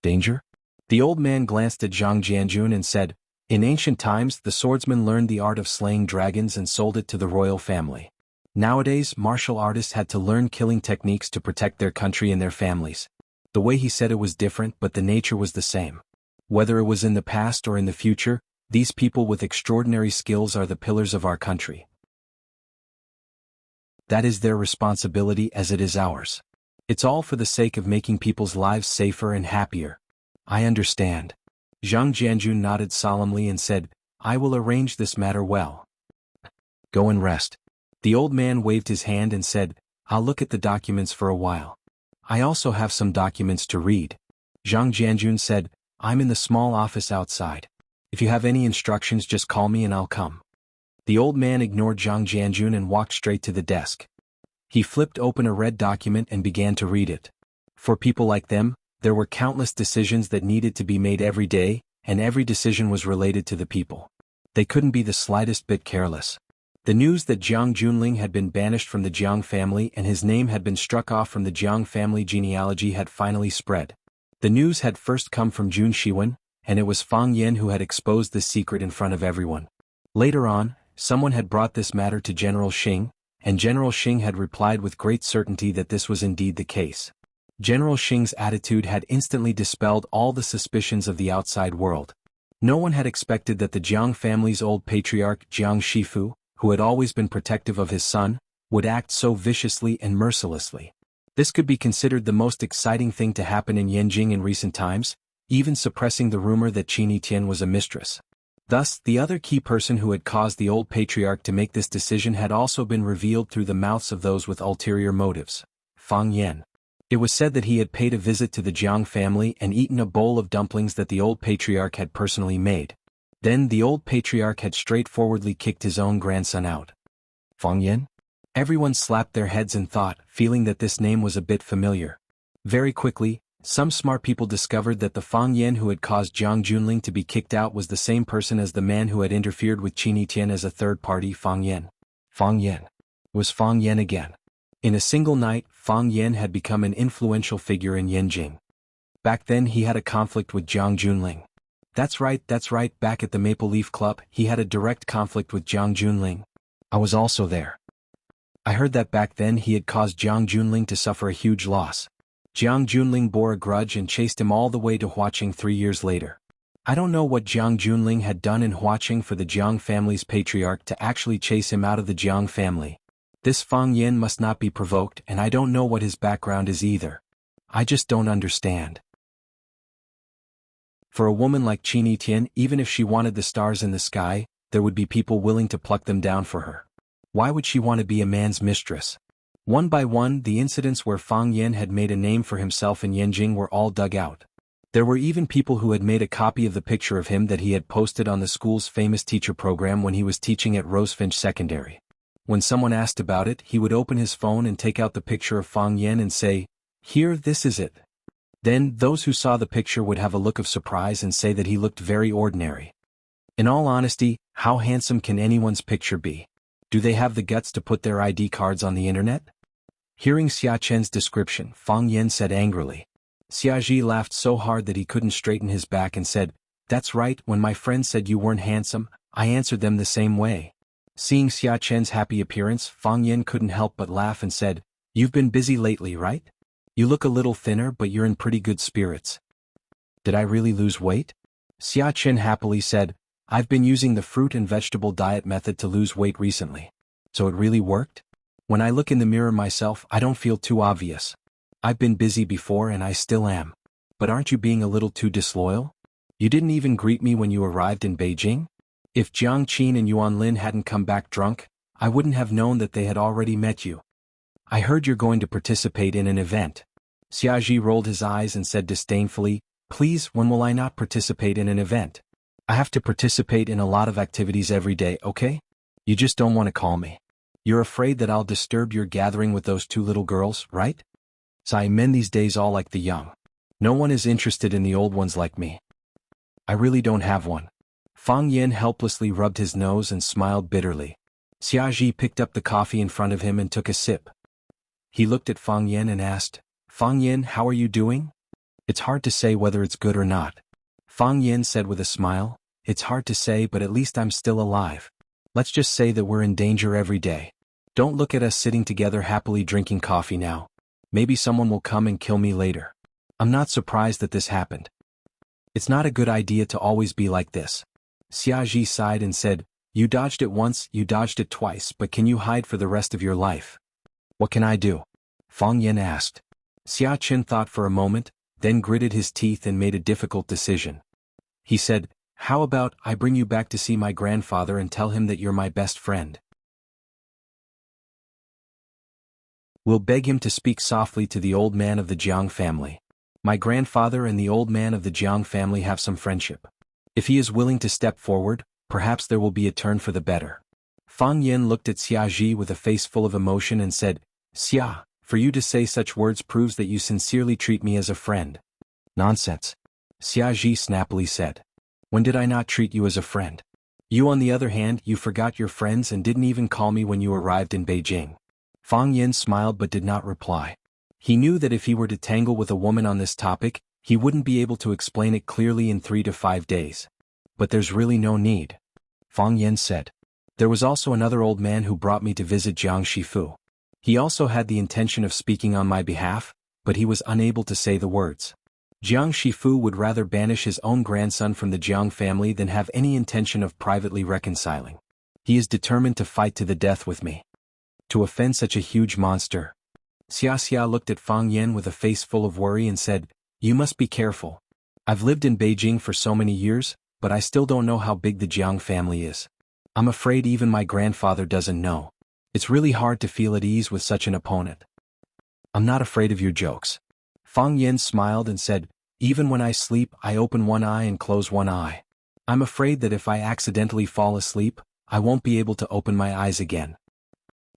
"Danger?" The old man glanced at Zhang Jianjun and said, "In ancient times, the swordsman learned the art of slaying dragons and sold it to the royal family. Nowadays, martial artists had to learn killing techniques to protect their country and their families. The way he said it was different, but the nature was the same. Whether it was in the past or in the future, these people with extraordinary skills are the pillars of our country. That is their responsibility as it is ours. It's all for the sake of making people's lives safer and happier." "I understand." Zhang Jianjun nodded solemnly and said, "I will arrange this matter well. Go and rest." The old man waved his hand and said, "I'll look at the documents for a while. I also have some documents to read." Zhang Jianjun said, "I'm in the small office outside. If you have any instructions, just call me and I'll come." The old man ignored Zhang Jianjun and walked straight to the desk. He flipped open a red document and began to read it. For people like them, there were countless decisions that needed to be made every day, and every decision was related to the people. They couldn't be the slightest bit careless. The news that Jiang Junling had been banished from the Jiang family and his name had been struck off from the Jiang family genealogy had finally spread. The news had first come from Jun Shiwen, and it was Fang Yen who had exposed this secret in front of everyone. Later on, someone had brought this matter to General Xing, and General Xing had replied with great certainty that this was indeed the case. General Xing's attitude had instantly dispelled all the suspicions of the outside world. No one had expected that the Jiang family's old patriarch Jiang Shifu, who had always been protective of his son, would act so viciously and mercilessly. This could be considered the most exciting thing to happen in Yanjing in recent times, even suppressing the rumor that Qin Tian was a mistress. Thus, the other key person who had caused the old patriarch to make this decision had also been revealed through the mouths of those with ulterior motives, Fang Yen. It was said that he had paid a visit to the Jiang family and eaten a bowl of dumplings that the old patriarch had personally made. Then the old patriarch had straightforwardly kicked his own grandson out. Fang Yen? Everyone slapped their heads in thought, feeling that this name was a bit familiar. Very quickly, some smart people discovered that the Fang Yen who had caused Jiang Junling to be kicked out was the same person as the man who had interfered with Qin Tian as a third party, Fang Yen. Fang Yen. Was Fang Yen again. In a single night, Fang Yen had become an influential figure in Yanjing. Back then he had a conflict with Jiang Junling. That's right, back at the Maple Leaf Club, he had a direct conflict with Jiang Junling. I was also there. I heard that back then he had caused Jiang Junling to suffer a huge loss. Jiang Junling bore a grudge and chased him all the way to Huaqing 3 years later. I don't know what Jiang Junling had done in Huaqing for the Jiang family's patriarch to actually chase him out of the Jiang family. This Fang Yen must not be provoked, and I don't know what his background is either. I just don't understand. For a woman like Qin Tian, even if she wanted the stars in the sky, there would be people willing to pluck them down for her. Why would she want to be a man's mistress? One by one, the incidents where Fang Yen had made a name for himself in Yanjing were all dug out. There were even people who had made a copy of the picture of him that he had posted on the school's famous teacher program when he was teaching at Rosefinch Secondary. When someone asked about it, he would open his phone and take out the picture of Fang Yen and say, "Here, this is it." Then, those who saw the picture would have a look of surprise and say that he looked very ordinary. In all honesty, how handsome can anyone's picture be? Do they have the guts to put their ID cards on the internet? Hearing Xia Chen's description, Fang Yen said angrily. Xia Ji laughed so hard that he couldn't straighten his back and said, "That's right, when my friends said you weren't handsome, I answered them the same way." Seeing Xia Chen's happy appearance, Fang Yen couldn't help but laugh and said, "You've been busy lately, right? You look a little thinner, but you're in pretty good spirits." "Did I really lose weight?" Xia Chen happily said, "I've been using the fruit and vegetable diet method to lose weight recently. So it really worked? When I look in the mirror myself, I don't feel too obvious. I've been busy before and I still am. But aren't you being a little too disloyal? You didn't even greet me when you arrived in Beijing? If Jiang Qin and Yuan Lin hadn't come back drunk, I wouldn't have known that they had already met you. I heard you're going to participate in an event." Xia Ji rolled his eyes and said disdainfully, "Please, when will I not participate in an event? I have to participate in a lot of activities every day, okay? You just don't want to call me. You're afraid that I'll disturb your gathering with those 2 little girls, right? Sai men these days all like the young. No one is interested in the old ones like me. I really don't have one." Fang Yen helplessly rubbed his nose and smiled bitterly. Xia Ji picked up the coffee in front of him and took a sip. He looked at Fang Yen and asked, "Fang Yen, how are you doing?" "It's hard to say whether it's good or not." Fang Yen said with a smile, "It's hard to say, but at least I'm still alive. Let's just say that we're in danger every day. Don't look at us sitting together happily drinking coffee now. Maybe someone will come and kill me later. I'm not surprised that this happened. It's not a good idea to always be like this." Xia Ji sighed and said, "You dodged it once, you dodged it twice, but can you hide for the rest of your life?" "What can I do?" Fang Yen asked. Xia Chen thought for a moment, then gritted his teeth and made a difficult decision. He said, "How about I bring you back to see my grandfather and tell him that you're my best friend? We'll beg him to speak softly to the old man of the Jiang family. My grandfather and the old man of the Jiang family have some friendship. If he is willing to step forward, perhaps there will be a turn for the better." Fang Yen looked at Xia Ji with a face full of emotion and said, "Xia, For you to say such words proves that you sincerely treat me as a friend. Nonsense. Xiaji snappily said. When did I not treat you as a friend? You on the other hand, you forgot your friends and didn't even call me when you arrived in Beijing. Fang Yin smiled but did not reply. He knew that if he were to tangle with a woman on this topic, he wouldn't be able to explain it clearly in 3 to 5 days. But there's really no need. Fang Yin said. There was also another old man who brought me to visit Jiang Shifu. He also had the intention of speaking on my behalf, but he was unable to say the words. Jiang Shifu would rather banish his own grandson from the Jiang family than have any intention of privately reconciling. He is determined to fight to the death with me. To offend such a huge monster. Xia looked at Fang Yin with a face full of worry and said, You must be careful. I've lived in Beijing for so many years, but I still don't know how big the Jiang family is. I'm afraid even my grandfather doesn't know. It's really hard to feel at ease with such an opponent. I'm not afraid of your jokes. Fang Yin smiled and said, Even when I sleep, I open one eye and close one eye. I'm afraid that if I accidentally fall asleep, I won't be able to open my eyes again.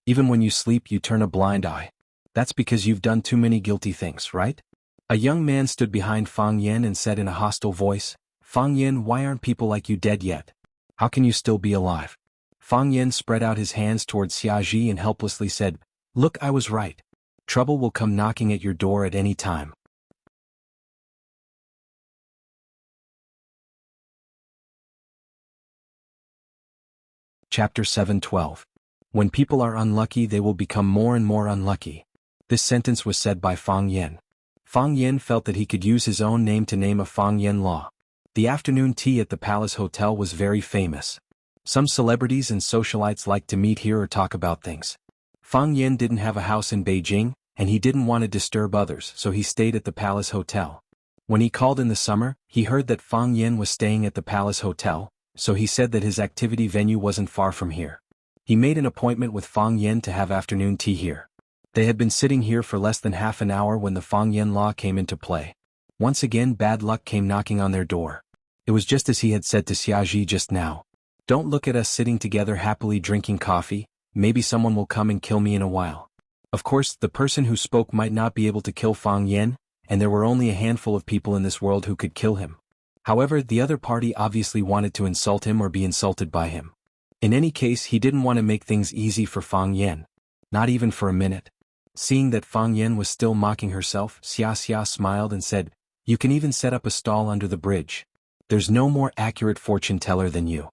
Even when you sleep, you turn a blind eye. That's because you've done too many guilty things, right? A young man stood behind Fang Yin and said in a hostile voice, Fang Yin, why aren't people like you dead yet? How can you still be alive? Fang Yin spread out his hands towards Xiaji and helplessly said, Look, I was right. Trouble will come knocking at your door at any time. Chapter 7:12. When people are unlucky, they will become more and more unlucky. This sentence was said by Fang Yin. Fang Yin felt that he could use his own name to name a Fang Yin law. The afternoon tea at the Palace Hotel was very famous. Some celebrities and socialites liked to meet here or talk about things. Fang Yin didn't have a house in Beijing, and he didn't want to disturb others, so he stayed at the Palace Hotel. When he called in the summer, he heard that Fang Yin was staying at the Palace Hotel, so he said that his activity venue wasn't far from here. He made an appointment with Fang Yin to have afternoon tea here. They had been sitting here for less than half an hour when the Fang Yin law came into play. Once again, bad luck came knocking on their door. It was just as he had said to Xiaji just now. Don't look at us sitting together happily drinking coffee, maybe someone will come and kill me in a while. Of course, the person who spoke might not be able to kill Fang Yin, and there were only a handful of people in this world who could kill him. However, the other party obviously wanted to insult him or be insulted by him. In any case, he didn't want to make things easy for Fang Yin. Not even for a minute. Seeing that Fang Yin was still mocking herself, Xia smiled and said, You can even set up a stall under the bridge. There's no more accurate fortune teller than you.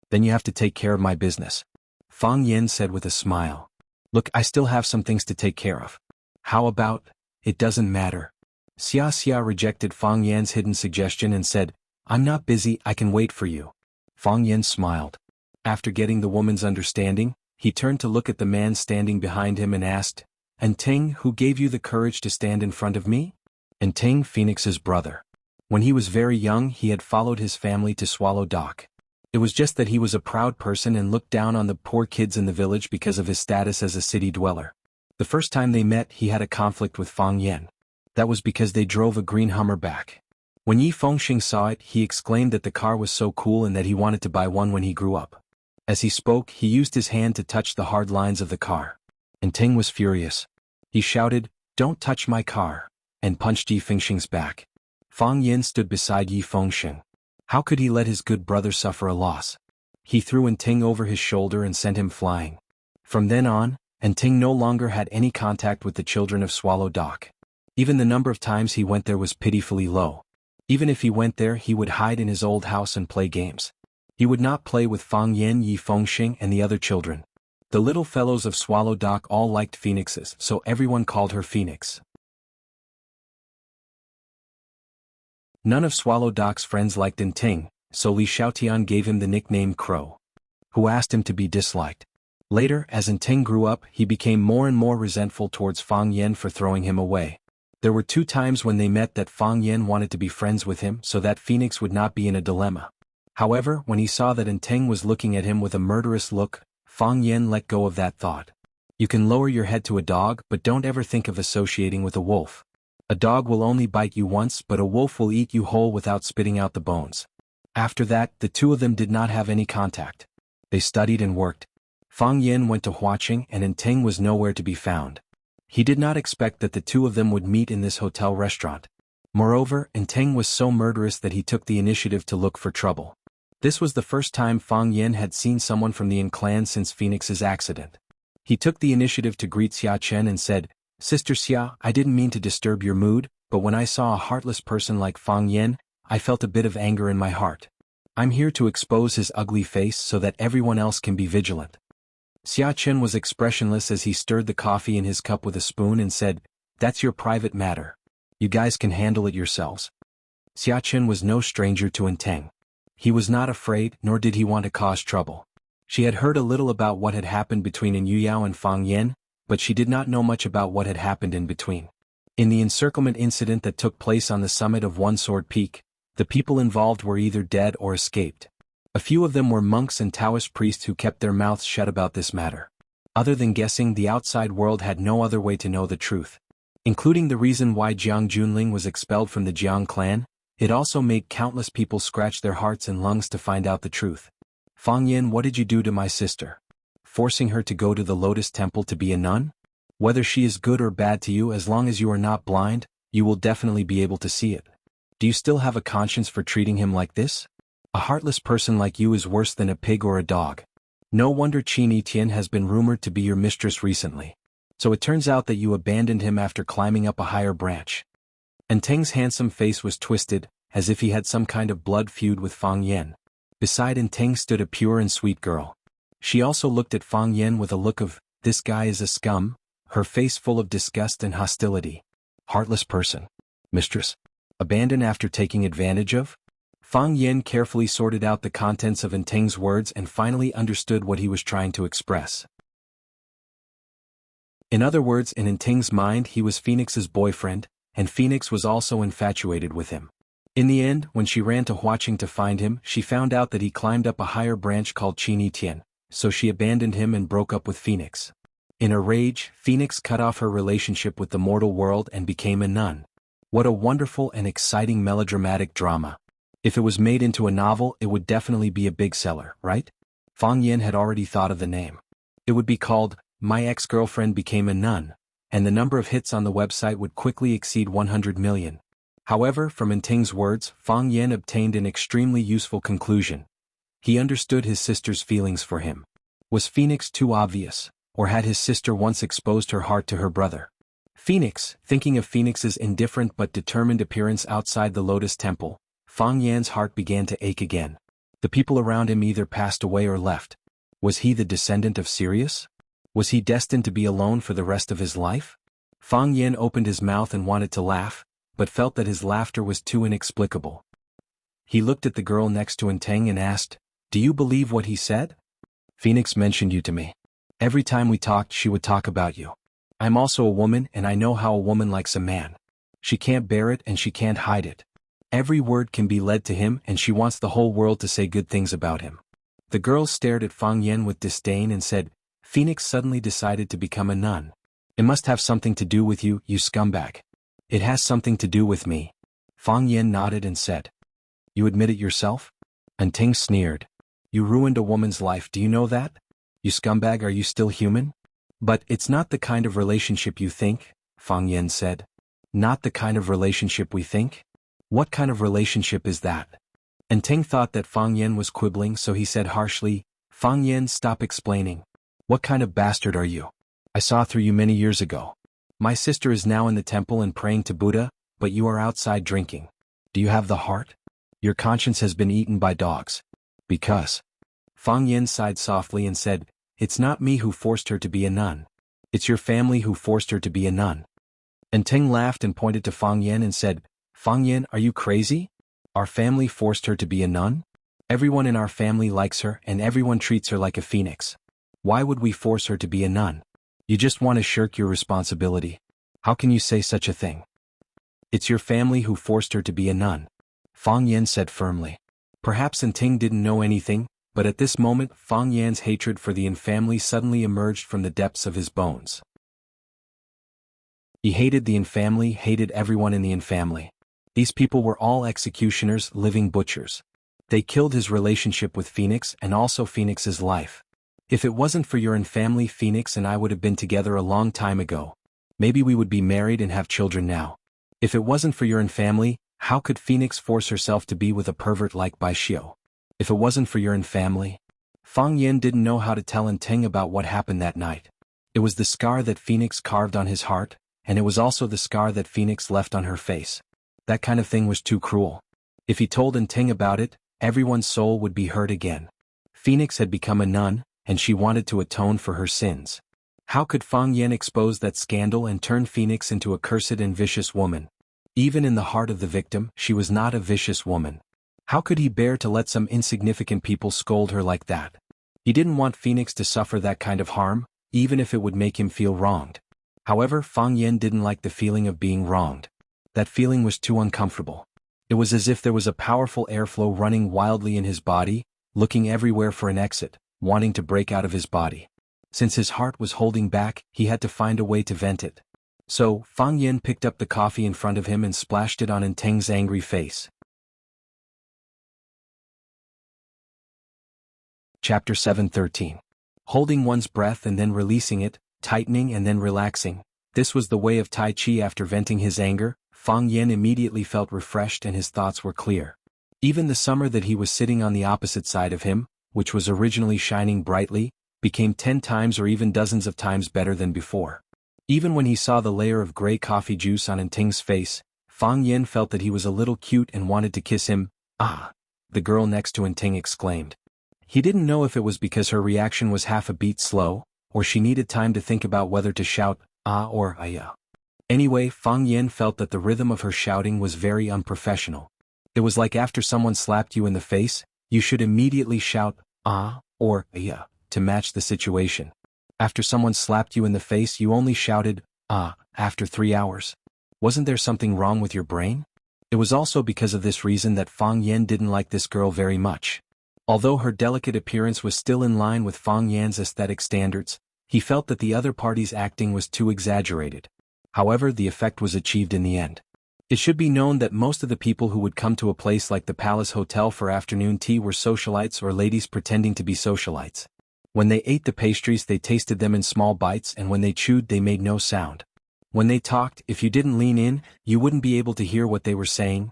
Then you have to take care of my business. Fang Yin said with a smile. Look, I still have some things to take care of. How about, it doesn't matter. Xia rejected Fang Yin's hidden suggestion and said, I'm not busy, I can wait for you. Fang Yin smiled. After getting the woman's understanding, he turned to look at the man standing behind him and asked, And Ting, who gave you the courage to stand in front of me? And Ting, Phoenix's brother. When he was very young, he had followed his family to Swallow Dock. It was just that he was a proud person and looked down on the poor kids in the village because of his status as a city dweller. The first time they met, he had a conflict with Fang Yin. That was because they drove a green Hummer back. When Yi Fengxing saw it, he exclaimed that the car was so cool and that he wanted to buy one when he grew up. As he spoke, he used his hand to touch the hard lines of the car. And Ting was furious. He shouted, Don't touch my car, and punched Yi Fengxing's back. Fang Yin stood beside Yi Fengxing. How could he let his good brother suffer a loss? He threw Ting over his shoulder and sent him flying. From then on, Ting no longer had any contact with the children of Swallow Dock. Even the number of times he went there was pitifully low. Even if he went there, he would hide in his old house and play games. He would not play with Fang Yin, Yi Fengxing, and the other children. The little fellows of Swallow Dock all liked phoenixes, so everyone called her Phoenix. None of Swallow Dock's friends liked Ting, so Li Xiaotian gave him the nickname Crow, who asked him to be disliked. Later, as Ting grew up, he became more and more resentful towards Fang Yin for throwing him away. There were 2 times when they met that Fang Yin wanted to be friends with him so that Phoenix would not be in a dilemma. However, when he saw that Ting was looking at him with a murderous look, Fang Yin let go of that thought. You can lower your head to a dog, but don't ever think of associating with a wolf. A dog will only bite you once, but a wolf will eat you whole without spitting out the bones. After that, the 2 of them did not have any contact. They studied and worked. Fang Yin went to Huaqing and Ting was nowhere to be found. He did not expect that the two of them would meet in this hotel restaurant. Moreover, Inteng was so murderous that he took the initiative to look for trouble. This was the first time Fang Yen had seen someone from the Yin clan since Phoenix's accident. He took the initiative to greet Xia Chen and said, "Sister Xia, I didn't mean to disturb your mood, but when I saw a heartless person like Fang Yen, I felt a bit of anger in my heart. I'm here to expose his ugly face so that everyone else can be vigilant." Xia Chen was expressionless as he stirred the coffee in his cup with a spoon and said, "That's your private matter. You guys can handle it yourselves." Xia Chen was no stranger to Inteng. He was not afraid, nor did he want to cause trouble. She had heard a little about what had happened between In Yuyao and Fang Yen, but she did not know much about what had happened in between. In the encirclement incident that took place on the summit of One Sword Peak, the people involved were either dead or escaped. A few of them were monks and Taoist priests who kept their mouths shut about this matter. Other than guessing, the outside world had no other way to know the truth. Including the reason why Jiang Junling was expelled from the Jiang clan, it also made countless people scratch their hearts and lungs to find out the truth. "Fang Yen, what did you do to my sister? Forcing her to go to the Lotus Temple to be a nun? Whether she is good or bad to you, as long as you are not blind, you will definitely be able to see it. Do you still have a conscience for treating him like this? A heartless person like you is worse than a pig or a dog. No wonder Qin Etian has been rumored to be your mistress recently. So it turns out that you abandoned him after climbing up a higher branch." Inteng's handsome face was twisted, as if he had some kind of blood feud with Fang Yen. Beside Inteng stood a pure and sweet girl. She also looked at Fang Yen with a look of, "This guy is a scum," her face full of disgust and hostility. Heartless person. Mistress. Abandoned after taking advantage of? Fang Yen carefully sorted out the contents of Inteng's words and finally understood what he was trying to express. In other words, in Inteng's mind he was Phoenix's boyfriend, and Phoenix was also infatuated with him. In the end, when she ran to Huaqing to find him, she found out that he climbed up a higher branch called Qin Etian, so she abandoned him and broke up with Phoenix. In a rage, Phoenix cut off her relationship with the mortal world and became a nun. What a wonderful and exciting melodramatic drama. If it was made into a novel, it would definitely be a big seller, right? Fang Yen had already thought of the name. It would be called, My Ex-Girlfriend Became a Nun, and the number of hits on the website would quickly exceed 100 million. However, from Inteng's words, Fang Yen obtained an extremely useful conclusion. He understood his sister's feelings for him. Was Phoenix too obvious, or had his sister once exposed her heart to her brother? Phoenix, thinking of Phoenix's indifferent but determined appearance outside the Lotus Temple, Fang Yan's heart began to ache again. The people around him either passed away or left. Was he the descendant of Sirius? Was he destined to be alone for the rest of his life? Fang Yan opened his mouth and wanted to laugh, but felt that his laughter was too inexplicable. He looked at the girl next to Inteng and asked, "Do you believe what he said? Phoenix mentioned you to me. Every time we talked she would talk about you. I'm also a woman and I know how a woman likes a man. She can't bear it and she can't hide it. Every word can be led to him and she wants the whole world to say good things about him." The girl stared at Fang Yan with disdain and said, "Phoenix suddenly decided to become a nun. It must have something to do with you, you scumbag." "It has something to do with me." Fang Yan nodded and said. "You admit it yourself?" Inteng sneered. "You ruined a woman's life, do you know that? You scumbag, are you still human?" "But it's not the kind of relationship you think," Fang Yan said. "Not the kind of relationship we think? What kind of relationship is that?" Inteng thought that Fang Yan was quibbling, so he said harshly, "Fang Yan, stop explaining. What kind of bastard are you? I saw through you many years ago. My sister is now in the temple and praying to Buddha, but you are outside drinking. Do you have the heart? Your conscience has been eaten by dogs. Because." Fang Yan sighed softly and said, "It's not me who forced her to be a nun. It's your family who forced her to be a nun." Inteng laughed and pointed to Fang Yan and said, "Fang Yan, are you crazy? Our family forced her to be a nun? Everyone in our family likes her and everyone treats her like a phoenix. Why would we force her to be a nun? You just want to shirk your responsibility. How can you say such a thing? It's your family who forced her to be a nun," Fang Yan said firmly. Perhaps Inteng didn't know anything, but at this moment Fang Yan's hatred for the Yin family suddenly emerged from the depths of his bones. He hated the Yin family, hated everyone in the Yin family. These people were all executioners, living butchers. They killed his relationship with Phoenix and also Phoenix's life. "If it wasn't for your Yin family, Phoenix and I would have been together a long time ago. Maybe we would be married and have children now. If it wasn't for your own family, how could Phoenix force herself to be with a pervert like Bai Xiu? If it wasn't for your own family? Fang Yan didn't know how to tell Ting about what happened that night. It was the scar that Phoenix carved on his heart, and it was also the scar that Phoenix left on her face. That kind of thing was too cruel. If he told Ting about it, everyone's soul would be hurt again. Phoenix had become a nun, and she wanted to atone for her sins. How could Fang Yan expose that scandal and turn Phoenix into a cursed and vicious woman? Even in the heart of the victim, she was not a vicious woman. How could he bear to let some insignificant people scold her like that? He didn't want Phoenix to suffer that kind of harm, even if it would make him feel wronged. However, Fang Yan didn't like the feeling of being wronged. That feeling was too uncomfortable. It was as if there was a powerful airflow running wildly in his body, looking everywhere for an exit, wanting to break out of his body. Since his heart was holding back, he had to find a way to vent it. So, Fang Yan picked up the coffee in front of him and splashed it on Ting's angry face. Chapter 7:13. Holding one's breath and then releasing it, tightening and then relaxing. This was the way of Tai Chi. After venting his anger, Fang Yan immediately felt refreshed and his thoughts were clear. Even the summer that he was sitting on the opposite side of him, which was originally shining brightly, became 10 times or even dozens of times better than before. Even when he saw the layer of gray coffee juice on Ting's face, Fang Yan felt that he was a little cute and wanted to kiss him. "Ah!" the girl next to Ting exclaimed. He didn't know if it was because her reaction was half a beat slow, or she needed time to think about whether to shout, "Ah" or "Aya." Anyway, Fang Yan felt that the rhythm of her shouting was very unprofessional. It was like after someone slapped you in the face, you should immediately shout, "Ah" or "Aya," to match the situation. After someone slapped you in the face, you only shouted, "Ah," after 3 hours. Wasn't there something wrong with your brain? It was also because of this reason that Fang Yan didn't like this girl very much. Although her delicate appearance was still in line with Fang Yan's aesthetic standards, he felt that the other party's acting was too exaggerated. However, the effect was achieved in the end. It should be known that most of the people who would come to a place like the Palace Hotel for afternoon tea were socialites or ladies pretending to be socialites. When they ate the pastries, they tasted them in small bites, and when they chewed, they made no sound. When they talked, if you didn't lean in, you wouldn't be able to hear what they were saying.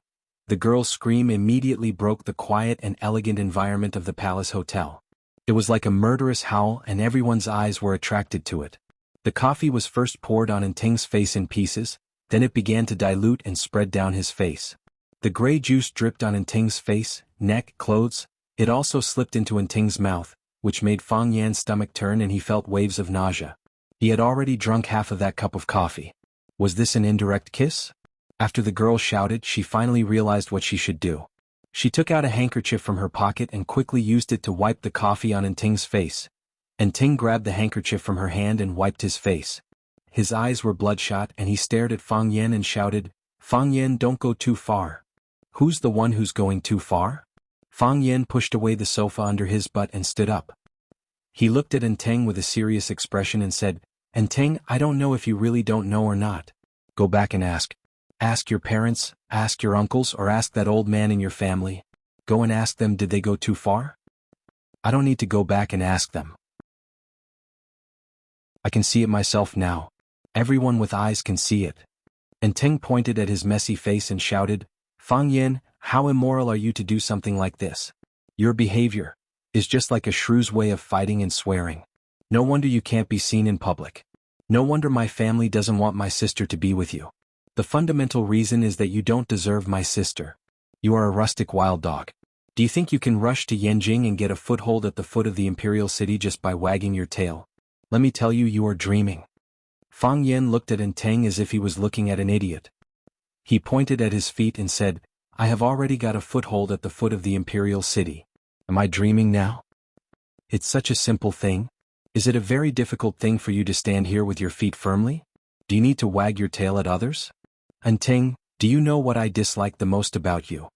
The girl's scream immediately broke the quiet and elegant environment of the Palace Hotel. It was like a murderous howl, and everyone's eyes were attracted to it. The coffee was first poured on Ting's face in pieces, then it began to dilute and spread down his face. The gray juice dripped on Ting's face, neck, clothes. It also slipped into Ting's mouth, which made Fang Yan's stomach turn and he felt waves of nausea. He had already drunk half of that cup of coffee. Was this an indirect kiss? After the girl shouted, she finally realized what she should do. She took out a handkerchief from her pocket and quickly used it to wipe the coffee on Ting's face. Ting grabbed the handkerchief from her hand and wiped his face. His eyes were bloodshot and he stared at Fang Yan and shouted, "Fang Yan, don't go too far." "Who's the one who's going too far?" Fang Yan pushed away the sofa under his butt and stood up. He looked at Ting with a serious expression and said, "Ting, I don't know if you really don't know or not. Go back and ask. Ask your parents, ask your uncles, or ask that old man in your family. Go and ask them, did they go too far? I don't need to go back and ask them. I can see it myself now. Everyone with eyes can see it." Ting pointed at his messy face and shouted, "Fang Yan, how immoral are you to do something like this? Your behavior is just like a shrew's way of fighting and swearing. No wonder you can't be seen in public. No wonder my family doesn't want my sister to be with you. The fundamental reason is that you don't deserve my sister. You are a rustic wild dog. Do you think you can rush to Yanjing and get a foothold at the foot of the imperial city just by wagging your tail? Let me tell you, you are dreaming." Fang Yan looked at Ting as if he was looking at an idiot. He pointed at his feet and said, "I have already got a foothold at the foot of the imperial city. Am I dreaming now? It's such a simple thing. Is it a very difficult thing for you to stand here with your feet firmly? Do you need to wag your tail at others? Ting, do you know what I dislike the most about you?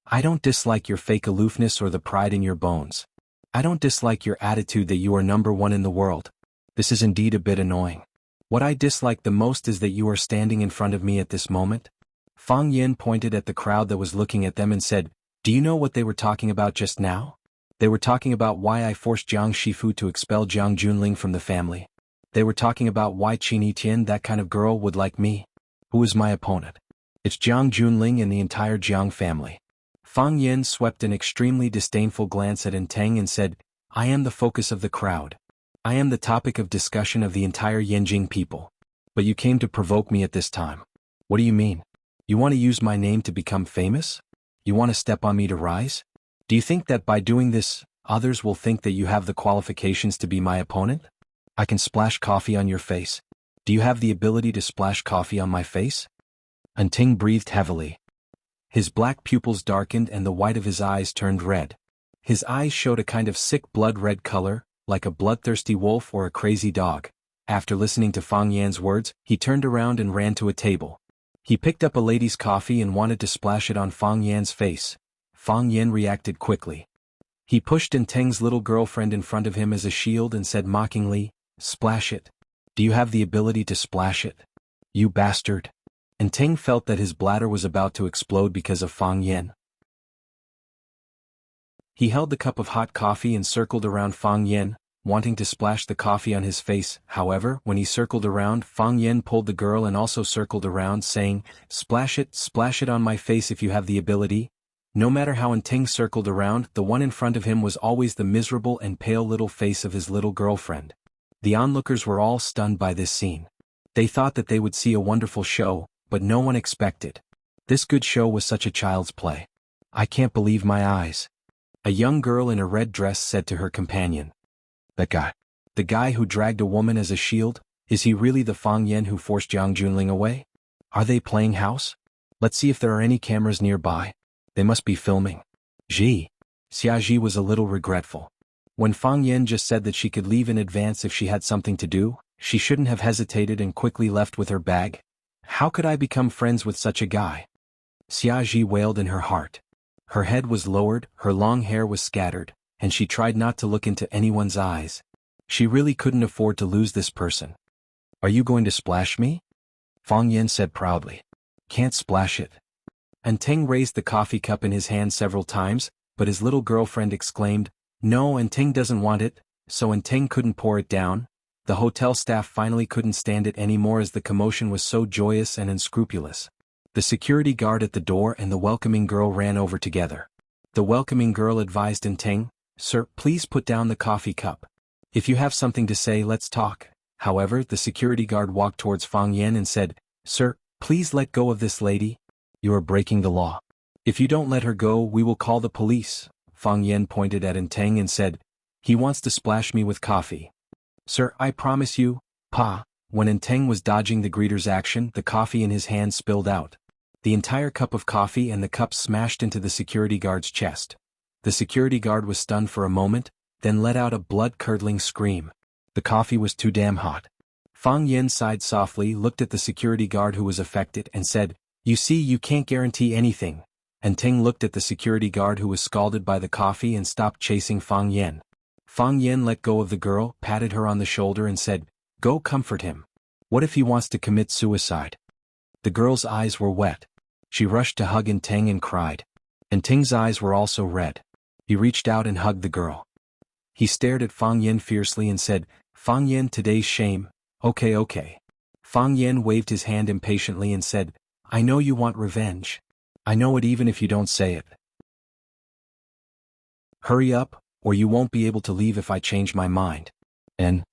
I don't dislike your fake aloofness or the pride in your bones. I don't dislike your attitude that you are number one in the world. This is indeed a bit annoying. What I dislike the most is that you are standing in front of me at this moment." Fang Yan pointed at the crowd that was looking at them and said, "Do you know what they were talking about just now? They were talking about why I forced Jiang Shifu to expel Jiang Junling from the family. They were talking about why Qin Tian, that kind of girl, would like me. Who is my opponent? It's Jiang Junling and the entire Jiang family. Fang Yen swept an extremely disdainful glance at Enteng and said, I am the focus of the crowd. I am the topic of discussion of the entire Yanjing people. But you came to provoke me at this time. What do you mean? You want to use my name to become famous? You want to step on me to rise? Do you think that by doing this, others will think that you have the qualifications to be my opponent? I can splash coffee on your face. Do you have the ability to splash coffee on my face? Enteng breathed heavily. His black pupils darkened and the white of his eyes turned red. His eyes showed a kind of sick blood-red color, like a bloodthirsty wolf or a crazy dog. After listening to Fang Yan's words, he turned around and ran to a table. He picked up a lady's coffee and wanted to splash it on Fang Yan's face. Fang Yan reacted quickly. He pushed Enteng's little girlfriend in front of him as a shield and said mockingly, Splash it. Do you have the ability to splash it? You bastard. Enteng felt that his bladder was about to explode because of Fang Yan. He held the cup of hot coffee and circled around Fang Yan, wanting to splash the coffee on his face. However, when he circled around, Fang Yan pulled the girl and also circled around, saying, splash it on my face if you have the ability. No matter how Enteng circled around, the one in front of him was always the miserable and pale little face of his little girlfriend. The onlookers were all stunned by this scene. They thought that they would see a wonderful show, but no one expected. This good show was such a child's play. I can't believe my eyes. A young girl in a red dress said to her companion. That guy. The guy who dragged a woman as a shield, is he really the Fang Yan who forced Jiang Junling away? Are they playing house? Let's see if there are any cameras nearby. They must be filming. Xia Ji was a little regretful. When Fang Yan just said that she could leave in advance if she had something to do, she shouldn't have hesitated and quickly left with her bag. How could I become friends with such a guy? Xia Ji wailed in her heart. Her head was lowered, her long hair was scattered, and she tried not to look into anyone's eyes. She really couldn't afford to lose this person. Are you going to splash me? Fang Yan said proudly. Can't splash it. Enteng raised the coffee cup in his hand several times, but his little girlfriend exclaimed, No, Enteng doesn't want it, so Enteng couldn't pour it down. The hotel staff finally couldn't stand it anymore as the commotion was so joyous and unscrupulous. The security guard at the door and the welcoming girl ran over together. The welcoming girl advised Enteng, Sir, please put down the coffee cup. If you have something to say, let's talk. However, the security guard walked towards Fang Yan and said, Sir, please let go of this lady. You are breaking the law. If you don't let her go, we will call the police. Fang Yan pointed at Enteng and said, He wants to splash me with coffee. Sir, I promise you, Pa. When Enteng was dodging the greeter's action, the coffee in his hand spilled out. The entire cup of coffee and the cup smashed into the security guard's chest. The security guard was stunned for a moment, then let out a blood-curdling scream. The coffee was too damn hot. Fang Yan sighed softly, looked at the security guard who was affected, and said, You see, you can't guarantee anything. Enteng looked at the security guard who was scalded by the coffee and stopped chasing Fang Yan. Fang Yan let go of the girl, patted her on the shoulder and said, Go comfort him. What if he wants to commit suicide? The girl's eyes were wet. She rushed to hug Enteng and cried. Enteng's eyes were also red. He reached out and hugged the girl. He stared at Fang Yan fiercely and said, Fang Yan, today's shame. Okay. Fang Yan waved his hand impatiently and said, I know you want revenge. I know it even if you don't say it. Hurry up, or you won't be able to leave if I change my mind. And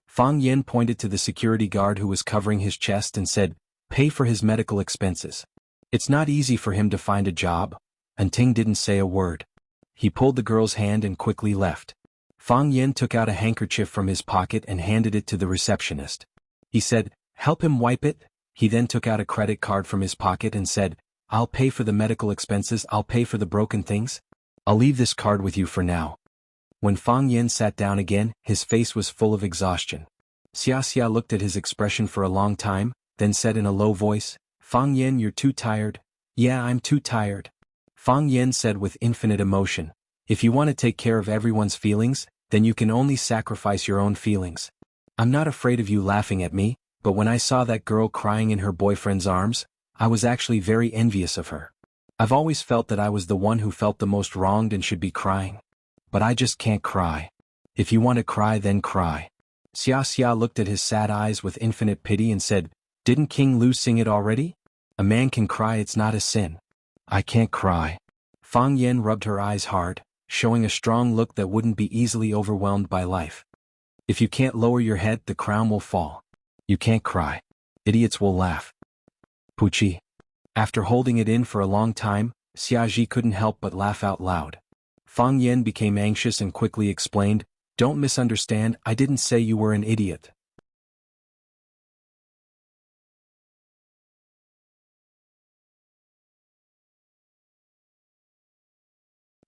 Fang Yan pointed to the security guard who was covering his chest and said, Pay for his medical expenses. It's not easy for him to find a job. Enteng didn't say a word. He pulled the girl's hand and quickly left. Fang Yan took out a handkerchief from his pocket and handed it to the receptionist. He said, Help him wipe it. He then took out a credit card from his pocket and said, I'll pay for the medical expenses, I'll pay for the broken things. I'll leave this card with you for now. When Fang Yan sat down again, his face was full of exhaustion. Xia looked at his expression for a long time, then said in a low voice, Fang Yan, you're too tired. Yeah, I'm too tired. Fang Yan said with infinite emotion, If you want to take care of everyone's feelings, then you can only sacrifice your own feelings. I'm not afraid of you laughing at me, but when I saw that girl crying in her boyfriend's arms, I was actually very envious of her. I've always felt that I was the one who felt the most wronged and should be crying. But I just can't cry. If you want to cry, then cry. Xia Xia looked at his sad eyes with infinite pity and said, "Didn't King Lu sing it already? A man can cry, it's not a sin." "I can't cry." Fang Yan rubbed her eyes hard, showing a strong look that wouldn't be easily overwhelmed by life. "If you can't lower your head, the crown will fall. You can't cry. Idiots will laugh." Puchi. After holding it in for a long time, Xiaji couldn't help but laugh out loud. Fang Yan became anxious and quickly explained, "Don't misunderstand, I didn't say you were an idiot."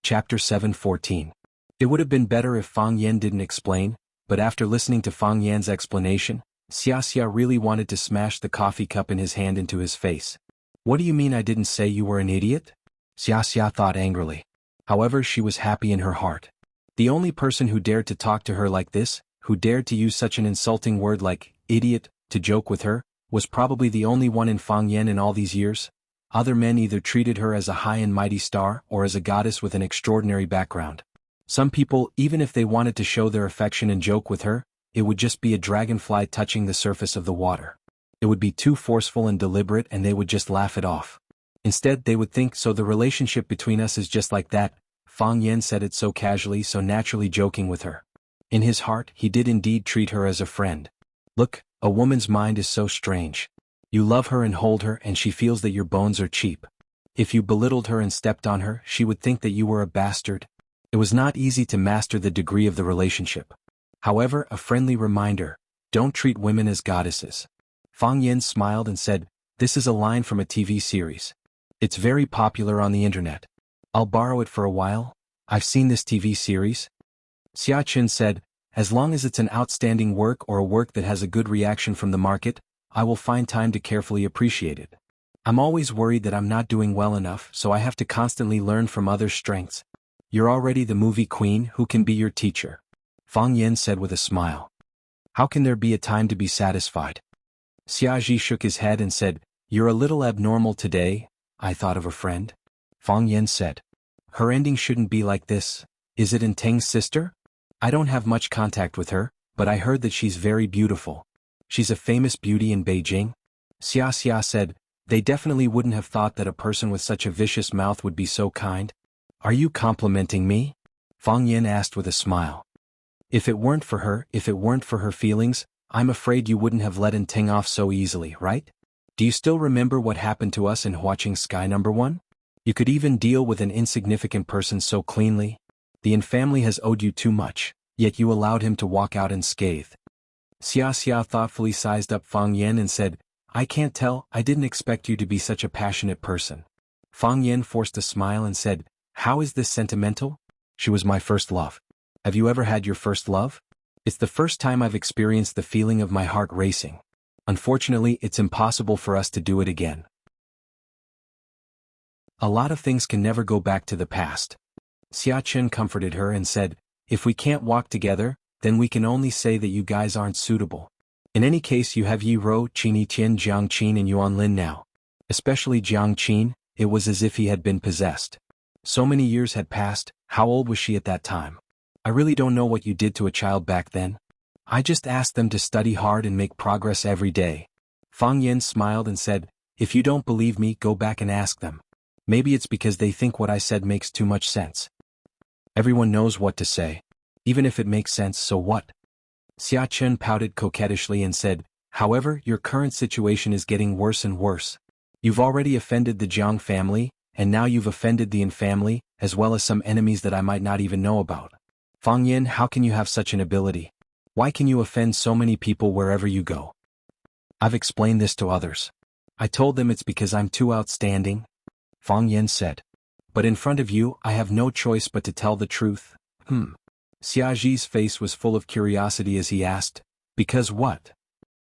Chapter 7:14. It would have been better if Fang Yan didn't explain, but after listening to Fang Yan's explanation, Xia Xia really wanted to smash the coffee cup in his hand into his face. "What do you mean I didn't say you were an idiot?" Xia Xia thought angrily. However, she was happy in her heart. The only person who dared to talk to her like this, who dared to use such an insulting word like idiot to joke with her, was probably the only one in Fang Yan in all these years. Other men either treated her as a high and mighty star or as a goddess with an extraordinary background. Some people, even if they wanted to show their affection and joke with her, it would just be a dragonfly touching the surface of the water. It would be too forceful and deliberate and they would just laugh it off. Instead they would think, "So the relationship between us is just like that." Fang Yan said it so casually, so naturally joking with her. In his heart, he did indeed treat her as a friend. Look, a woman's mind is so strange. You love her and hold her and she feels that your bones are cheap. If you belittled her and stepped on her, she would think that you were a bastard. It was not easy to master the degree of the relationship. However, a friendly reminder, don't treat women as goddesses. Fang Yan smiled and said, "This is a line from a TV series. It's very popular on the internet. I'll borrow it for a while. I've seen this TV series." Xia Qin said, "As long as it's an outstanding work or a work that has a good reaction from the market, I will find time to carefully appreciate it. I'm always worried that I'm not doing well enough, so I have to constantly learn from others' strengths. You're already the movie queen, who can be your teacher?" Fang Yan said with a smile. "How can there be a time to be satisfied?" Xiaji shook his head and said, "You're a little abnormal today. I thought of a friend." Fang Yan said, "Her ending shouldn't be like this. Is it Teng's sister? I don't have much contact with her, but I heard that she's very beautiful. She's a famous beauty in Beijing." Xia Xia said, "They definitely wouldn't have thought that a person with such a vicious mouth would be so kind." "Are you complimenting me?" Fang Yan asked with a smile. If it weren't for her feelings, I'm afraid you wouldn't have let Teng off so easily, right? Do you still remember what happened to us in Huaqing Sky No. 1? You could even deal with an insignificant person so cleanly. The Yin family has owed you too much, yet you allowed him to walk out unscathed." Xia Xia thoughtfully sized up Fang Yan and said, "I can't tell, I didn't expect you to be such a passionate person." Fang Yan forced a smile and said, "How is this sentimental? She was my first love." "Have you ever had your first love?" "It's the first time I've experienced the feeling of my heart racing. Unfortunately, it's impossible for us to do it again. A lot of things can never go back to the past." Xia Chen comforted her and said, "If we can't walk together, then we can only say that you guys aren't suitable. In any case, you have Yi Ro, Qini Tian, Jiang Qin and Yuan Lin now. Especially Jiang Qin, it was as if he had been possessed. So many years had passed. How old was she at that time? I really don't know what you did to a child back then. I just asked them to study hard and make progress every day." Fang Yan smiled and said, "If you don't believe me, go back and ask them. Maybe it's because they think what I said makes too much sense. Everyone knows what to say. Even if it makes sense, so what?" Xia Chen pouted coquettishly and said, "However, your current situation is getting worse and worse. You've already offended the Jiang family, and now you've offended the Yin family, as well as some enemies that I might not even know about. Fang Yan, how can you have such an ability? Why can you offend so many people wherever you go?" "I've explained this to others. I told them it's because I'm too outstanding," Fang Yan said. "But in front of you, I have no choice but to tell the truth." Xiaji's face was full of curiosity as he asked, "Because what?"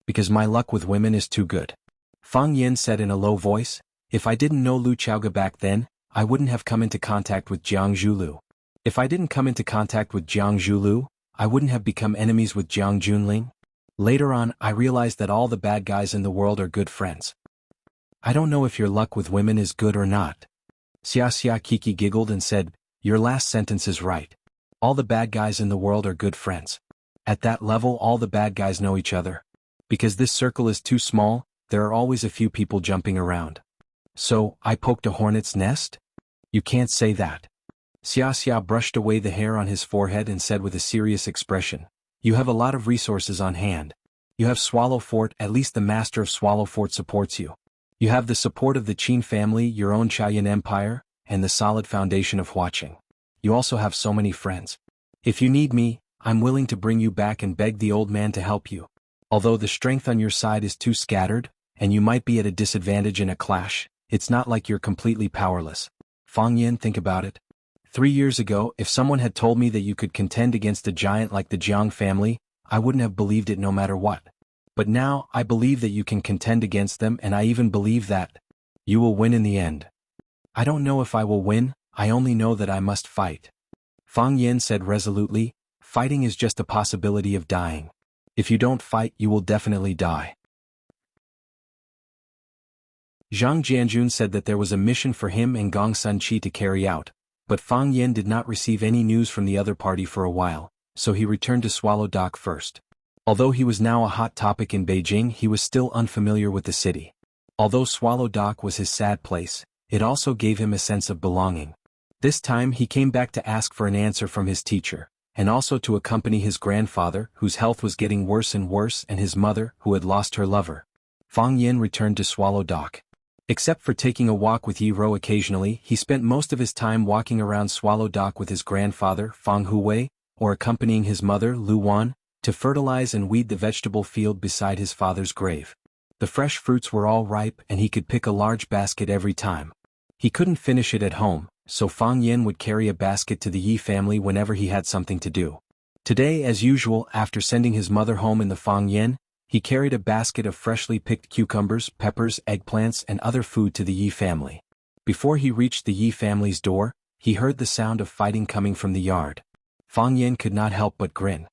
"Because my luck with women is too good." Fang Yan said in a low voice, "If I didn't know Lu Chaoga back then, I wouldn't have come into contact with Jiang Zhulu. If I didn't come into contact with Jiang Zhulu, I wouldn't have become enemies with Jiang Junling. Later on, I realized that all the bad guys in the world are good friends. I don't know if your luck with women is good or not." Xia Xia Kiki giggled and said, "Your last sentence is right. All the bad guys in the world are good friends. At that level all the bad guys know each other. Because this circle is too small, there are always a few people jumping around. So, I poked a hornet's nest? You can't say that. Xia Xia brushed away the hair on his forehead and said with a serious expression, you have a lot of resources on hand. You have Swallow Fort, at least the master of Swallow Fort supports you. You have the support of the Qin family, your own Chaoyan Empire, and the solid foundation of Huaqing. You also have so many friends. If you need me, I'm willing to bring you back and beg the old man to help you. Although the strength on your side is too scattered, and you might be at a disadvantage in a clash, it's not like you're completely powerless. Fang Yin, think about it. 3 years ago, if someone had told me that you could contend against a giant like the Jiang family, I wouldn't have believed it no matter what. But now, I believe that you can contend against them, and I even believe that you will win in the end. I don't know if I will win, I only know that I must fight. Fang Yin said resolutely, fighting is just a possibility of dying. If you don't fight, you will definitely die. Zhang Jianjun said that there was a mission for him and Gong Sunqi to carry out, but Fang Yin did not receive any news from the other party for a while, so he returned to Swallow Dock first. Although he was now a hot topic in Beijing, he was still unfamiliar with the city. Although Swallow Dock was his sad place, it also gave him a sense of belonging. This time he came back to ask for an answer from his teacher, and also to accompany his grandfather, whose health was getting worse and worse, and his mother, who had lost her lover. Fang Yin returned to Swallow Dock. Except for taking a walk with Yi Ro occasionally, he spent most of his time walking around Swallow Dock with his grandfather, Fang Huwei, or accompanying his mother, Lu Wan, to fertilize and weed the vegetable field beside his father's grave. The fresh fruits were all ripe and he could pick a large basket every time. He couldn't finish it at home, so Fang Yin would carry a basket to the Yi family whenever he had something to do. Today, as usual, after sending his mother home in the Fang Yin, he carried a basket of freshly picked cucumbers, peppers, eggplants, and other food to the Yi family. Before he reached the Yi family's door, he heard the sound of fighting coming from the yard. Fang Yin could not help but grin.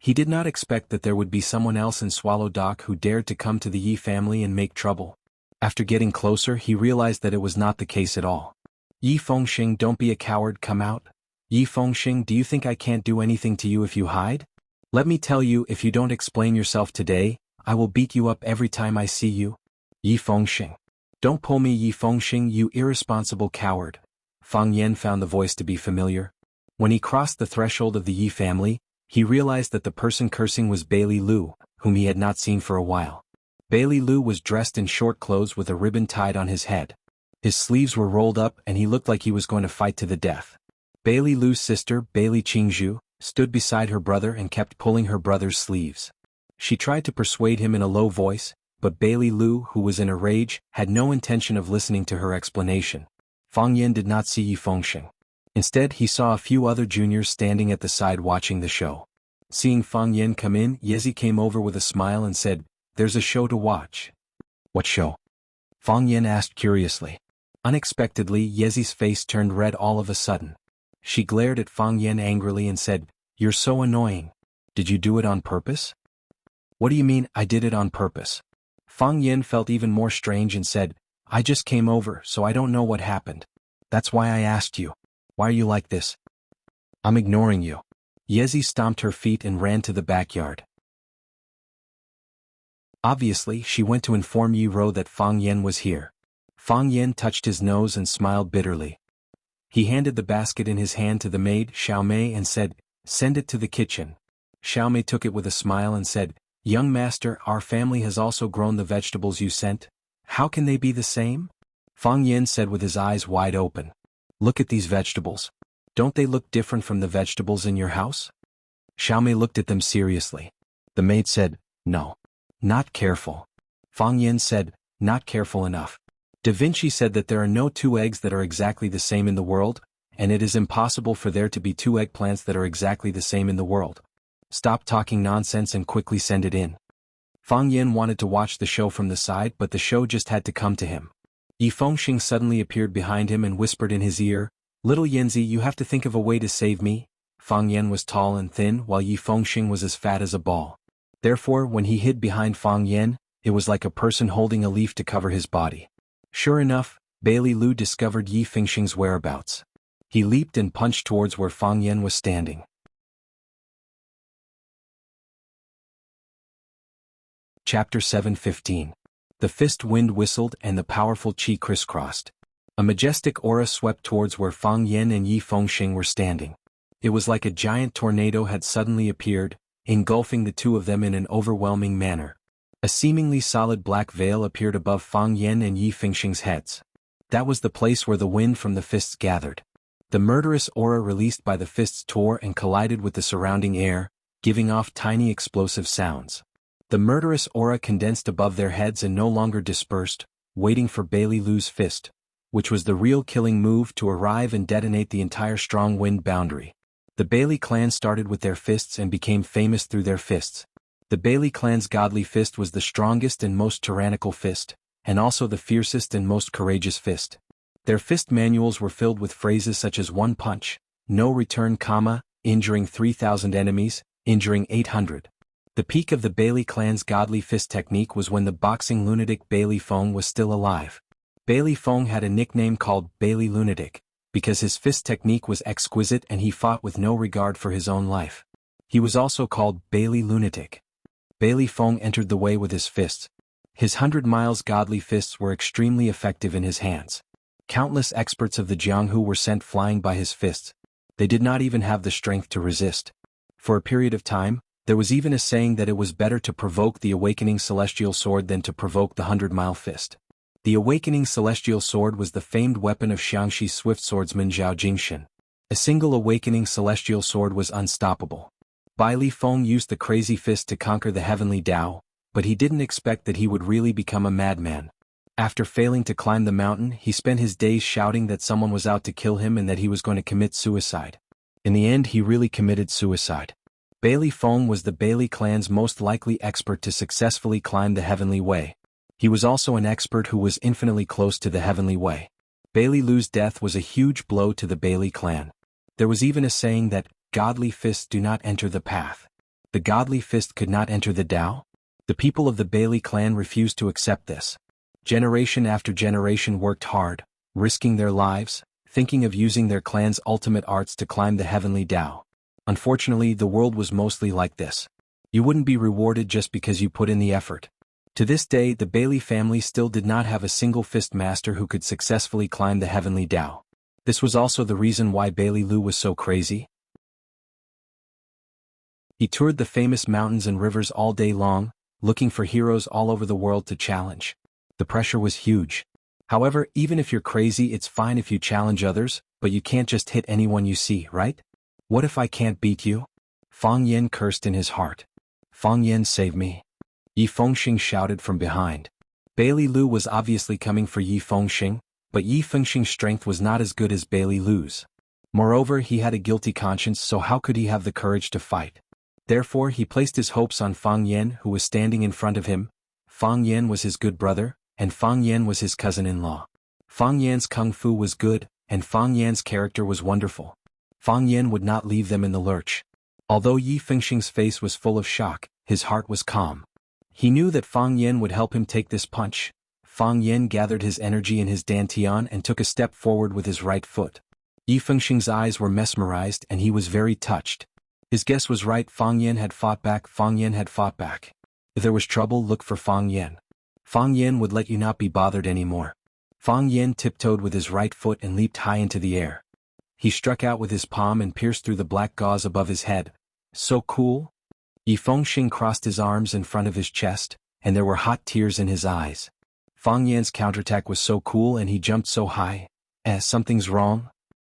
He did not expect that there would be someone else in Swallow Dock who dared to come to the Yi family and make trouble. After getting closer, he realized that it was not the case at all. Yi Fengxing, don't be a coward, come out. Yi Fengxing, do you think I can't do anything to you if you hide? Let me tell you, if you don't explain yourself today, I will beat you up every time I see you. Yi Fengxing. Don't pull me, Yi Fengxing, you irresponsible coward. Fang Yin found the voice to be familiar. When he crossed the threshold of the Yi family, he realized that the person cursing was Bailey Lu, whom he had not seen for a while. Bailey Lu was dressed in short clothes with a ribbon tied on his head. His sleeves were rolled up and he looked like he was going to fight to the death. Bailey Lu's sister, Bailey Qingzhu, stood beside her brother and kept pulling her brother's sleeves. She tried to persuade him in a low voice, but Bailey Lu, who was in a rage, had no intention of listening to her explanation. Fang Yin did not see Yi Fengxing. Instead, he saw a few other juniors standing at the side watching the show. Seeing Fang Yin come in, Yezi came over with a smile and said, "There's a show to watch." "What show?" Fang Yin asked curiously. Unexpectedly, Yezi's face turned red all of a sudden. She glared at Fang Yin angrily and said, "You're so annoying. Did you do it on purpose?" "What do you mean, I did it on purpose?" Fang Yin felt even more strange and said, "I just came over, so I don't know what happened. That's why I asked you. Why are you like this?" "I'm ignoring you." Yezi stomped her feet and ran to the backyard. Obviously, she went to inform Yi Ro that Fang Yin was here. Fang Yin touched his nose and smiled bitterly. He handed the basket in his hand to the maid, Xiao Mei, and said, "Send it to the kitchen." Xiao Mei took it with a smile and said, "Young master, our family has also grown the vegetables you sent. How can they be the same?" Fang Yin said with his eyes wide open. "Look at these vegetables. Don't they look different from the vegetables in your house?" Xiao Mei looked at them seriously. The maid said, "No. Not careful." Fang Yin said, "Not careful enough. Da Vinci said that there are no two eggs that are exactly the same in the world, and it is impossible for there to be two eggplants that are exactly the same in the world. Stop talking nonsense and quickly send it in." Fang Yin wanted to watch the show from the side, but the show just had to come to him. Yi Fengxing suddenly appeared behind him and whispered in his ear, "Little Yinzi, you have to think of a way to save me." Fang Yin was tall and thin, while Yi Fengxing was as fat as a ball. Therefore, when he hid behind Fang Yin, it was like a person holding a leaf to cover his body. Sure enough, Bailey Lu discovered Yi Fengxing's whereabouts. He leaped and punched towards where Fang Yin was standing. Chapter 7:15. The fist wind whistled and the powerful qi crisscrossed. A majestic aura swept towards where Fang Yen and Yi Fengxing were standing. It was like a giant tornado had suddenly appeared, engulfing the two of them in an overwhelming manner. A seemingly solid black veil appeared above Fang Yen and Yi Fengxing's heads. That was the place where the wind from the fists gathered. The murderous aura released by the fists tore and collided with the surrounding air, giving off tiny explosive sounds. The murderous aura condensed above their heads and no longer dispersed, waiting for Bailey Lu's fist, which was the real killing move, to arrive and detonate the entire strong wind boundary. The Bailey clan started with their fists and became famous through their fists. The Bailey clan's godly fist was the strongest and most tyrannical fist, and also the fiercest and most courageous fist. Their fist manuals were filled with phrases such as one punch, no return, injuring 3,000 enemies, injuring 800. The peak of the Bailey clan's godly fist technique was when the boxing lunatic Bailey Feng was still alive. Bailey Feng had a nickname called Bailey Lunatic, because his fist technique was exquisite and he fought with no regard for his own life. He was also called Bailey Lunatic. Bailey Feng entered the way with his fists. His 100 miles godly fists were extremely effective in his hands. Countless experts of the Jianghu were sent flying by his fists. They did not even have the strength to resist. For a period of time, there was even a saying that it was better to provoke the awakening celestial sword than to provoke the 100-mile fist. The awakening celestial sword was the famed weapon of Xiangxi's swift swordsman Zhao Jingxin. A single awakening celestial sword was unstoppable. Bailey Feng used the crazy fist to conquer the heavenly Tao, but he didn't expect that he would really become a madman. After failing to climb the mountain, he spent his days shouting that someone was out to kill him and that he was going to commit suicide. In the end, he really committed suicide. Bailey Feng was the Bailey clan's most likely expert to successfully climb the heavenly way. He was also an expert who was infinitely close to the heavenly way. Bailey Lu's death was a huge blow to the Bailey clan. There was even a saying that godly fists do not enter the path. The godly fist could not enter the Tao. The people of the Bailey clan refused to accept this. Generation after generation worked hard, risking their lives, thinking of using their clan's ultimate arts to climb the heavenly Tao. Unfortunately, the world was mostly like this. You wouldn't be rewarded just because you put in the effort. To this day, the Bailey family still did not have a single fist master who could successfully climb the heavenly Tao. This was also the reason why Bailey Lu was so crazy. He toured the famous mountains and rivers all day long, looking for heroes all over the world to challenge. The pressure was huge. However, even if you're crazy, it's fine if you challenge others, but you can't just hit anyone you see, right? What if I can't beat you? Fang Yen cursed in his heart. Fang Yen, save me. Yi Fengxing shouted from behind. Bailey Lu was obviously coming for Yi Fengxing, but Yi Fengxing's strength was not as good as Bailey Lu's. Moreover, he had a guilty conscience, so how could he have the courage to fight? Therefore, he placed his hopes on Fang Yen, who was standing in front of him. Fang Yen was his good brother, and Fang Yen was his cousin-in-law. Fang Yan's kung fu was good, and Fang Yan's character was wonderful. Fang Yen would not leave them in the lurch. Although Yi Fengxing's face was full of shock, his heart was calm. He knew that Fang Yen would help him take this punch. Fang Yen gathered his energy in his dantian and took a step forward with his right foot. Yi Fengxing's eyes were mesmerized and he was very touched. His guess was right. Fang Yen had fought back. Fang Yen had fought back. If there was trouble, look for Fang Yen. Fang Yen would let you not be bothered anymore. Fang Yen tiptoed with his right foot and leaped high into the air. He struck out with his palm and pierced through the black gauze above his head. So cool. Yi Fengxing crossed his arms in front of his chest, and there were hot tears in his eyes. Fang Yan's counterattack was so cool and he jumped so high. Something's wrong?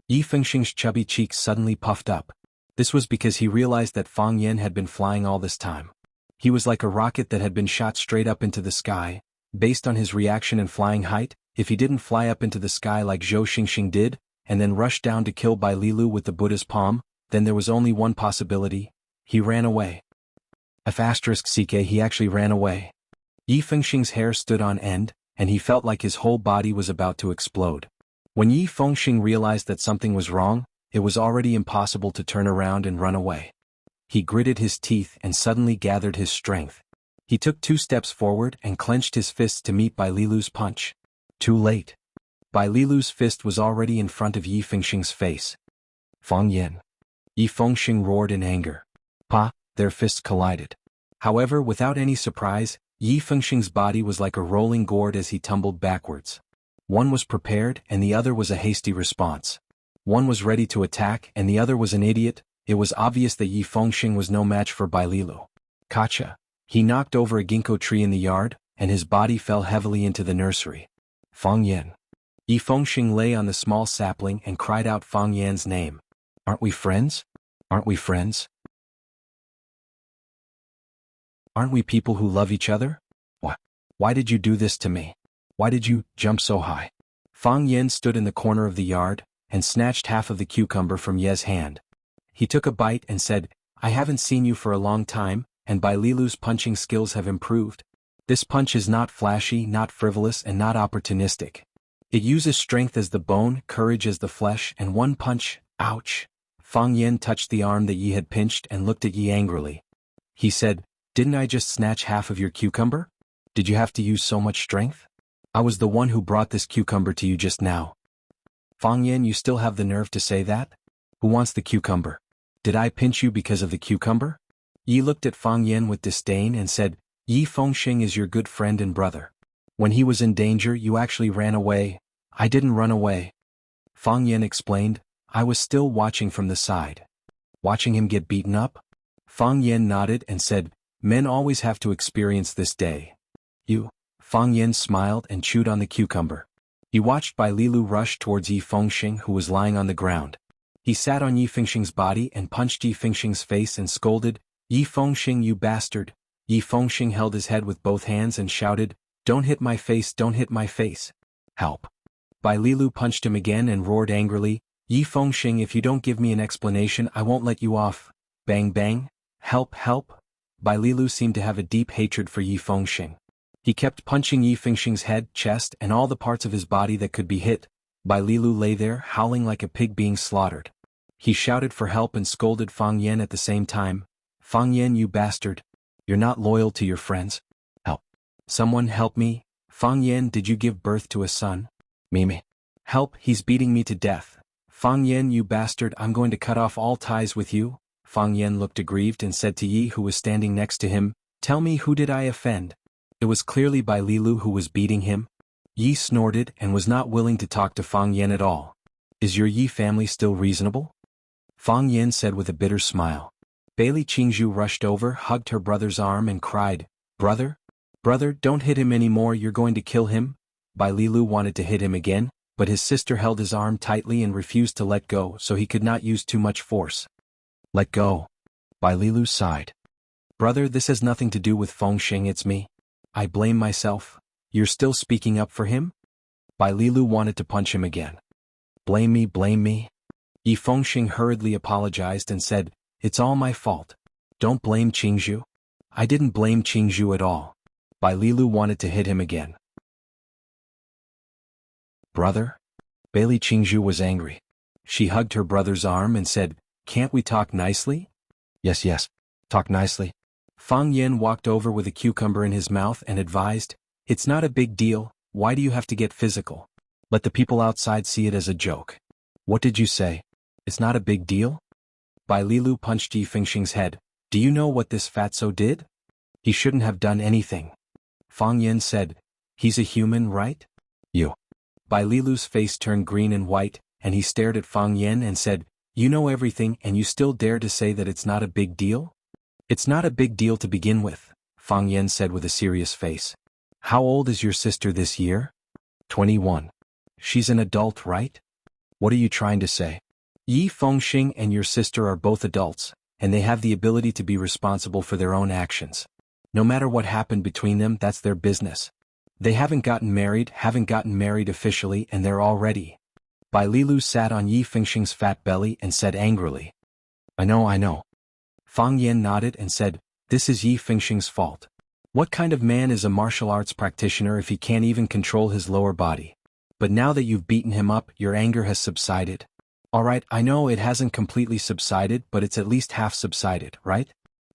Yi Fengxing's chubby cheeks suddenly puffed up. This was because he realized that Fang Yen had been flying all this time. He was like a rocket that had been shot straight up into the sky. Based on his reaction and flying height, if he didn't fly up into the sky like Zhou Xingxing did, and then rush down to kill Bai Lilu with the Buddha's palm, then there was only one possibility. He ran away. He actually ran away. Yi Fengxing's hair stood on end, and he felt like his whole body was about to explode. When Yi Fengxing realized that something was wrong, it was already impossible to turn around and run away. He gritted his teeth and suddenly gathered his strength. He took 2 steps forward and clenched his fists to meet Bai Lilu's punch. Too late. Bai Lilu's fist was already in front of Yi Fengxing's face. Fang Yen. Yi Fengxing roared in anger. Pa! Their fists collided. However, without any surprise, Yi Fengxing's body was like a rolling gourd as he tumbled backwards. One was prepared and the other was a hasty response. One was ready to attack and the other was an idiot. It was obvious that Yi Fengxing was no match for Bai Lilu. Kacha. He knocked over a ginkgo tree in the yard, and his body fell heavily into the nursery. Fang Yan. Yi Fengxing lay on the small sapling and cried out Fang Yan's name. Aren't we friends? Aren't we friends? Aren't we people who love each other? Why did you do this to me? Why did you jump so high? Fang Yan stood in the corner of the yard, and snatched half of the cucumber from Ye's hand. He took a bite and said, I haven't seen you for a long time, and Bai Lilu's punching skills have improved. This punch is not flashy, not frivolous, and not opportunistic. It uses strength as the bone, courage as the flesh, and one punch, ouch. Fang Yan touched the arm that Yi had pinched and looked at Yi angrily. He said, Didn't I just snatch half of your cucumber? Did you have to use so much strength? I was the one who brought this cucumber to you just now. Fang Yan, you still have the nerve to say that? Who wants the cucumber? Did I pinch you because of the cucumber? Yi looked at Fang Yan with disdain and said, Yi Fengxing is your good friend and brother. When he was in danger you actually ran away. I didn't run away. Fang Yan explained, I was still watching from the side. Watching him get beaten up? Fang Yan nodded and said, Men always have to experience this day. You. Fang Yan smiled and chewed on the cucumber. He watched Bai Lilu rush towards Yi Fengxing who was lying on the ground. He sat on Yi Fengxing's body and punched Yi Fengxing's face and scolded, Yi Fengxing, you bastard. Yi Fengxing held his head with both hands and shouted, Don't hit my face, don't hit my face. Help. Bai Lilu punched him again and roared angrily, Yi Fengxing, if you don't give me an explanation I won't let you off. Bang bang. Help, help. Bai Lilu seemed to have a deep hatred for Yi Fengxing. He kept punching Yi Fengxing's head, chest, and all the parts of his body that could be hit. Bai Lilu lay there, howling like a pig being slaughtered. He shouted for help and scolded Fang Yan at the same time. Fang Yan, you bastard. You're not loyal to your friends. Help. Someone help me. Fang Yan, did you give birth to a son? Me. Help, he's beating me to death. Fang Yan, you bastard, I'm going to cut off all ties with you. Fang Yan looked aggrieved and said to Yi who was standing next to him, Tell me, who did I offend? It was clearly Bai Lilu who was beating him. Yi snorted and was not willing to talk to Fang Yan at all. Is your Yi family still reasonable? Fang Yan said with a bitter smile. Bailey Qingzhu rushed over, hugged her brother's arm and cried, Brother? Brother, don't hit him anymore, you're going to kill him. Bai Lilu wanted to hit him again, but his sister held his arm tightly and refused to let go so he could not use too much force. Let go. Bai Lilu sighed. Brother, this has nothing to do with Fengxing, it's me. I blame myself. You're still speaking up for him? Bai Lilu wanted to punch him again. Blame me, blame me. Yi Fengxing hurriedly apologized and said, It's all my fault. Don't blame Qingzhu. I didn't blame Qingzhu at all. Bai Lilu wanted to hit him again. Brother? Bailey Qingzhu was angry. She hugged her brother's arm and said, Can't we talk nicely? Yes, talk nicely. Fang Yan walked over with a cucumber in his mouth and advised, It's not a big deal, why do you have to get physical? Let the people outside see it as a joke. What did you say? It's not a big deal? Bai Lilu punched Yi Fengxing's head. Do you know what this fatso did? He shouldn't have done anything. Fang Yan said, He's a human, right? You. Bai Lilu's face turned green and white, and he stared at Fang Yan and said, You know everything and you still dare to say that it's not a big deal? It's not a big deal to begin with, Fang Yan said with a serious face. How old is your sister this year? 21. She's an adult, right? What are you trying to say? Yi Fengxing and your sister are both adults, and they have the ability to be responsible for their own actions. No matter what happened between them, that's their business. They haven't gotten married officially, and they're already. Bai Lilu sat on Yi Fengxing's fat belly and said angrily. I know. Fang Yan nodded and said, This is Yi Fengxing's fault. What kind of man is a martial arts practitioner if he can't even control his lower body? But now that you've beaten him up, your anger has subsided. Alright, I know it hasn't completely subsided, but it's at least half subsided, right?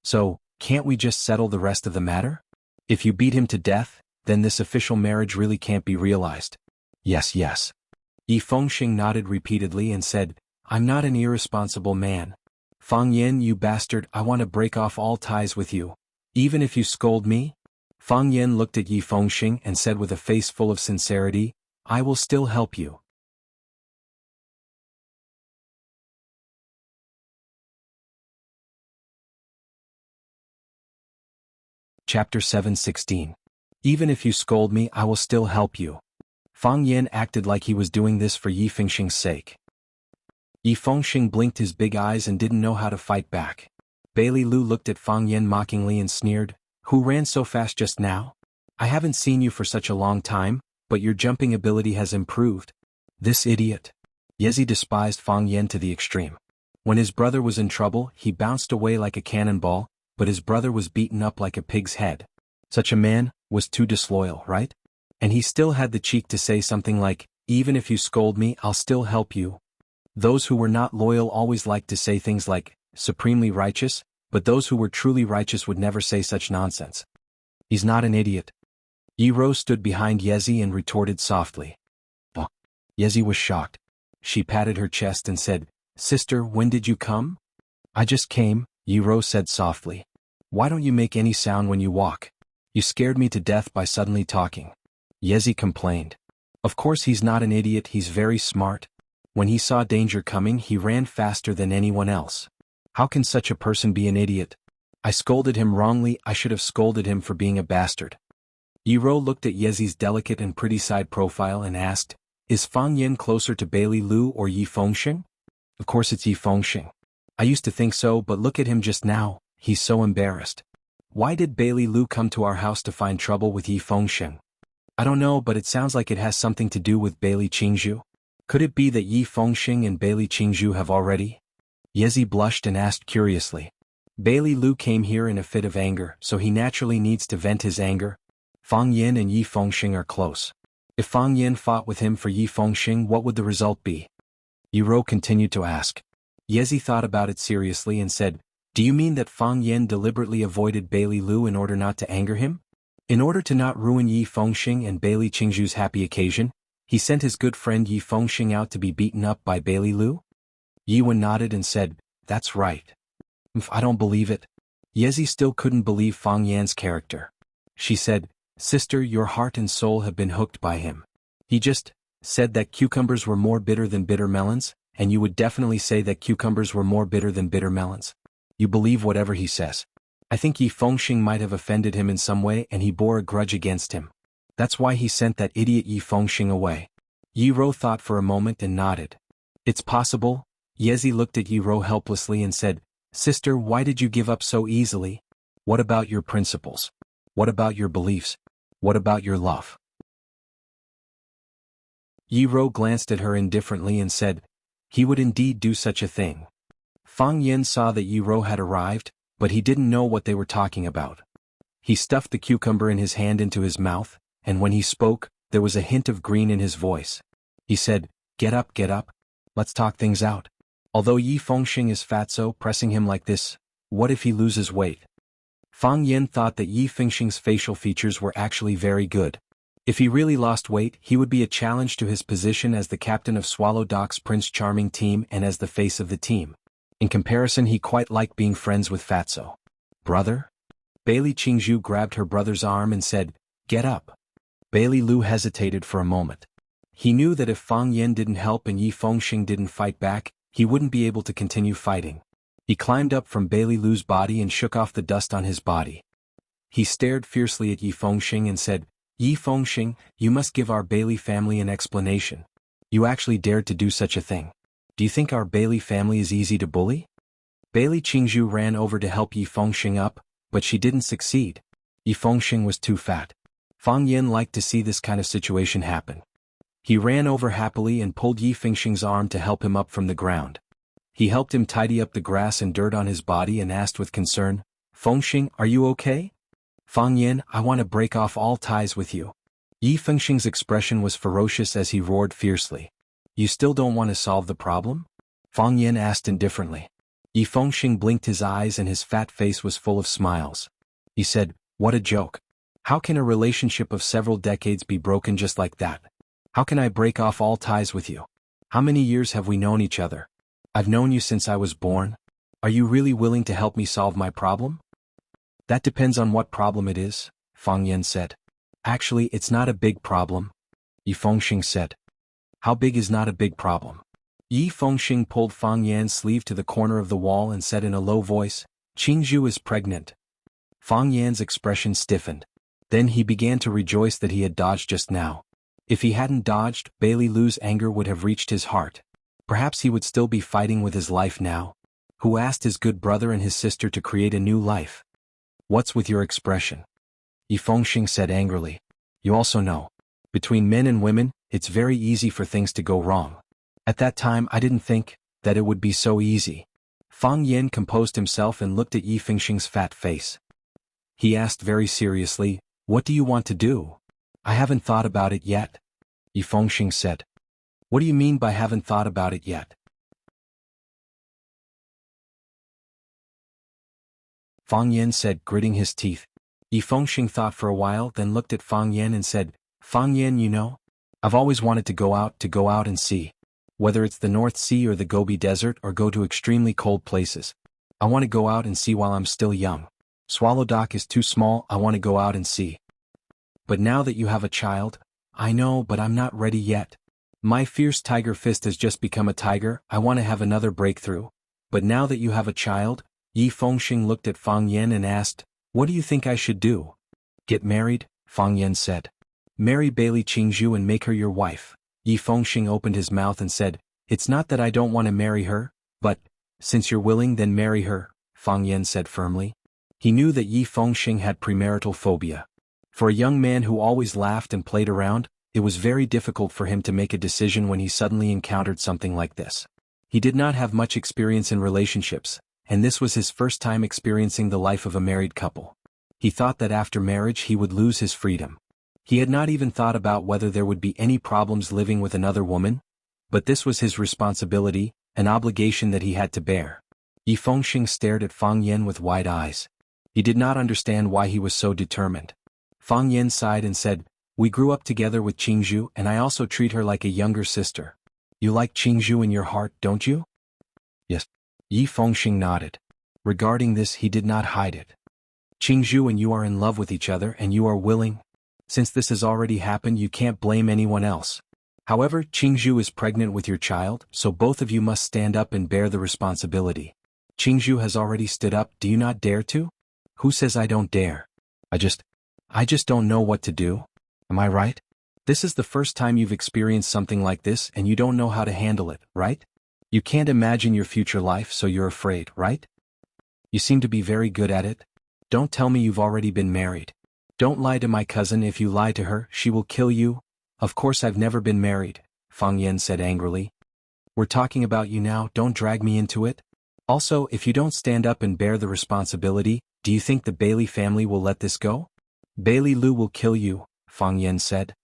So, can't we just settle the rest of the matter? If you beat him to death, then this official marriage really can't be realized. Yes. Yi Fengxing nodded repeatedly and said, I'm not an irresponsible man. Fang Yan, you bastard, I want to break off all ties with you. Even if you scold me? Fang Yen looked at Yi Fengxing and said with a face full of sincerity, "I will still help you." Chapter 7:16. Even if you scold me, I will still help you. Fang Yen acted like he was doing this for Yi Fengxing's sake. Yi Fengxing blinked his big eyes and didn't know how to fight back. Bailey Lu looked at Fang Yen mockingly and sneered, "Who ran so fast just now? I haven't seen you for such a long time, but your jumping ability has improved." This idiot. Yezi despised Fang Yen to the extreme. When his brother was in trouble, he bounced away like a cannonball, but his brother was beaten up like a pig's head. Such a man was too disloyal, right? And he still had the cheek to say something like, "Even if you scold me, I'll still help you." Those who were not loyal always liked to say things like, "supremely righteous," but those who were truly righteous would never say such nonsense. He's not an idiot. Yi Rou stood behind Yezi and retorted softly. Oh. Yezi was shocked. She patted her chest and said, "Sister, when did you come?" "I just came," Yi Rou said softly. "Why don't you make any sound when you walk? You scared me to death by suddenly talking." Yezi complained. Of course he's not an idiot, he's very smart. When he saw danger coming, he ran faster than anyone else. How can such a person be an idiot? I scolded him wrongly, I should have scolded him for being a bastard. Yi Rou looked at Yezi's delicate and pretty side profile and asked, "Is Fang Yen closer to Bailey Lu or Yi Fengxing?" "Of course it's Yi Fengxing. I used to think so, but look at him just now, he's so embarrassed. Why did Bailey Lu come to our house to find trouble with Yi Fengxing?" "I don't know, but it sounds like it has something to do with Bailey Qingzhu. Could it be that Yi Fengxing and Bailey Qingzhu have already?" Yezi blushed and asked curiously. "Bailey Lu came here in a fit of anger, so he naturally needs to vent his anger. Fang Yen and Yi Fengxing are close. If Fang Yen fought with him for Yi Fengxing, what would the result be?" Yi Rou continued to ask. Yezi thought about it seriously and said, "Do you mean that Fang Yen deliberately avoided Bailey Lu in order not to anger him? In order to not ruin Yi Fengxing and Bailey Qingzhu's happy occasion, he sent his good friend Yi Fengxing out to be beaten up by Bailey Lu?" Yi Wen nodded and said, "That's right." "I don't believe it." Yezi still couldn't believe Fang Yan's character. She said, "Sister, your heart and soul have been hooked by him. He just said that cucumbers were more bitter than bitter melons, and you would definitely say that cucumbers were more bitter than bitter melons. You believe whatever he says. I think Yi Fengxing might have offended him in some way and he bore a grudge against him. That's why he sent that idiot Yi Fengxing away." Yi Rou thought for a moment and nodded. "It's possible." Yezi looked at Yi Rou helplessly and said, "Sister, why did you give up so easily? What about your principles? What about your beliefs? What about your love?" Yi Rou glanced at her indifferently and said, "He would indeed do such a thing." Fang Yen saw that Yi Rou had arrived, but he didn't know what they were talking about. He stuffed the cucumber in his hand into his mouth, and when he spoke, there was a hint of green in his voice. He said, get up, let's talk things out. Although Yi Fengxing is fatso, pressing him like this, what if he loses weight?" Fang Yen thought that Yi Fengxing's facial features were actually very good. If he really lost weight, he would be a challenge to his position as the captain of Swallow Doc's Prince Charming team and as the face of the team. In comparison, he quite liked being friends with Fatso. "Brother?" Bailey Qingzhu grabbed her brother's arm and said, "Get up." Bailey Lu hesitated for a moment. He knew that if Fang Yen didn't help and Yi Fengxing didn't fight back, he wouldn't be able to continue fighting. He climbed up from Bailey Lu's body and shook off the dust on his body. He stared fiercely at Yi Fengxing and said, "Yi Fengxing, you must give our Bailey family an explanation. You actually dared to do such a thing. Do you think our Bailey family is easy to bully?" Bailey Qingzhu ran over to help Yi Fengxing up, but she didn't succeed. Yi Fengxing was too fat. Fang Yen liked to see this kind of situation happen. He ran over happily and pulled Yi Fengxing's arm to help him up from the ground. He helped him tidy up the grass and dirt on his body and asked with concern, "Fengxing, are you okay?" "Fang Yen, I want to break off all ties with you." Yi Fengxing's expression was ferocious as he roared fiercely. "You still don't want to solve the problem?" Fang Yen asked indifferently. Yi Fengxing blinked his eyes and his fat face was full of smiles. He said, "What a joke. How can a relationship of several decades be broken just like that? How can I break off all ties with you? How many years have we known each other? I've known you since I was born. Are you really willing to help me solve my problem?" "That depends on what problem it is," Fang Yan said. Actually, it's not a big problem, Yi Fengxing said. How big is not a big problem? Yi Fengxing pulled Fang Yan's sleeve to the corner of the wall and said in a low voice, Qingzhu is pregnant. Fang Yan's expression stiffened. Then he began to rejoice that he had dodged just now. If he hadn't dodged, Bailey Lu's anger would have reached his heart. Perhaps he would still be fighting with his life now. Who asked his good brother and his sister to create a new life? What's with your expression? Yi Fengxing said angrily. You also know. Between men and women, it's very easy for things to go wrong. At that time I didn't think that it would be so easy. Fang Yan composed himself and looked at Yi Fengxing's fat face. He asked very seriously, What do you want to do? I haven't thought about it yet, Yi Fengxing said. What do you mean by haven't thought about it yet? Fang Yan said, gritting his teeth. Yi Fengxing thought for a while, then looked at Fang Yan and said, Fang Yan, you know, I've always wanted to go out and see. Whether it's the North Sea or the Gobi Desert or go to extremely cold places. I want to go out and see while I'm still young. Swallow Dock is too small, I want to go out and see. But now that you have a child, I know, but I'm not ready yet. My fierce tiger fist has just become a tiger, I want to have another breakthrough. But now that you have a child, Yi Fengxing looked at Fang Yan and asked, What do you think I should do? Get married, Fang Yan said. Marry Bailey Qingzhu and make her your wife. Yi Fengxing opened his mouth and said, It's not that I don't want to marry her, but, since you're willing then marry her, Fang Yan said firmly. He knew that Yi Fengxing had premarital phobia. For a young man who always laughed and played around, it was very difficult for him to make a decision when he suddenly encountered something like this. He did not have much experience in relationships, and this was his first time experiencing the life of a married couple. He thought that after marriage he would lose his freedom. He had not even thought about whether there would be any problems living with another woman, but this was his responsibility, an obligation that he had to bear. Yi Fengxing stared at Fang Yan with wide eyes. He did not understand why he was so determined. Fang Yan sighed and said, We grew up together with Qingzhu and I also treat her like a younger sister. You like Qingzhu in your heart, don't you? Yes. Yi Fengxing nodded. Regarding this he did not hide it. Qingzhu and you are in love with each other and you are willing. Since this has already happened you can't blame anyone else. However, Qingzhu is pregnant with your child, so both of you must stand up and bear the responsibility. Qingzhu has already stood up, do you not dare to? Who says I don't dare? I just don't know what to do. Am I right? This is the first time you've experienced something like this and you don't know how to handle it, right? You can't imagine your future life so you're afraid, right? You seem to be very good at it. Don't tell me you've already been married. Don't lie to my cousin. If you lie to her, she will kill you. Of course I've never been married, Fang Yan said angrily. We're talking about you now, don't drag me into it. Also, if you don't stand up and bear the responsibility, do you think the Bailey family will let this go? Bailey Lu will kill you, Fang Yan said.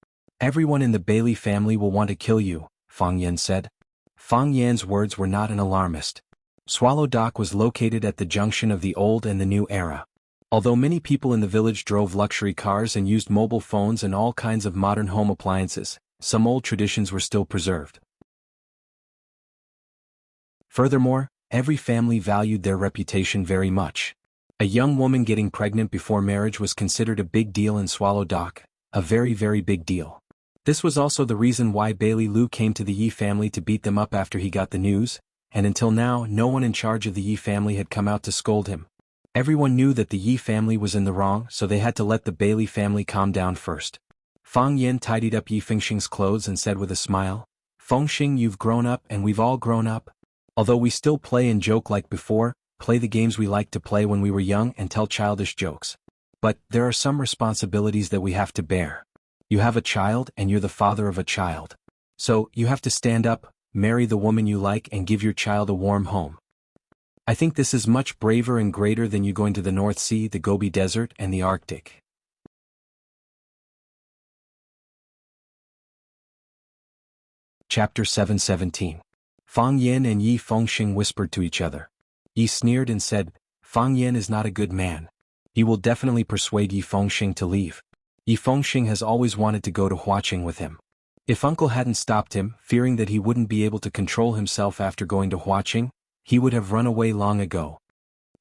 Everyone in the Bailey family will want to kill you, Fang Yan said. Fang Yan's words were not an alarmist. Swallow Dock was located at the junction of the old and the new era. Although many people in the village drove luxury cars and used mobile phones and all kinds of modern home appliances, some old traditions were still preserved. Furthermore, every family valued their reputation very much. A young woman getting pregnant before marriage was considered a big deal in Swallow Dock, a very, very big deal. This was also the reason why Bailey Lu came to the Yi family to beat them up after he got the news, and until now no one in charge of the Yi family had come out to scold him. Everyone knew that the Yi family was in the wrong, so they had to let the Bailey family calm down first. Fang Yan tidied up Yi Fengxing's clothes and said with a smile, Fengxing, you've grown up and we've all grown up. Although we still play and joke like before, play the games we liked to play when we were young and tell childish jokes. But there are some responsibilities that we have to bear. You have a child and you're the father of a child. So, you have to stand up, marry the woman you like and give your child a warm home. I think this is much braver and greater than you going to the North Sea, the Gobi Desert, and the Arctic. Chapter 7:17. Fang Yan and Yi Fengxing whispered to each other. Yi sneered and said, Fang Yan is not a good man. He will definitely persuade Yi Fengxing to leave. Yi Fengxing has always wanted to go to Huaqing with him. If Uncle hadn't stopped him, fearing that he wouldn't be able to control himself after going to Huaqing, he would have run away long ago.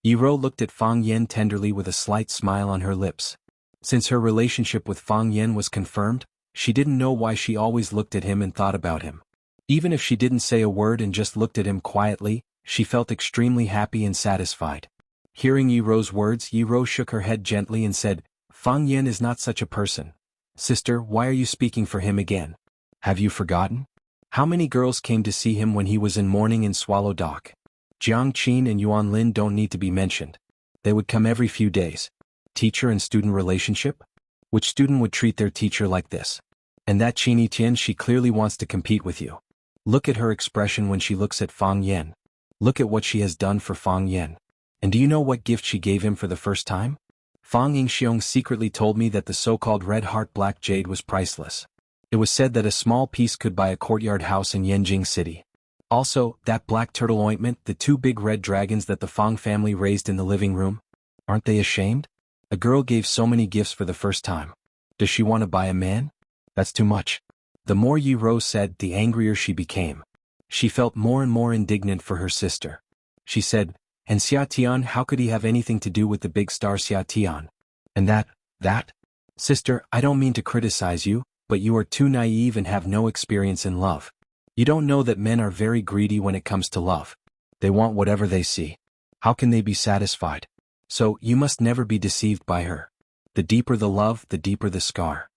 Yi Ro looked at Fang Yan tenderly with a slight smile on her lips. Since her relationship with Fang Yen was confirmed, she didn't know why she always looked at him and thought about him. Even if she didn't say a word and just looked at him quietly, she felt extremely happy and satisfied. Hearing Yi Ro's words, Yi Ro shook her head gently and said, Fang Yen is not such a person. Sister, why are you speaking for him again? Have you forgotten? How many girls came to see him when he was in mourning in Swallow Dock? Jiang Qin and Yuan Lin don't need to be mentioned. They would come every few days. Teacher and student relationship? Which student would treat their teacher like this? And that Qin Tian, she clearly wants to compete with you. Look at her expression when she looks at Fang Yen. Look at what she has done for Fang Yen. And do you know what gift she gave him for the first time? Fang Yingxiong secretly told me that the so-called red heart black jade was priceless. It was said that a small piece could buy a courtyard house in Yanjing City. Also, that black turtle ointment, the two big red dragons that the Fang family raised in the living room. Aren't they ashamed? A girl gave so many gifts for the first time. Does she want to buy a man? That's too much. The more Yi Ro said, the angrier she became. She felt more and more indignant for her sister. She said, and Xia Tian, how could he have anything to do with the big star Xia Tian? And that? Sister, I don't mean to criticize you, but you are too naive and have no experience in love. You don't know that men are very greedy when it comes to love. They want whatever they see. How can they be satisfied? So, you must never be deceived by her. The deeper the love, the deeper the scar.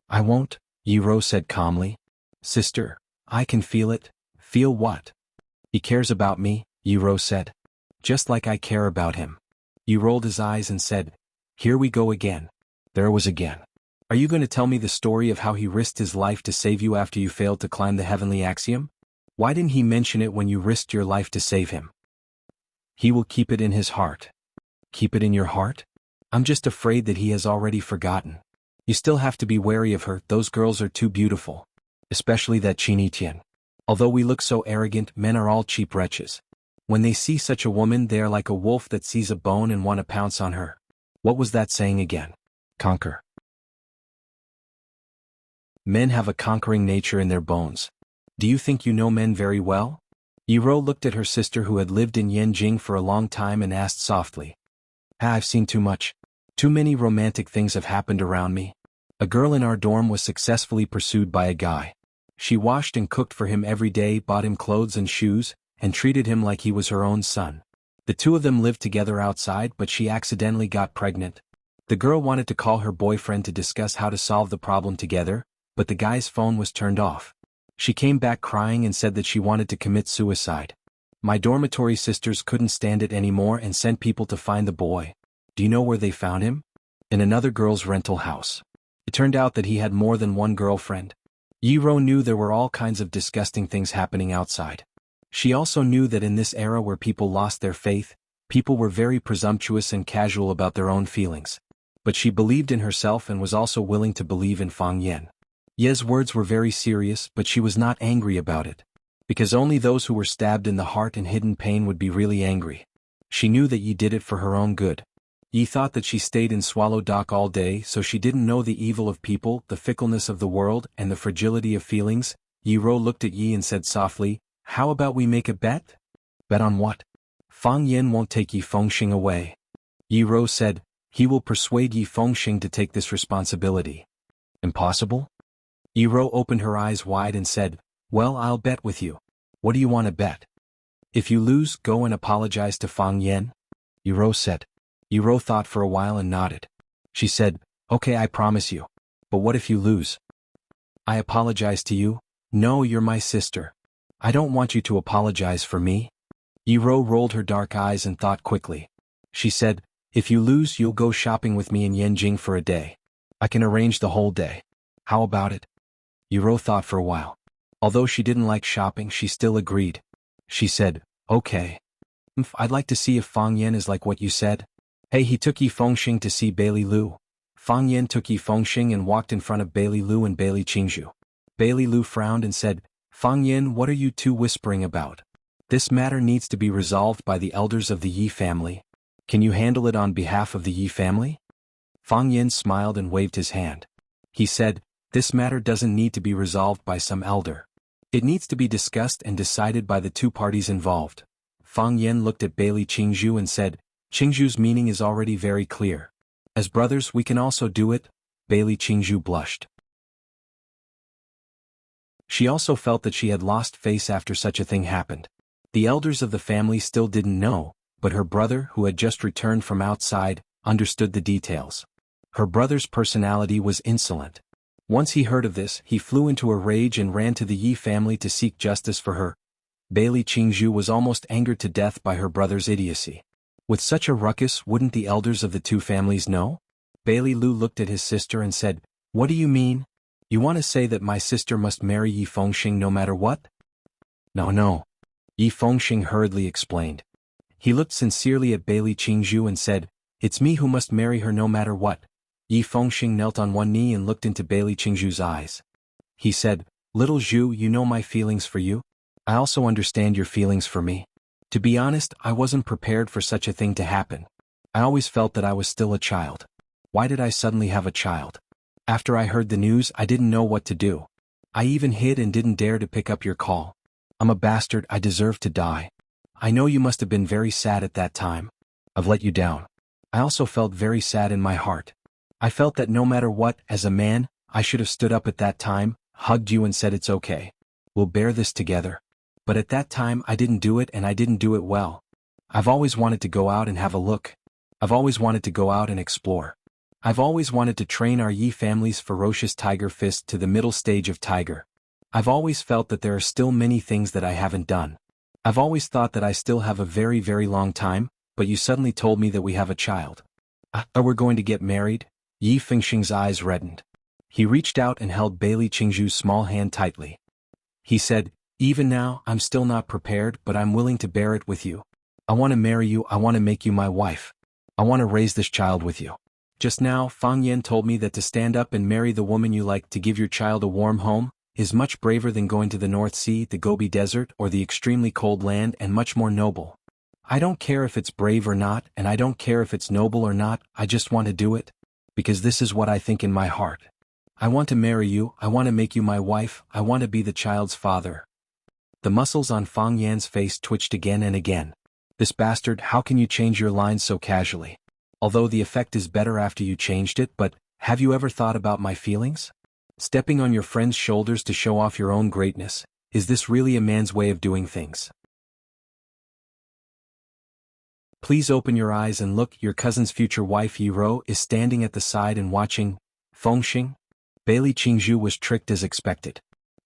I won't, Yi Ro said calmly. Sister, I can feel it. Feel what? He cares about me, Yi Ro said. Just like I care about him. He rolled his eyes and said, Here we go again. There was again. Are you going to tell me the story of how he risked his life to save you after you failed to climb the heavenly axiom? Why didn't he mention it when you risked your life to save him? He will keep it in his heart. Keep it in your heart? I'm just afraid that he has already forgotten. You still have to be wary of her, those girls are too beautiful. Especially that Qin Tian. Although we look so arrogant, men are all cheap wretches. When they see such a woman, they are like a wolf that sees a bone and want to pounce on her. What was that saying again? Conquer. Men have a conquering nature in their bones. Do you think you know men very well? Yi Ro looked at her sister who had lived in Yanjing for a long time and asked softly. I've seen too much. Too many romantic things have happened around me. A girl in our dorm was successfully pursued by a guy. She washed and cooked for him every day, bought him clothes and shoes, and treated him like he was her own son. The two of them lived together outside, but she accidentally got pregnant. The girl wanted to call her boyfriend to discuss how to solve the problem together, but the guy's phone was turned off. She came back crying and said that she wanted to commit suicide. My dormitory sisters couldn't stand it anymore and sent people to find the boy. Do you know where they found him? In another girl's rental house. It turned out that he had more than one girlfriend. Yi Ro knew there were all kinds of disgusting things happening outside. She also knew that in this era where people lost their faith, people were very presumptuous and casual about their own feelings. But she believed in herself and was also willing to believe in Fang Yen. Ye's words were very serious, but she was not angry about it. Because only those who were stabbed in the heart and hidden pain would be really angry. She knew that Yi did it for her own good. Yi thought that she stayed in Swallow Dock all day, so she didn't know the evil of people, the fickleness of the world, and the fragility of feelings. Yi Ro looked at Yi and said softly, How about we make a bet? Bet on what? Fang Yen won't take Yi Fengxing away. Yi Ro said, He will persuade Yi Fengxing to take this responsibility. Impossible? Yi Ro opened her eyes wide and said, Well, I'll bet with you. What do you want to bet? If you lose, go and apologize to Fang Yen? Yi Ro said. Yi Ro thought for a while and nodded. She said, Okay, I promise you. But what if you lose? I apologize to you? No, you're my sister. I don't want you to apologize for me. Yi Ro rolled her dark eyes and thought quickly. She said, If you lose, you'll go shopping with me in Yanjing for a day. I can arrange the whole day. How about it? Yi Ro thought for a while. Although she didn't like shopping, she still agreed. She said, Okay. I'd like to see if Fang Yen is like what you said. Hey, he took Yi Fengxing to see Bailey Lu. Fang Yen took Yi Fengxing and walked in front of Bailey Lu and Bailey Qingzhu. Bailey Lu frowned and said, Fang Yen, what are you two whispering about? This matter needs to be resolved by the elders of the Yi family. Can you handle it on behalf of the Yi family? Fang Yen smiled and waved his hand. He said, This matter doesn't need to be resolved by some elder. It needs to be discussed and decided by the two parties involved. Fang Yen looked at Bailey Qingzhu and said, Qingzhu's meaning is already very clear. As brothers we can also do it, Bailey Qingzhu blushed. She also felt that she had lost face after such a thing happened. The elders of the family still didn't know, but her brother, who had just returned from outside, understood the details. Her brother's personality was insolent. Once he heard of this, he flew into a rage and ran to the Yi family to seek justice for her. Bailey Qingzhu was almost angered to death by her brother's idiocy. With such a ruckus, wouldn't the elders of the two families know? Bailey Lu looked at his sister and said, "What do you mean? You want to say that my sister must marry Yi Fengxing no matter what?" No. Yi Fengxing hurriedly explained. He looked sincerely at Bailey Qingzhu and said, "It's me who must marry her no matter what." Yi Fengxing knelt on one knee and looked into Bailey Qingzhu's eyes. He said, "Little Zhu, you know my feelings for you. I also understand your feelings for me. To be honest, I wasn't prepared for such a thing to happen. I always felt that I was still a child. Why did I suddenly have a child? After I heard the news, I didn't know what to do. I even hid and didn't dare to pick up your call. I'm a bastard, I deserve to die. I know you must have been very sad at that time. I've let you down. I also felt very sad in my heart. I felt that no matter what, as a man, I should have stood up at that time, hugged you and said it's okay. We'll bear this together. But at that time I didn't do it and I didn't do it well. I've always wanted to go out and have a look. I've always wanted to go out and explore. I've always wanted to train our Yi family's ferocious tiger fist to the middle stage of tiger. I've always felt that there are still many things that I haven't done. I've always thought that I still have a very, very long time, but you suddenly told me that we have a child. We're going to get married? Yi Fengxing's eyes reddened. He reached out and held Bailey Qingzhu's small hand tightly. He said, "Even now, I'm still not prepared, but I'm willing to bear it with you. I want to marry you, I want to make you my wife. I want to raise this child with you. Just now, Fang Yan told me that to stand up and marry the woman you like to give your child a warm home is much braver than going to the North Sea, the Gobi Desert, or the extremely cold land, and much more noble. I don't care if it's brave or not, and I don't care if it's noble or not, I just want to do it. Because this is what I think in my heart. I want to marry you, I want to make you my wife, I want to be the child's father." The muscles on Fang Yan's face twitched again and again. "This bastard, how can you change your lines so casually? Although the effect is better after you changed it, but have you ever thought about my feelings? Stepping on your friend's shoulders to show off your own greatness, is this really a man's way of doing things? Please open your eyes and look, your cousin's future wife Yi Ro is standing at the side and watching." Fengxing? Bailey Qingzhu was tricked as expected.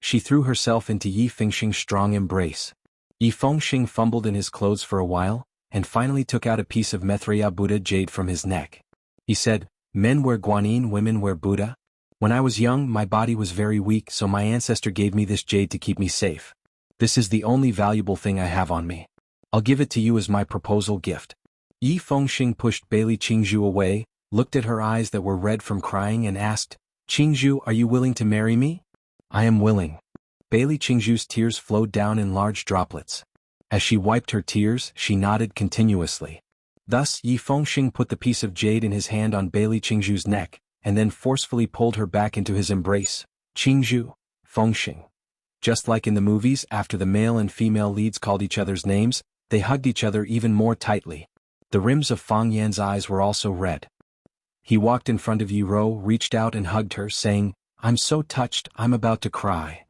She threw herself into Yi Fengxing's strong embrace. Yi Fengxing fumbled in his clothes for a while, and finally took out a piece of Maitreya Buddha jade from his neck. He said, "Men wear guanyin, women wear Buddha. When I was young, my body was very weak, so my ancestor gave me this jade to keep me safe. This is the only valuable thing I have on me. I'll give it to you as my proposal gift." Yi Fengxing pushed Bailey Qingzhu away, looked at her eyes that were red from crying and asked, "Qingzhu, are you willing to marry me?" "I am willing." Bailey Qingzhu's tears flowed down in large droplets. As she wiped her tears, she nodded continuously. Thus Yi Fengxing put the piece of jade in his hand on Bailey Qingzhu's neck, and then forcefully pulled her back into his embrace. "Qingzhu, Fengxing." Just like in the movies, after the male and female leads called each other's names, they hugged each other even more tightly. The rims of Fang Yan's eyes were also red. He walked in front of Yi Ro, reached out and hugged her, saying, "I'm so touched, I'm about to cry."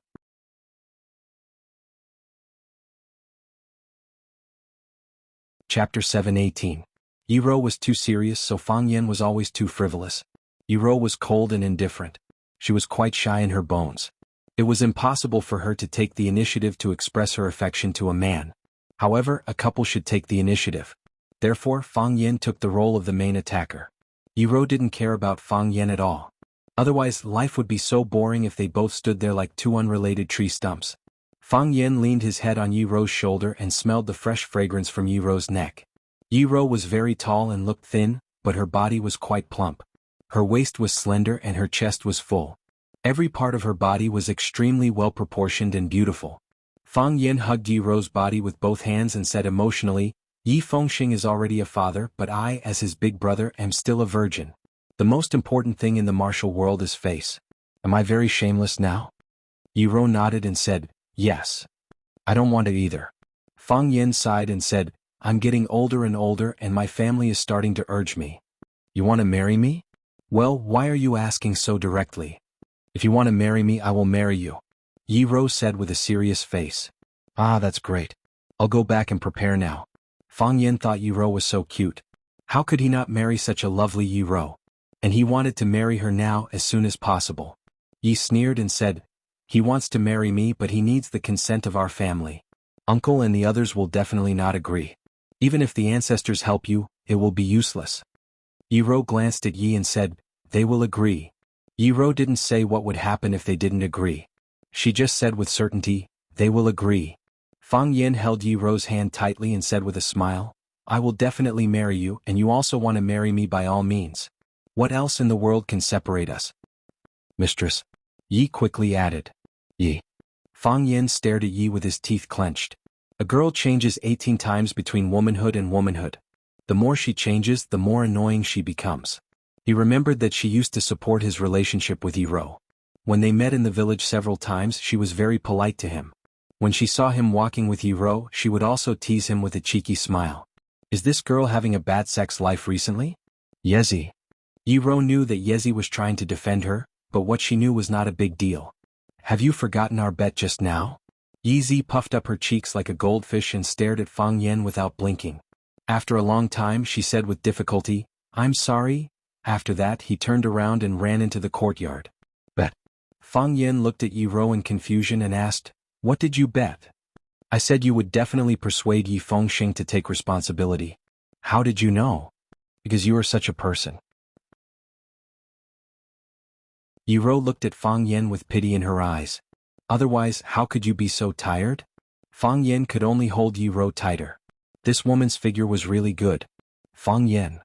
Chapter 7:18. Yi Ro was too serious, so Fang Yan was always too frivolous. Yi Ro was cold and indifferent. She was quite shy in her bones. It was impossible for her to take the initiative to express her affection to a man. However, a couple should take the initiative. Therefore, Fang Yan took the role of the main attacker. Yi Ro didn't care about Fang Yan at all. Otherwise, life would be so boring if they both stood there like two unrelated tree stumps. Fang Yan leaned his head on Yi Ro's shoulder and smelled the fresh fragrance from Yi Ro's neck. Yi Ro was very tall and looked thin, but her body was quite plump. Her waist was slender and her chest was full. Every part of her body was extremely well proportioned and beautiful. Fang Yan hugged Yi Ro's body with both hands and said emotionally, "Yi Fengxing is already a father, but I, as his big brother, am still a virgin. The most important thing in the martial world is face. Am I very shameless now?" Yi Ro nodded and said, "Yes. I don't want it either." Fang Yan sighed and said, "I'm getting older and older and my family is starting to urge me. You want to marry me? Well, why are you asking so directly? If you want to marry me, I will marry you, Yi Ro said with a serious face. Ah, that's great. I'll go back and prepare now. Fang Yen thought Yi Ro was so cute. How could he not marry such a lovely Yi Ro? And he wanted to marry her now as soon as possible. Yi sneered and said, he wants to marry me, but he needs the consent of our family. Uncle and the others will definitely not agree. Even if the ancestors help you, it will be useless. Yi Ro glanced at Yi and said, they will agree. Yi Ro didn't say what would happen if they didn't agree. She just said with certainty, they will agree. Fang Yen held Yi Ro's hand tightly and said with a smile, I will definitely marry you, and you also want to marry me by all means. What else in the world can separate us? Mistress, Yi quickly added. Yi. Fang Yen stared at Yi with his teeth clenched. A girl changes 18 times between womanhood and womanhood. The more she changes, the more annoying she becomes. He remembered that she used to support his relationship with Yi Ro. When they met in the village several times, she was very polite to him. When she saw him walking with Yi Ro, she would also tease him with a cheeky smile. Is this girl having a bad sex life recently? Yezi. Yi Ro knew that Yezi was trying to defend her, but what she knew was not a big deal. Have you forgotten our bet just now? Yezi puffed up her cheeks like a goldfish and stared at Fang Yen without blinking. After a long time, she said with difficulty, I'm sorry. After that, he turned around and ran into the courtyard. Bet. Fang Yen looked at Yi Ro in confusion and asked, what did you bet? I said you would definitely persuade Yi Fengxing to take responsibility. How did you know? Because you are such a person. Yi Ro looked at Fang Yen with pity in her eyes. Otherwise, how could you be so tired? Fang Yen could only hold Yi Ro tighter. This woman's figure was really good. Fang Yen.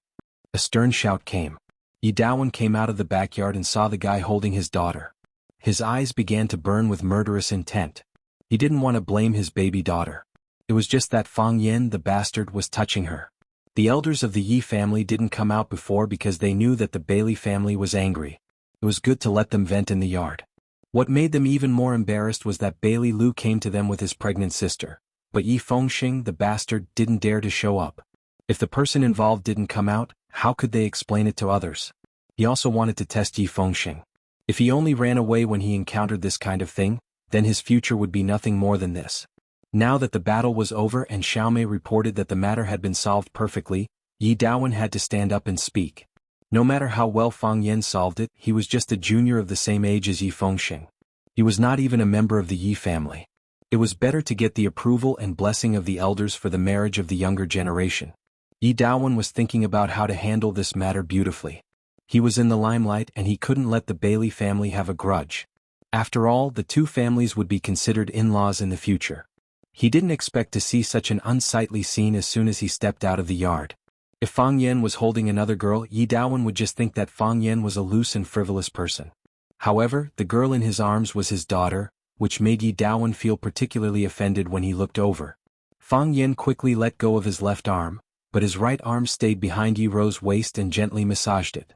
A stern shout came. Yi Dawen came out of the backyard and saw the guy holding his daughter. His eyes began to burn with murderous intent. He didn't want to blame his baby daughter. It was just that Fang Yen, the bastard, was touching her. The elders of the Yi family didn't come out before because they knew that the Bailey family was angry. It was good to let them vent in the yard. What made them even more embarrassed was that Bailey Lu came to them with his pregnant sister. But Yi Fengxing, the bastard, didn't dare to show up. If the person involved didn't come out, how could they explain it to others? He also wanted to test Yi Fengxing. If he only ran away when he encountered this kind of thing, then his future would be nothing more than this. Now that the battle was over and Xiaomei reported that the matter had been solved perfectly, Yi Dawen had to stand up and speak. No matter how well Fang Yen solved it, he was just a junior of the same age as Yi Fengxing. He was not even a member of the Yi family. It was better to get the approval and blessing of the elders for the marriage of the younger generation. Yi Dawen was thinking about how to handle this matter beautifully. He was in the limelight and he couldn't let the Bailey family have a grudge. After all, the two families would be considered in-laws in the future. He didn't expect to see such an unsightly scene as soon as he stepped out of the yard. If Fang Yen was holding another girl, Yi Dawen would just think that Fang Yen was a loose and frivolous person. However, the girl in his arms was his daughter, which made Yi Dawen feel particularly offended when he looked over. Fang Yen quickly let go of his left arm, but his right arm stayed behind Yi Ro's waist and gently massaged it.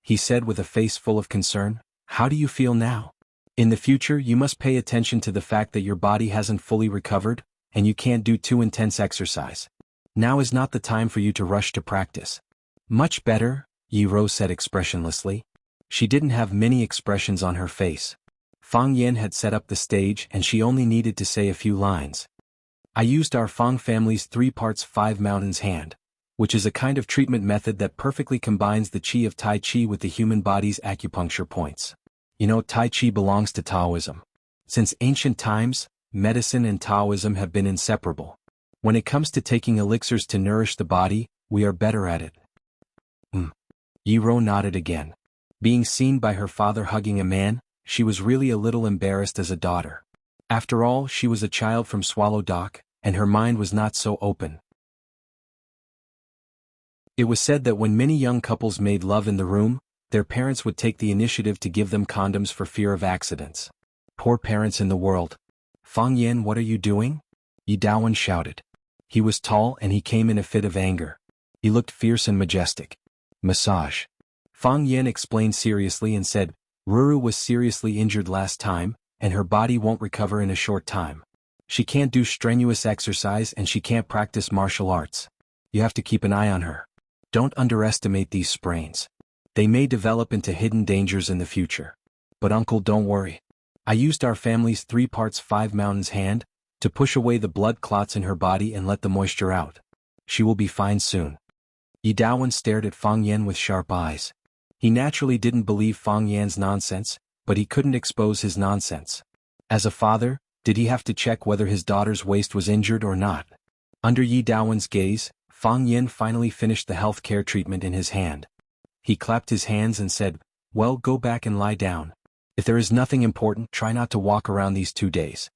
He said with a face full of concern, how do you feel now? In the future, you must pay attention to the fact that your body hasn't fully recovered, and you can't do too intense exercise. Now is not the time for you to rush to practice. Much better, Yi Ro said expressionlessly. She didn't have many expressions on her face. Fang Yen had set up the stage and she only needed to say a few lines. I used our Fang family's 3 parts 5 mountains hand, which is a kind of treatment method that perfectly combines the qi of Tai Chi with the human body's acupuncture points. You know, Tai Chi belongs to Taoism. Since ancient times, medicine and Taoism have been inseparable. When it comes to taking elixirs to nourish the body, we are better at it. Yi Ro nodded again. Being seen by her father hugging a man, she was really a little embarrassed as a daughter. After all, she was a child from Swallow Dock, and her mind was not so open. It was said that when many young couples made love in the room, their parents would take the initiative to give them condoms for fear of accidents. Poor parents in the world. Fang Yen, what are you doing? Yi Dawen shouted. He was tall and he came in a fit of anger. He looked fierce and majestic. Massage. Fang Yen explained seriously and said, Ruru was seriously injured last time, and her body won't recover in a short time. She can't do strenuous exercise and she can't practice martial arts. You have to keep an eye on her. Don't underestimate these sprains. They may develop into hidden dangers in the future. But uncle, don't worry. I used our family's 3 parts 5 mountains hand to push away the blood clots in her body and let the moisture out. She will be fine soon. Yi Daowen stared at Fang Yan with sharp eyes. He naturally didn't believe Fang Yan's nonsense, but he couldn't expose his nonsense. As a father, did he have to check whether his daughter's waist was injured or not? Under Yi Daowen's gaze, Fang Yan finally finished the health care treatment in his hand. He clapped his hands and said, "Well, go back and lie down. If there is nothing important, try not to walk around these 2 days."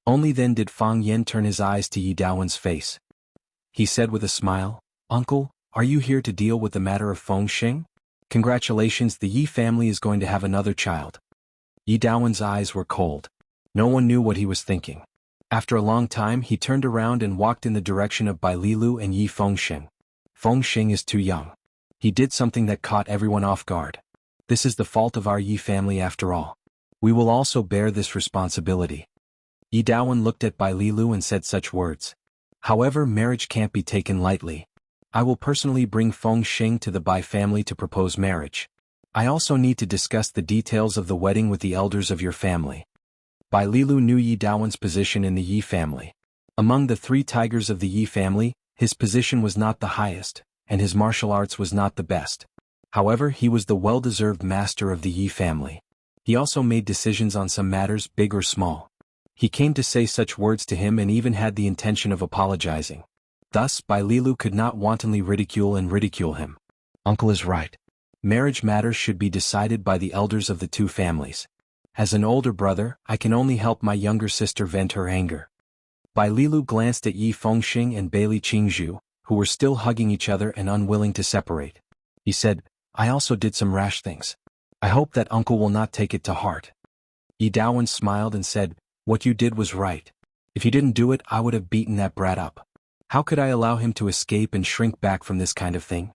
Only then did Fang Yan turn his eyes to Yi Daowen's face. He said with a smile, "Uncle, are you here to deal with the matter of Feng Xing? Congratulations, the Yi family is going to have another child." Yi Daowen's eyes were cold. No one knew what he was thinking. After a long time he turned around and walked in the direction of Bai Lilu and Yi Fengxing. Fengxing is too young. He did something that caught everyone off guard. This is the fault of our Yi family after all. We will also bear this responsibility. Yi Daowen looked at Bai Lilu and said such words. However, marriage can't be taken lightly. I will personally bring Fengxing to the Bai family to propose marriage. I also need to discuss the details of the wedding with the elders of your family. Bai Lilu knew Yi Daowen's position in the Yi family. Among the 3 tigers of the Yi family, his position was not the highest, and his martial arts was not the best. However, he was the well-deserved master of the Yi family. He also made decisions on some matters, big or small. He came to say such words to him and even had the intention of apologizing. Thus, Bai Lilu could not wantonly ridicule him. Uncle is right. Marriage matters should be decided by the elders of the 2 families. As an older brother, I can only help my younger sister vent her anger. Bai Lilu glanced at Yi Fengxing and Bailey Qingzhu, who were still hugging each other and unwilling to separate. He said, "I also did some rash things. I hope that uncle will not take it to heart." Yi Daowen smiled and said, "What you did was right. If you didn't do it, I would have beaten that brat up. How could I allow him to escape and shrink back from this kind of thing?"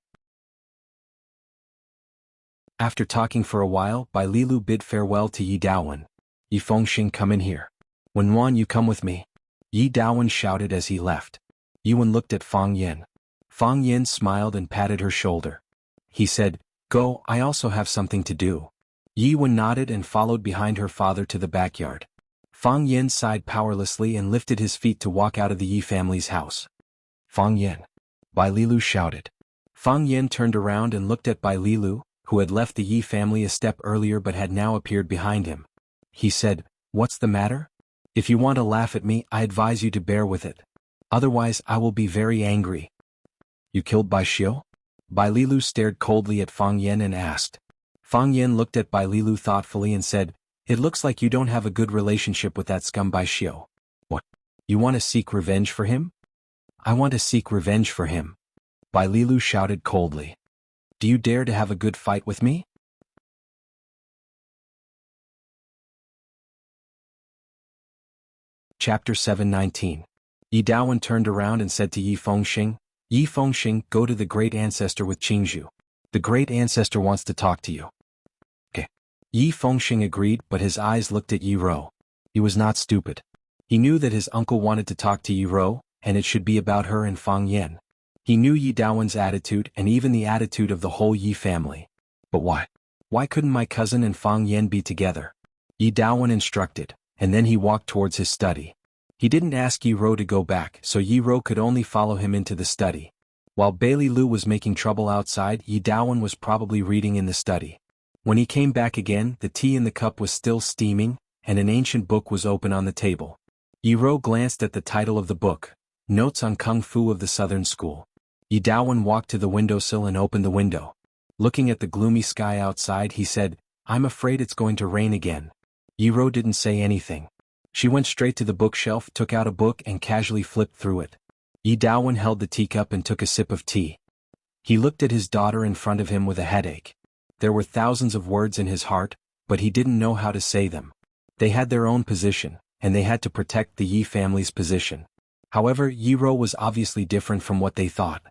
After talking for a while, Bai Lilu bid farewell to Yi Daowen. "Yi Fengxing, come in here. Wen Wan, you come with me." Yi Daowen shouted as he left. Yuan looked at Fang Yan. Fang Yan smiled and patted her shoulder. He said, "Go, I also have something to do." Yi Wen nodded and followed behind her father to the backyard. Fang Yan sighed powerlessly and lifted his feet to walk out of the Yi family's house. "Fang Yan!" Bai Lilu shouted. Fang Yan turned around and looked at Bai Lilu, who had left the Yi family a step earlier but had now appeared behind him. He said, "What's the matter? If you want to laugh at me, I advise you to bear with it. Otherwise I will be very angry." "You killed Bai Xiu?" Bai Lilu stared coldly at Fang Yan and asked. Fang Yan looked at Bai Lilu thoughtfully and said, "It looks like you don't have a good relationship with that scum Bai Xiu. What? You want to seek revenge for him?" "I want to seek revenge for him," Bai Lilu shouted coldly. "Do you dare to have a good fight with me?" Chapter 719. Yi Daowen turned around and said to Yi Fengxing, "Yi Fengxing, go to the great ancestor with Qingzhu. The great ancestor wants to talk to you." "Okay." Yi Fengxing agreed, but his eyes looked at Yi Rou. He was not stupid. He knew that his uncle wanted to talk to Yi Rou, and it should be about her and Fang Yan. He knew Yi Daowen's attitude and even the attitude of the whole Yi family. But why? Why couldn't my cousin and Fang Yan be together? Yi Daowen instructed, and then he walked towards his study. He didn't ask Yi Rou to go back, so Yi Rou could only follow him into the study. While Bailey Lu was making trouble outside, Yi Daowen was probably reading in the study. When he came back again, the tea in the cup was still steaming, and an ancient book was open on the table. Yi Rou glanced at the title of the book, Notes on Kung Fu of the Southern School. Yi Daowen walked to the windowsill and opened the window. Looking at the gloomy sky outside, he said, "I'm afraid it's going to rain again." Yi Rou didn't say anything. She went straight to the bookshelf, took out a book and casually flipped through it. Yi Daowen held the teacup and took a sip of tea. He looked at his daughter in front of him with a headache. There were thousands of words in his heart, but he didn't know how to say them. They had their own position, and they had to protect the Yi family's position. However, Yi Rou was obviously different from what they thought.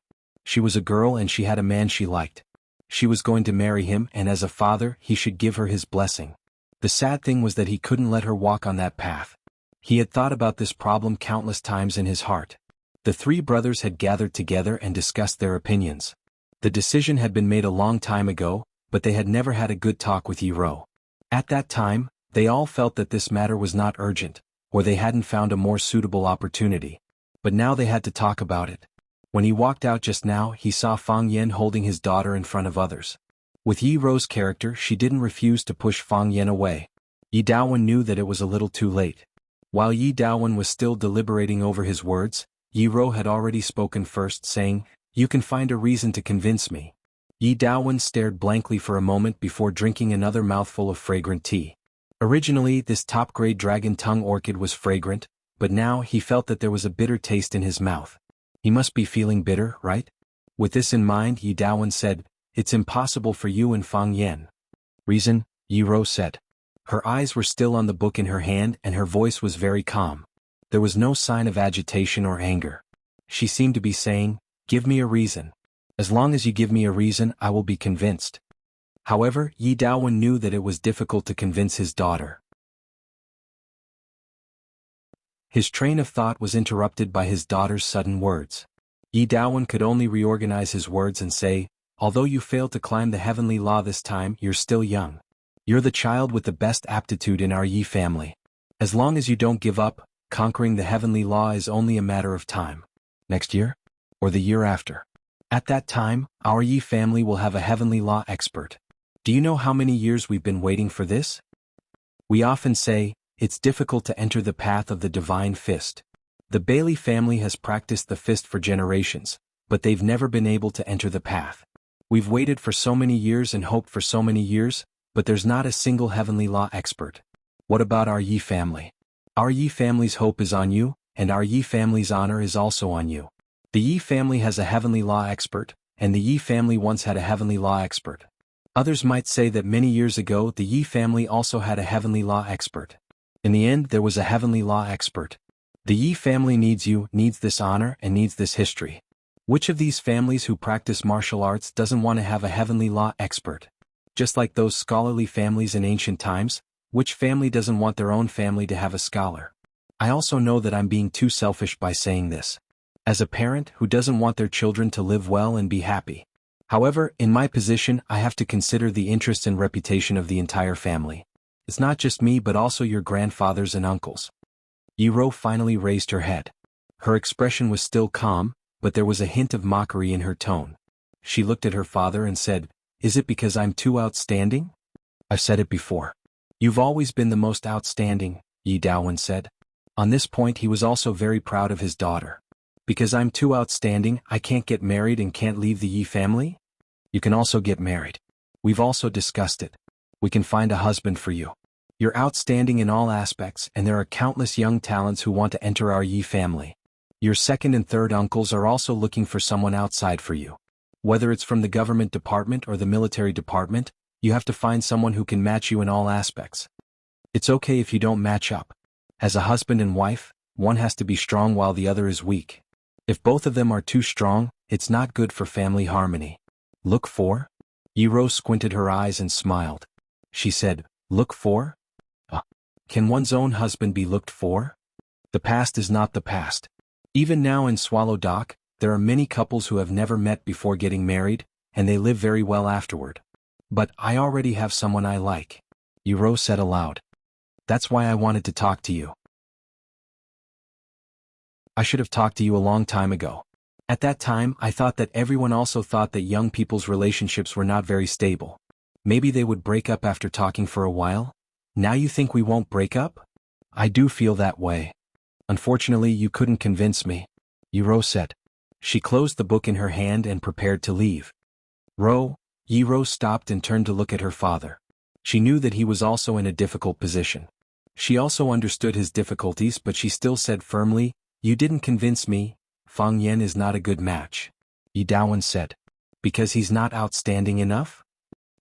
She was a girl and she had a man she liked. She was going to marry him, and as a father, he should give her his blessing. The sad thing was that he couldn't let her walk on that path. He had thought about this problem countless times in his heart. The 3 brothers had gathered together and discussed their opinions. The decision had been made a long time ago, but they had never had a good talk with Yi Ro. At that time, they all felt that this matter was not urgent, or they hadn't found a more suitable opportunity. But now they had to talk about it. When he walked out just now, he saw Fang Yan holding his daughter in front of others. With Yi Ro's character, she didn't refuse to push Fang Yan away. Yi Daowen knew that it was a little too late. While Yi Daowen was still deliberating over his words, Yi Ro had already spoken first, saying, "You can find a reason to convince me." Yi Daowen stared blankly for a moment before drinking another mouthful of fragrant tea. Originally, this top-grade dragon tongue orchid was fragrant, but now he felt that there was a bitter taste in his mouth. He must be feeling bitter, right? With this in mind, Yi Daowen said, "It's impossible for you and Fang Yan." "Reason?" Yi Ro said. Her eyes were still on the book in her hand and her voice was very calm. There was no sign of agitation or anger. She seemed to be saying, "Give me a reason. As long as you give me a reason, I will be convinced." However, Yi Daowen knew that it was difficult to convince his daughter. His train of thought was interrupted by his daughter's sudden words. Yi Daowen could only reorganize his words and say, "Although you failed to climb the heavenly law this time, you're still young. You're the child with the best aptitude in our Yi family. As long as you don't give up, conquering the heavenly law is only a matter of time. Next year? Or the year after? At that time, our Yi family will have a heavenly law expert. Do you know how many years we've been waiting for this? We often say, it's difficult to enter the path of the divine fist. The Bailey family has practiced the fist for generations, but they've never been able to enter the path. We've waited for so many years and hoped for so many years, but there's not a single heavenly law expert. What about our Yi family? Our Yi family's hope is on you, and our Yi family's honor is also on you. The Yi family has a heavenly law expert, and the Yi family once had a heavenly law expert. Others might say that many years ago the Yi family also had a heavenly law expert. In the end, there was a heavenly law expert. The Yi family needs you, needs this honor, and needs this history. Which of these families who practice martial arts doesn't want to have a heavenly law expert? Just like those scholarly families in ancient times, which family doesn't want their own family to have a scholar? I also know that I'm being too selfish by saying this. As a parent who doesn't want their children to live well and be happy. However, in my position, I have to consider the interests and reputation of the entire family. It's not just me but also your grandfathers and uncles. Yi Ro finally raised her head. Her expression was still calm, but there was a hint of mockery in her tone. She looked at her father and said, "Is it because I'm too outstanding?" "I've said it before. You've always been the most outstanding," Yi Daowen said. On this point he was also very proud of his daughter. "Because I'm too outstanding, I can't get married and can't leave the Yi family?" "You can also get married. We've also discussed it. We can find a husband for you. You're outstanding in all aspects and there are countless young talents who want to enter our Yi family. Your second and third uncles are also looking for someone outside for you. Whether it's from the government department or the military department, you have to find someone who can match you in all aspects. It's okay if you don't match up. As a husband and wife, one has to be strong while the other is weak. If both of them are too strong, it's not good for family harmony. Look for?" Yi Ro squinted her eyes and smiled. She said, "Look for? Can one's own husband be looked for? The past is not the past. Even now in Swallow Dock, there are many couples who have never met before getting married, and they live very well afterward. But I already have someone I like," Yi Ro said aloud. "That's why I wanted to talk to you. I should have talked to you a long time ago. At that time, I thought that everyone also thought that young people's relationships were not very stable. Maybe they would break up after talking for a while? Now you think we won't break up? I do feel that way. Unfortunately, you couldn't convince me," Yi Ro said. She closed the book in her hand and prepared to leave. Yi Ro stopped and turned to look at her father. She knew that he was also in a difficult position. She also understood his difficulties but she still said firmly, "You didn't convince me. Fang Yan is not a good match," Yi Daowen said. "Because he's not outstanding enough?"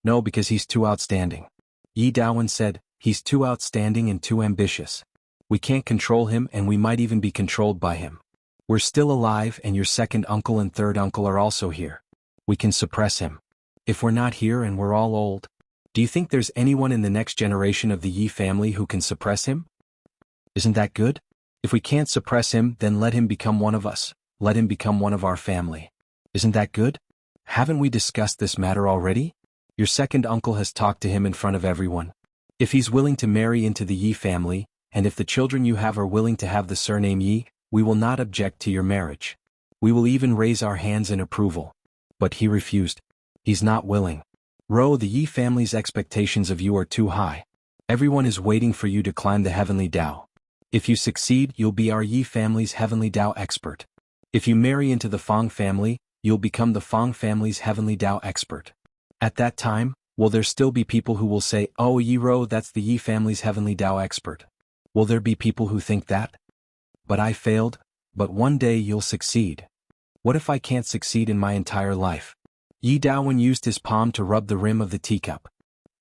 "No, because he's too outstanding." Yi Daowen said, "He's too outstanding and too ambitious. We can't control him and we might even be controlled by him. We're still alive and your second uncle and third uncle are also here. We can suppress him. If we're not here and we're all old, do you think there's anyone in the next generation of the Yi family who can suppress him? Isn't that good? If we can't suppress him, then let him become one of us. Let him become one of our family. Isn't that good? Haven't we discussed this matter already? Your second uncle has talked to him in front of everyone. If he's willing to marry into the Yi family, and if the children you have are willing to have the surname Yi, we will not object to your marriage. We will even raise our hands in approval. But he refused. He's not willing. Ro, the Yi family's expectations of you are too high. Everyone is waiting for you to climb the heavenly Tao. If you succeed, you'll be our Yi family's heavenly Tao expert. If you marry into the Fang family, you'll become the Fang family's heavenly Tao expert. At that time, will there still be people who will say, "Oh, Yi Ro, that's the Yi family's heavenly Tao expert"? Will there be people who think that? But I failed, but one day you'll succeed. What if I can't succeed in my entire life? Yi Daowen used his palm to rub the rim of the teacup.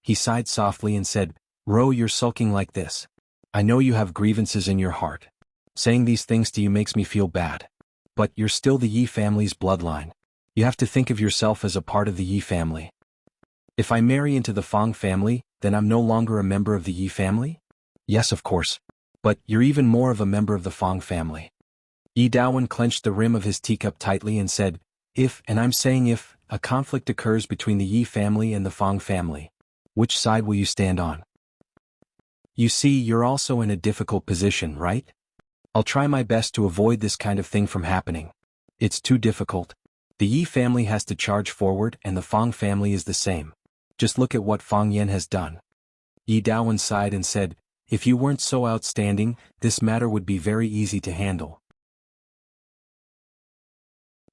He sighed softly and said, "Ro, you're sulking like this. I know you have grievances in your heart. Saying these things to you makes me feel bad. But you're still the Yi family's bloodline. You have to think of yourself as a part of the Yi family. If I marry into the Fang family, then I'm no longer a member of the Yi family?" "Yes, of course. But you're even more of a member of the Fang family." Yi Daowen clenched the rim of his teacup tightly and said, "If, and I'm saying if, a conflict occurs between the Yi family and the Fang family, which side will you stand on?" "You see, you're also in a difficult position, right? I'll try my best to avoid this kind of thing from happening. It's too difficult. The Yi family has to charge forward and the Fang family is the same. Just look at what Fang Yan has done." Yi Daowen sighed and said, "If you weren't so outstanding, this matter would be very easy to handle."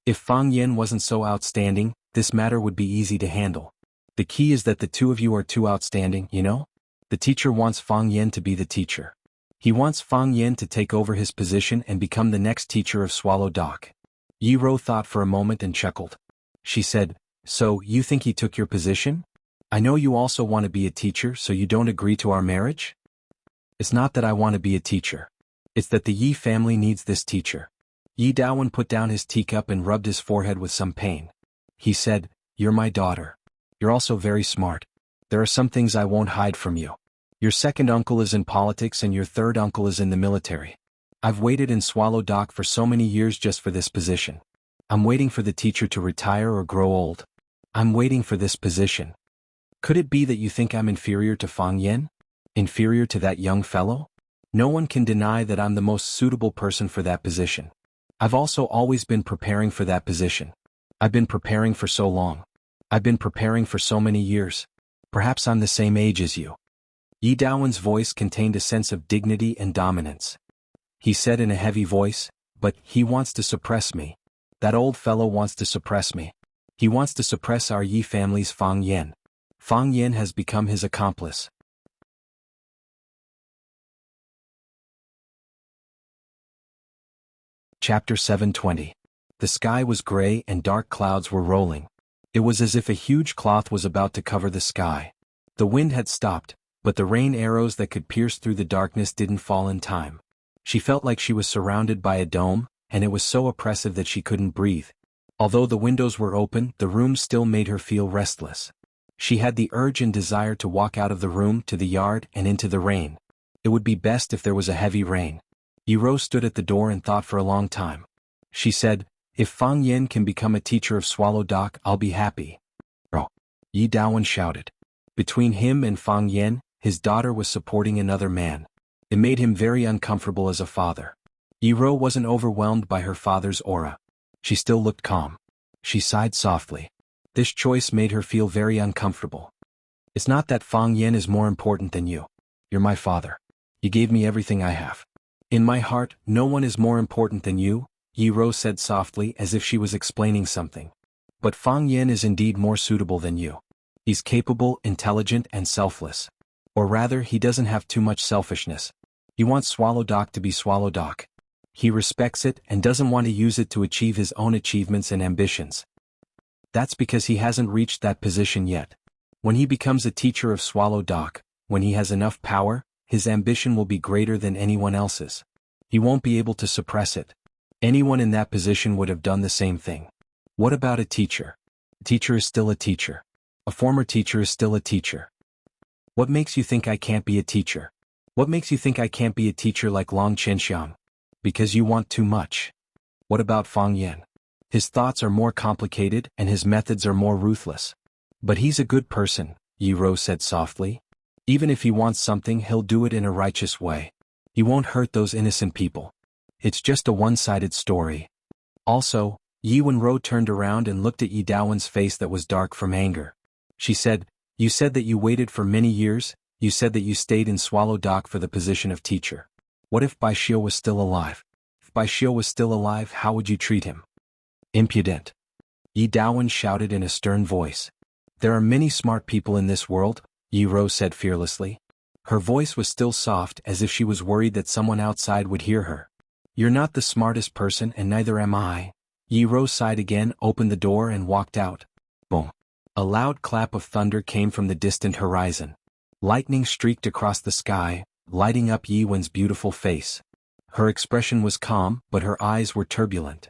If Fang Yan wasn't so outstanding, this matter would be easy to handle. The key is that the two of you are too outstanding, you know? The teacher wants Fang Yan to be the teacher. He wants Fang Yan to take over his position and become the next teacher of Swallow Dock. Yi Ro thought for a moment and chuckled. She said, "So, you think he took your position? I know you also want to be a teacher, so you don't agree to our marriage?" "It's not that I want to be a teacher. It's that the Yi family needs this teacher." Yi Daowen put down his teacup and rubbed his forehead with some pain. He said, "You're my daughter. You're also very smart. There are some things I won't hide from you. Your second uncle is in politics and your third uncle is in the military. I've waited in Swallow Dock for so many years just for this position. I'm waiting for the teacher to retire or grow old. I'm waiting for this position. Could it be that you think I'm inferior to Fang Yan? Inferior to that young fellow? No one can deny that I'm the most suitable person for that position. I've also always been preparing for that position. I've been preparing for so long. I've been preparing for so many years. Perhaps I'm the same age as you." Yi Daowen's voice contained a sense of dignity and dominance. He said in a heavy voice, "But he wants to suppress me. That old fellow wants to suppress me. He wants to suppress our Yi family's Fang Yan. Fang Yan has become his accomplice." Chapter 720. The sky was gray and dark clouds were rolling. It was as if a huge cloth was about to cover the sky. The wind had stopped, but the rain arrows that could pierce through the darkness didn't fall in time. She felt like she was surrounded by a dome, and it was so oppressive that she couldn't breathe. Although the windows were open, the room still made her feel restless. She had the urge and desire to walk out of the room to the yard and into the rain. It would be best if there was a heavy rain. Yi Ro stood at the door and thought for a long time. She said, "If Fang Yan can become a teacher of Swallow Dock, I'll be happy." "Oh!" Yi Daowen shouted. Between him and Fang Yan, his daughter was supporting another man. It made him very uncomfortable as a father. Yi Ro wasn't overwhelmed by her father's aura. She still looked calm. She sighed softly. This choice made her feel very uncomfortable. "It's not that Fang Yan is more important than you. You're my father. You gave me everything I have. In my heart, no one is more important than you," Yi Ro said softly as if she was explaining something. "But Fang Yan is indeed more suitable than you. He's capable, intelligent, and selfless. Or rather, he doesn't have too much selfishness. He wants Swallow Dock to be Swallow Dock. He respects it and doesn't want to use it to achieve his own achievements and ambitions. That's because he hasn't reached that position yet. When he becomes a teacher of Swallow Dock, when he has enough power, his ambition will be greater than anyone else's. He won't be able to suppress it. Anyone in that position would have done the same thing. What about a teacher? A teacher is still a teacher. A former teacher is still a teacher. What makes you think I can't be a teacher? What makes you think I can't be a teacher like Long Chenxiang? Because you want too much. What about Fang Yan? His thoughts are more complicated and his methods are more ruthless. But he's a good person, Yi Rou said softly. Even if he wants something, he'll do it in a righteous way. He won't hurt those innocent people. It's just a one-sided story. Also, Yi Wenrou turned around and looked at Yi Daowen's face that was dark from anger. She said, "You said that you waited for many years, you said that you stayed in Swallow Dock for the position of teacher. What if Bai Xiu was still alive? If Bai Xiu was still alive, how would you treat him?" "Impudent," Yi Daowen shouted in a stern voice. "There are many smart people in this world," Yi Rou said fearlessly. Her voice was still soft, as if she was worried that someone outside would hear her. "You're not the smartest person and neither am I." Yi Rou sighed again, opened the door and walked out. Boom. A loud clap of thunder came from the distant horizon. Lightning streaked across the sky, lighting up Yi Wen's beautiful face. Her expression was calm, but her eyes were turbulent.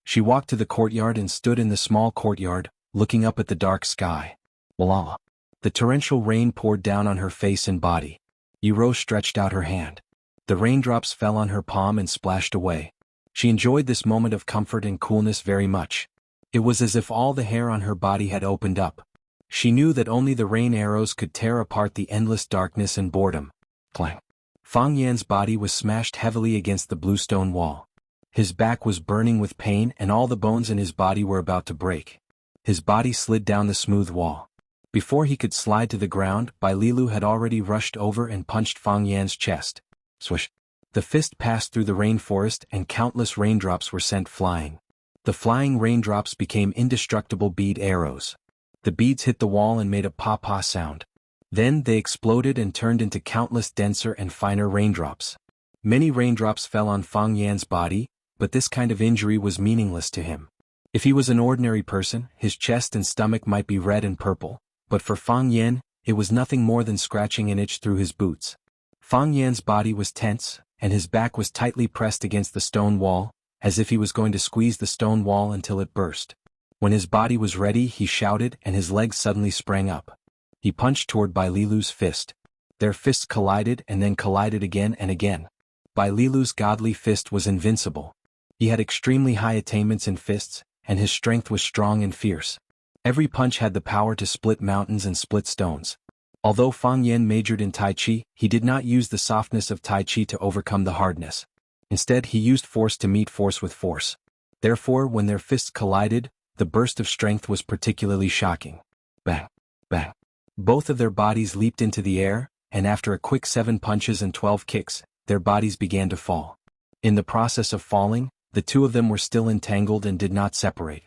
She walked to the courtyard and stood in the small courtyard, looking up at the dark sky. Voila! The torrential rain poured down on her face and body. Yi Rou stretched out her hand. The raindrops fell on her palm and splashed away. She enjoyed this moment of comfort and coolness very much. It was as if all the hair on her body had opened up. She knew that only the rain arrows could tear apart the endless darkness and boredom. Clang! Fang Yan's body was smashed heavily against the bluestone wall. His back was burning with pain and all the bones in his body were about to break. His body slid down the smooth wall. Before he could slide to the ground, Bai Lilu had already rushed over and punched Fang Yan's chest. Swish! The fist passed through the rainforest and countless raindrops were sent flying. The flying raindrops became indestructible bead arrows. The beads hit the wall and made a pa-pa sound. Then they exploded and turned into countless denser and finer raindrops. Many raindrops fell on Fang Yan's body, but this kind of injury was meaningless to him. If he was an ordinary person, his chest and stomach might be red and purple, but for Fang Yan, it was nothing more than scratching an itch through his boots. Fang Yan's body was tense, and his back was tightly pressed against the stone wall, as if he was going to squeeze the stone wall until it burst. When his body was ready, he shouted and his legs suddenly sprang up. He punched toward Bai Lilu's fist. Their fists collided and then collided again and again. Bai Lilu's godly fist was invincible. He had extremely high attainments in fists, and his strength was strong and fierce. Every punch had the power to split mountains and split stones. Although Fang Yan majored in Tai Chi, he did not use the softness of Tai Chi to overcome the hardness. Instead, he used force to meet force with force. Therefore, when their fists collided, the burst of strength was particularly shocking. Bang! Bang! Both of their bodies leaped into the air, and after a quick 7 punches and 12 kicks, their bodies began to fall. In the process of falling, the two of them were still entangled and did not separate.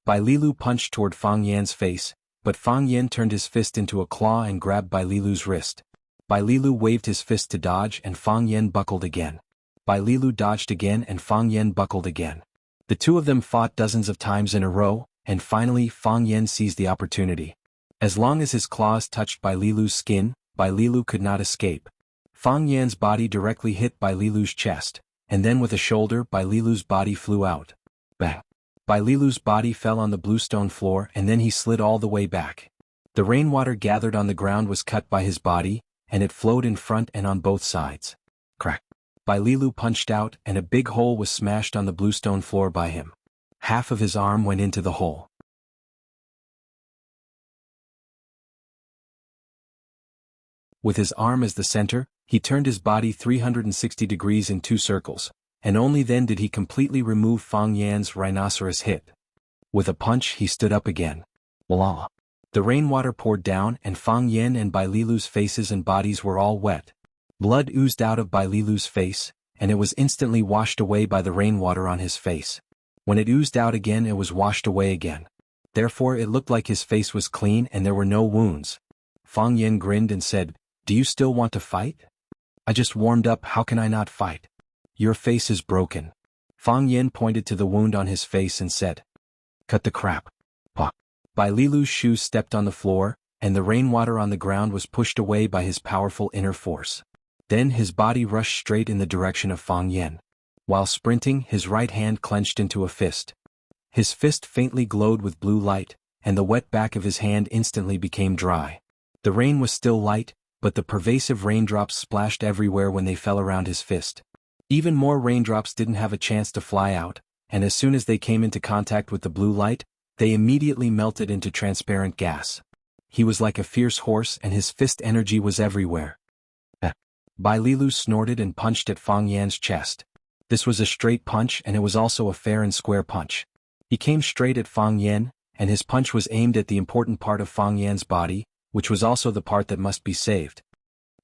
Bai Lilu punched toward Fang Yan's face, but Fang Yan turned his fist into a claw and grabbed Bai Lilu's wrist. Bai Lilu waved his fist to dodge and Fang Yan buckled again. Bai Lilu dodged again and Fang Yan buckled again. The two of them fought dozens of times in a row, and finally Fang Yan seized the opportunity. As long as his claws touched Bai Lilu's skin, Bai Lilu could not escape. Fang Yan's body directly hit Bai Lilu's chest, and then with a shoulder Bai Lilu's body flew out. Bang! Bai Lilu's body fell on the bluestone floor and then he slid all the way back. The rainwater gathered on the ground was cut by his body, and it flowed in front and on both sides. Crack! Bai Lilu punched out and a big hole was smashed on the bluestone floor by him. Half of his arm went into the hole. With his arm as the center, he turned his body 360 degrees in 2 circles, and only then did he completely remove Fang Yan's rhinoceros hip. With a punch he stood up again. Voila! The rainwater poured down and Fang Yan and Bai Lilu's faces and bodies were all wet. Blood oozed out of Bai Lilu's face, and it was instantly washed away by the rainwater on his face. When it oozed out again it was washed away again. Therefore it looked like his face was clean and there were no wounds. Fang Yan grinned and said, "Do you still want to fight?" "I just warmed up, how can I not fight?" "Your face is broken." Fang Yan pointed to the wound on his face and said, "Cut the crap." Pop. Bai Lilu's shoes stepped on the floor, and the rainwater on the ground was pushed away by his powerful inner force. Then his body rushed straight in the direction of Fang Yan. While sprinting, his right hand clenched into a fist. His fist faintly glowed with blue light, and the wet back of his hand instantly became dry. The rain was still light, but the pervasive raindrops splashed everywhere when they fell around his fist. Even more raindrops didn't have a chance to fly out, and as soon as they came into contact with the blue light, they immediately melted into transparent gas. He was like a fierce horse and his fist energy was everywhere. Bai Lilu snorted and punched at Fang Yan's chest. This was a straight punch and it was also a fair and square punch. He came straight at Fang Yan, and his punch was aimed at the important part of Fang Yan's body, which was also the part that must be saved.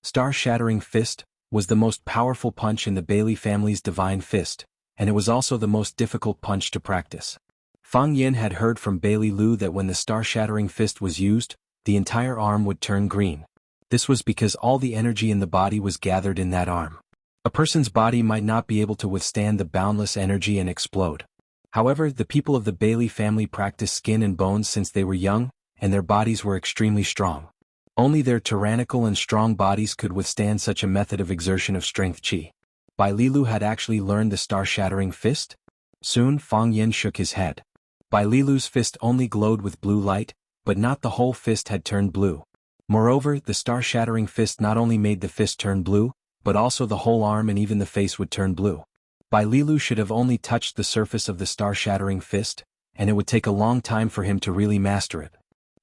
Star-shattering fist was the most powerful punch in the Bailey family's divine fist, and it was also the most difficult punch to practice. Fang Yan had heard from Bailey Lu that when the star-shattering fist was used, the entire arm would turn green. This was because all the energy in the body was gathered in that arm. A person's body might not be able to withstand the boundless energy and explode. However, the people of the Bailey family practiced skin and bones since they were young, and their bodies were extremely strong. Only their tyrannical and strong bodies could withstand such a method of exertion of strength qi. Bai Lilu had actually learned the star-shattering fist? Soon Fang Yan shook his head. Bai Lilu's fist only glowed with blue light, but not the whole fist had turned blue. Moreover, the star-shattering fist not only made the fist turn blue, but also the whole arm and even the face would turn blue. Bai Lilu should have only touched the surface of the star-shattering fist, and it would take a long time for him to really master it.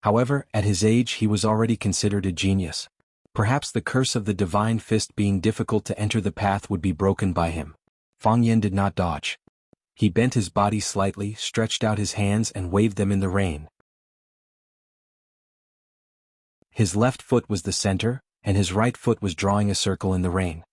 However, at his age he was already considered a genius. Perhaps the curse of the divine fist being difficult to enter the path would be broken by him. Fang Yan did not dodge. He bent his body slightly, stretched out his hands and waved them in the rain. His left foot was the center, and his right foot was drawing a circle in the rain.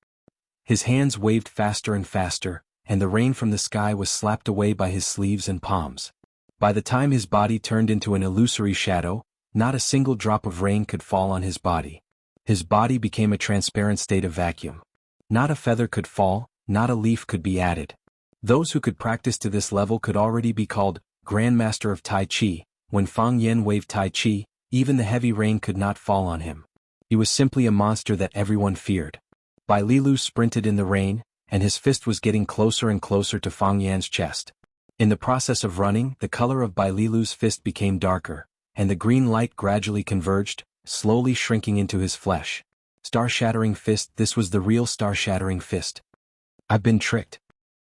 His hands waved faster and faster, and the rain from the sky was slapped away by his sleeves and palms. By the time his body turned into an illusory shadow, not a single drop of rain could fall on his body. His body became a transparent state of vacuum. Not a feather could fall, not a leaf could be added. Those who could practice to this level could already be called Grandmaster of Tai Chi. When Fang Yan waved Tai Chi, even the heavy rain could not fall on him. He was simply a monster that everyone feared. Bai Lilu sprinted in the rain, and his fist was getting closer and closer to Fang Yan's chest. In the process of running, the color of Bai Lilu's fist became darker, and the green light gradually converged, slowly shrinking into his flesh. Star-shattering fist, this was the real star-shattering fist. I've been tricked.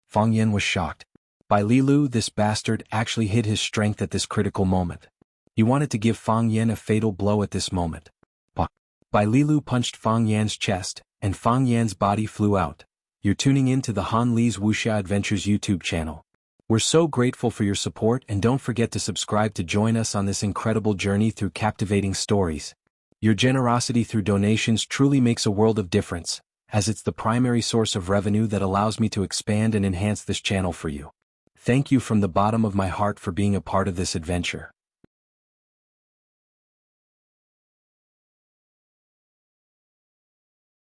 Fang Yan was shocked. Bai Lilu, this bastard, actually hid his strength at this critical moment. He wanted to give Fang Yan a fatal blow at this moment. Bai Lilu punched Fang Yan's chest, and Fang Yan's body flew out. You're tuning in to the Han Li's Wuxia Adventures YouTube channel. We're so grateful for your support, and don't forget to subscribe to join us on this incredible journey through captivating stories. Your generosity through donations truly makes a world of difference, as it's the primary source of revenue that allows me to expand and enhance this channel for you. Thank you from the bottom of my heart for being a part of this adventure.